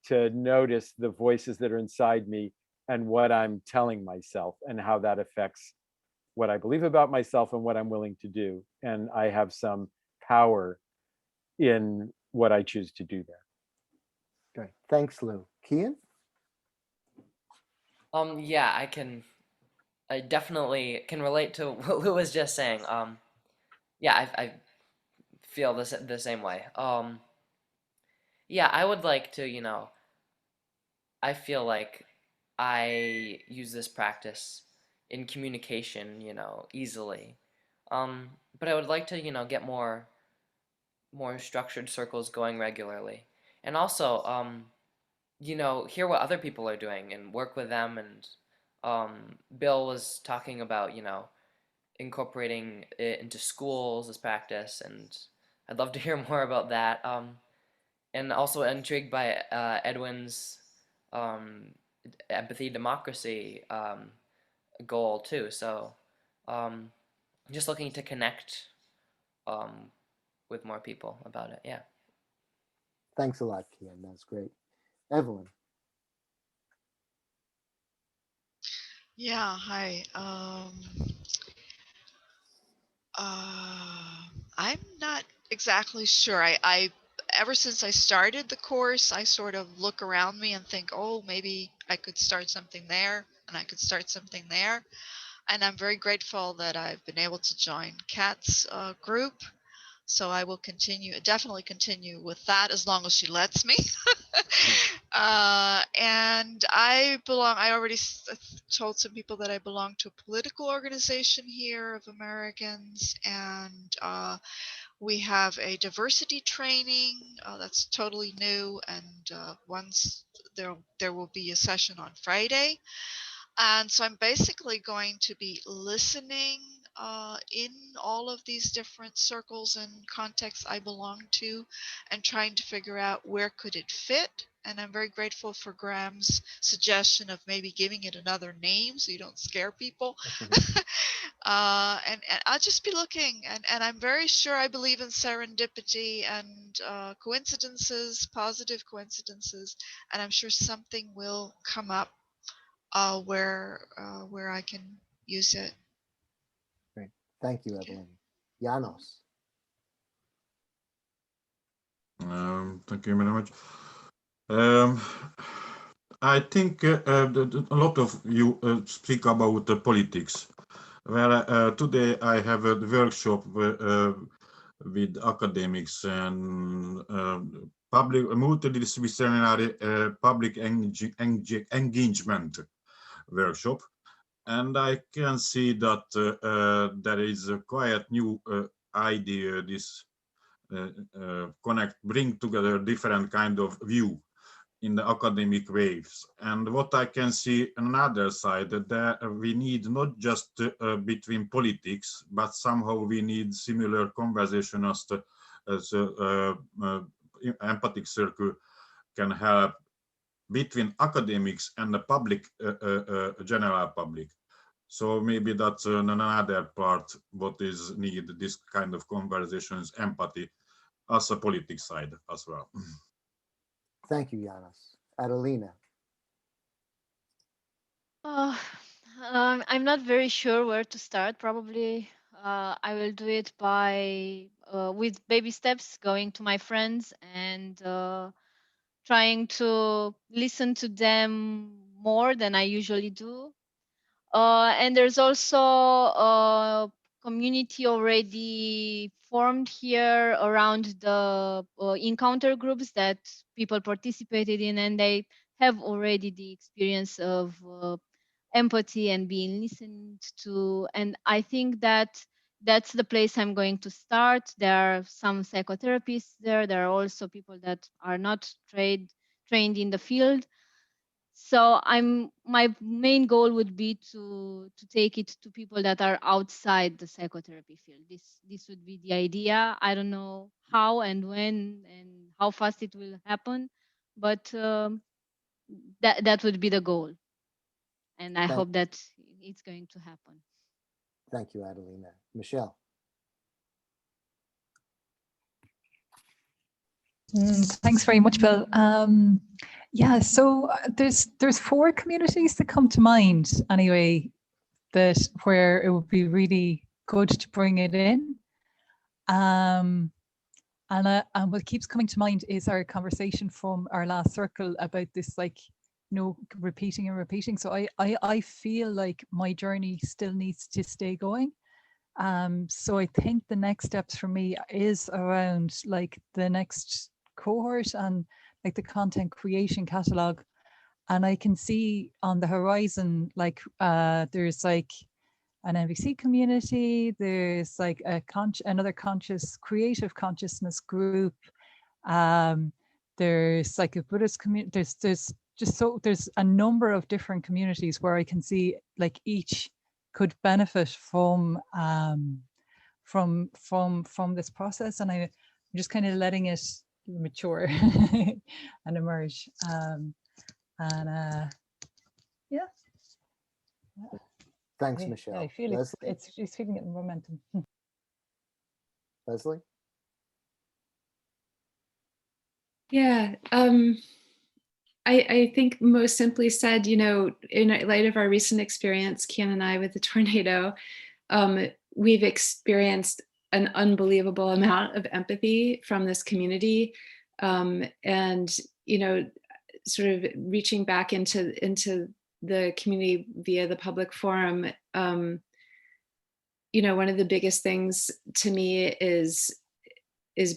to notice the voices that are inside me and what I'm telling myself and how that affects what I believe about myself and what I'm willing to do. And I have some power in what I choose to do there. Great. Thanks, Lou. Kian? Yeah, I definitely can relate to what Lou was just saying. Yeah, I feel the same way. Yeah, I would like to, I feel like I use this practice in communication, easily. But I would like to, get more structured circles going regularly. And also, hear what other people are doing and work with them. And Bill was talking about, incorporating it into schools as practice, and I'd love to hear more about that. And also intrigued by Edwin's empathy democracy goal too. So just looking to connect with more people about it. Yeah. Thanks a lot, Kian. That's great. Evelyn? Yeah, hi. I'm not exactly sure. I ever since I started the course, I sort of look around me and think, oh, maybe I could start something there and I could start something there. And I'm very grateful that I've been able to join Kat's group. So I will definitely continue with that as long as she lets me. And I already told some people that I belong to a political organization here of Americans, and we have a diversity training that's totally new, and once there will be a session on Friday. And so I'm basically going to be listening in all of these different circles and contexts I belong to, and trying to figure out where could it fit. And I'm very grateful for Graham's suggestion of maybe giving it another name so you don't scare people. And I'll just be looking, and I'm very sure I believe in serendipity and coincidences, positive coincidences, and I'm sure something will come up where I can use it. Great. Thank you, Evelyn. Janos. Thank you very much. I think a lot of you speak about politics. Where today I have a workshop with academics and public multidisciplinary public engagement workshop, and I can see that there is a quite new idea. This bring together different kind of view in the academic waves. And what I can see on another side, that we need not just between politics, but somehow we need similar conversation as empathic circle can help between academics and the public, general public. So maybe that's another part what is needed, this kind of conversations, empathy as a politics side as well. Thank you, Janos. Adelina. I'm not very sure where to start. Probably I will do it by with baby steps, going to my friends and trying to listen to them more than I usually do. And there's also a community already formed here around the encounter groups that people participated in, and they have already the experience of empathy and being listened to. And I think that that's the place I'm going to start. There are some psychotherapists there. There are also people that are not trained in the field. So my main goal would be to take it to people that are outside the psychotherapy field. This would be the idea. I don't know how and when and how fast it will happen, but that would be the goal. And I hope that it's going to happen. Thank you, Adelina. Michelle. Thanks very much, Bill. Yeah, so there's 4 communities that come to mind anyway, that where it would be really good to bring it in. And what keeps coming to mind is our conversation from our last circle about this, like, repeating and repeating. So I feel like my journey still needs to stay going. So I think the next steps for me is around like the next cohort and like the content creation catalog. And I can see on the horizon, like there's like an MVC community, there's like another creative consciousness group. There's like a Buddhist community, there's a number of different communities where I can see like each could benefit from this process, and I'm just kind of letting it mature and emerge. Yeah. Thanks, Michelle. I feel it's feeling it in momentum. Leslie. Yeah, I think most simply said, in light of our recent experience, Kian and I, with the tornado, we've experienced an unbelievable amount of empathy from this community, and sort of reaching back into the community via the public forum you know, one of the biggest things to me is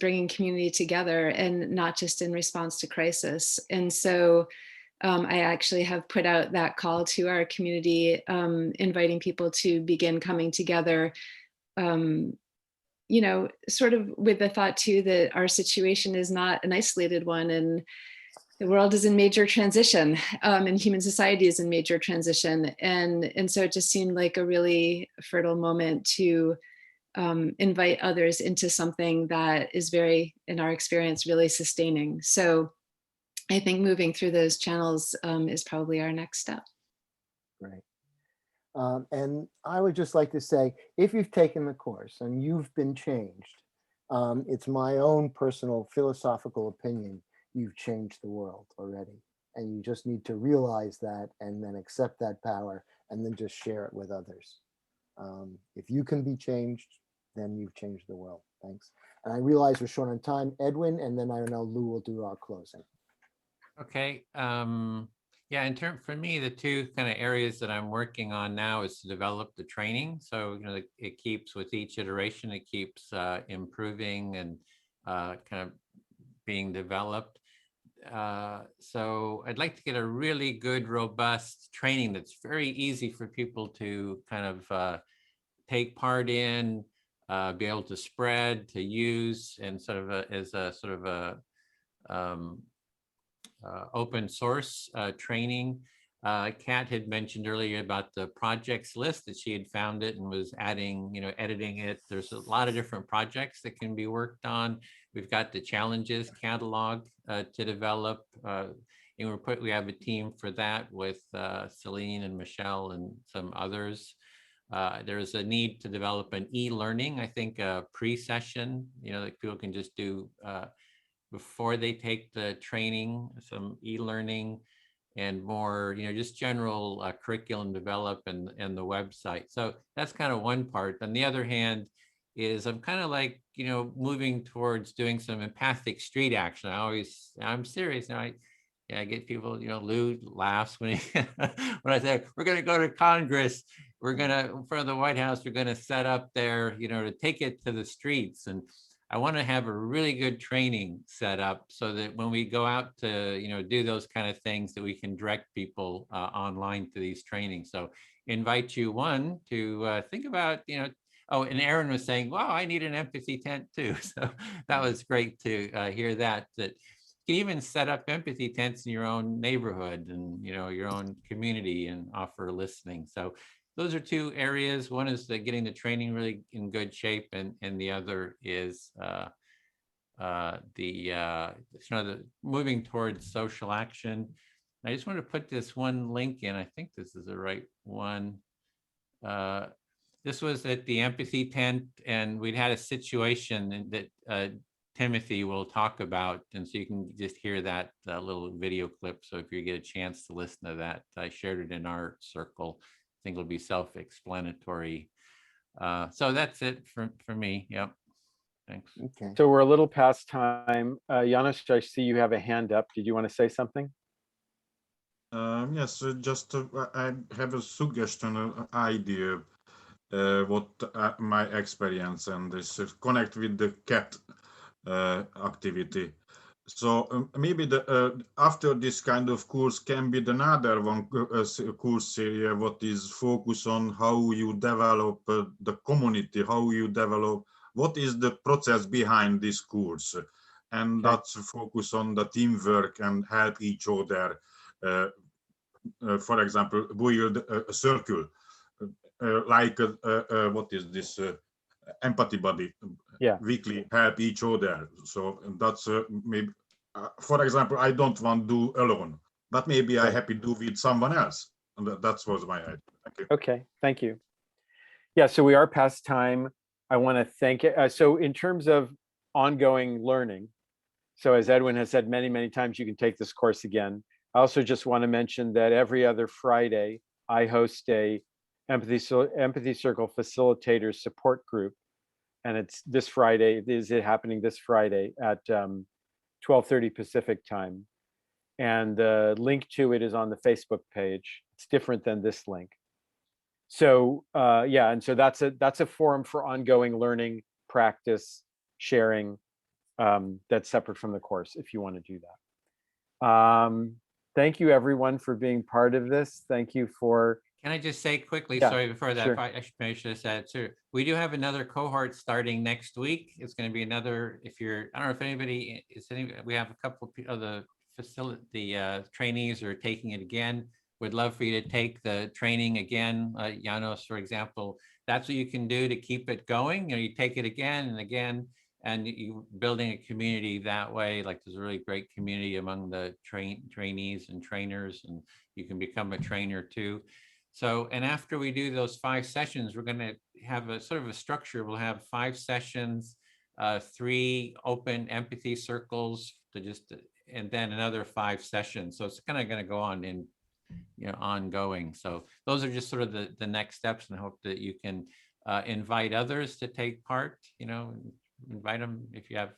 bringing community together, and not just in response to crisis. And so I actually have put out that call to our community, inviting people to begin coming together, you know, sort of with the thought too that our situation is not an isolated one, and the world is in major transition, and human society is in major transition. And so it just seemed like a really fertile moment to invite others into something that is very, in our experience, really sustaining. So I think moving through those channels is probably our next step. Right. And I would just like to say, if you've taken the course and you've been changed, it's my own personal philosophical opinion, you've changed the world already. And you just need to realize that, and then accept that power, and then just share it with others. If you can be changed, then you've changed the world. Thanks. And I realize we're short on time. Edwin, and then I know Lou will do our closing. Okay. Yeah, for me, the two kind of areas that I'm working on now is to develop the training. So, you know, it keeps with each iteration, it keeps improving and kind of being developed. So I'd like to get a really good, robust training that's very easy for people to kind of take part in, be able to spread, to use, and sort of as a sort of a open source training. Kat had mentioned earlier about the projects list, that she had found it and was adding, you know, editing it. There's a lot of different projects that can be worked on. We've got the challenges catalog to develop. And we have a team for that with Celine and Michelle and some others. There's a need to develop an e-learning, I think, a pre-session, you know, that people can just do before they take the training, some e-learning and more, you know, just general curriculum develop and the website. So that's kind of one part. On the other hand, is I'm kind of like, you know, moving towards doing some empathic street action. I'm serious now. I get people, you know, Lou laughs when when I say, we're going to go to Congress, we're going to, in front of the White House, we're going to set up there, you know, to take it to the streets. And I want to have a really good training set up so that when we go out to, you know, do those kind of things, that we can direct people online to these trainings. So invite you, one, to think about, you know, oh, and Aaron was saying, wow, I need an empathy tent too. So that was great to hear that you can even set up empathy tents in your own neighborhood and, you know, your own community and offer listening. So those are two areas. One is getting the training really in good shape, and the other is the moving towards social action. I just want to put this one link in. I think this is the right one. This was at the empathy tent, and we'd had a situation that Timothy will talk about, and so you can just hear that little video clip. So if you get a chance to listen to that, I shared it in our circle. I think it'll be self-explanatory. So that's it for me. Yep. Thanks. Okay. So we're a little past time. Janusz, I see you have a hand up. Did you want to say something? Yes, just I have a suggestion, an idea, what my experience, and this connect with the cat activity. So maybe after this kind of course can be another one course series what is focus on how you develop the community, how you develop, what is the process behind this course, and that's focus on the teamwork and help each other. For example, build a circle, like what is this empathy buddy? Yeah. Weekly help each other. So that's maybe, for example, I don't want to do alone, but maybe I happy do with someone else. And that was my idea. Thank you. Okay, thank you. Yeah, so we are past time. I want to thank it. So in terms of ongoing learning, so as Edwin has said many, many times, you can take this course again. I also just want to mention that every other Friday, I host a Empathy Circle Facilitator Support Group. And it's this Friday, is it happening this Friday at 12:30 Pacific time. And the link to it is on the Facebook page. It's different than this link. So yeah, and so that's a forum for ongoing learning, practice, sharing, that's separate from the course if you want to do that. Thank you everyone for being part of this. Thank you for. Can I just say quickly, Yeah, sorry, before that, sure. I should have said too. We do have another cohort starting next week. It's going to be another, if you're, I don't know if anybody is, we have a couple of the trainees are taking it again. Would love for you to take the training again. Janos, for example, that's what you can do to keep it going. You know, you take it again and again, and you building a community that way. Like there's a really great community among the trainees and trainers, and you can become a trainer too. So, and after we do those 5 sessions, we're going to have a sort of a structure. We'll have 5 sessions, 3 open empathy circles to just, and then another 5 sessions. So it's kind of going to go on in, you know, ongoing. So those are just sort of the next steps, and I hope that you can invite others to take part, you know, invite them if you have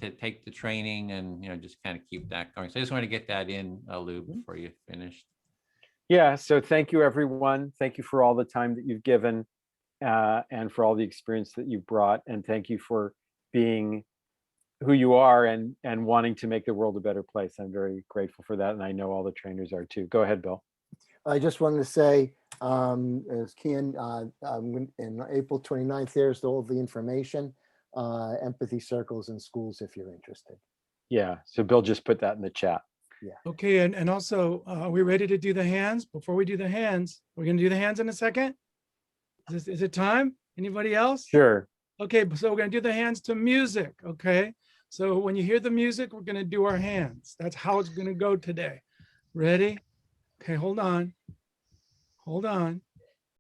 to take the training, and, you know, just kind of keep that going. So I just want to get that in, Lou, before you finished. Yeah, so thank you everyone. Thank you for all the time that you've given and for all the experience that you've brought. And thank you for being who you are and wanting to make the world a better place. I'm very grateful for that. And I know all the trainers are too. Go ahead, Bill. I just wanted to say, as Kian, in April 29th, there's all the information, empathy circles in schools if you're interested. Yeah, so Bill just put that in the chat. Yeah. Okay, and also, are we ready to do the hands? Before we do the hands, we're gonna do the hands in a second. Is it time? Anybody else? Sure. Okay, so we're gonna do the hands to music, okay? So when you hear the music, we're gonna do our hands. That's how it's gonna go today. Ready? Okay, hold on. Hold on.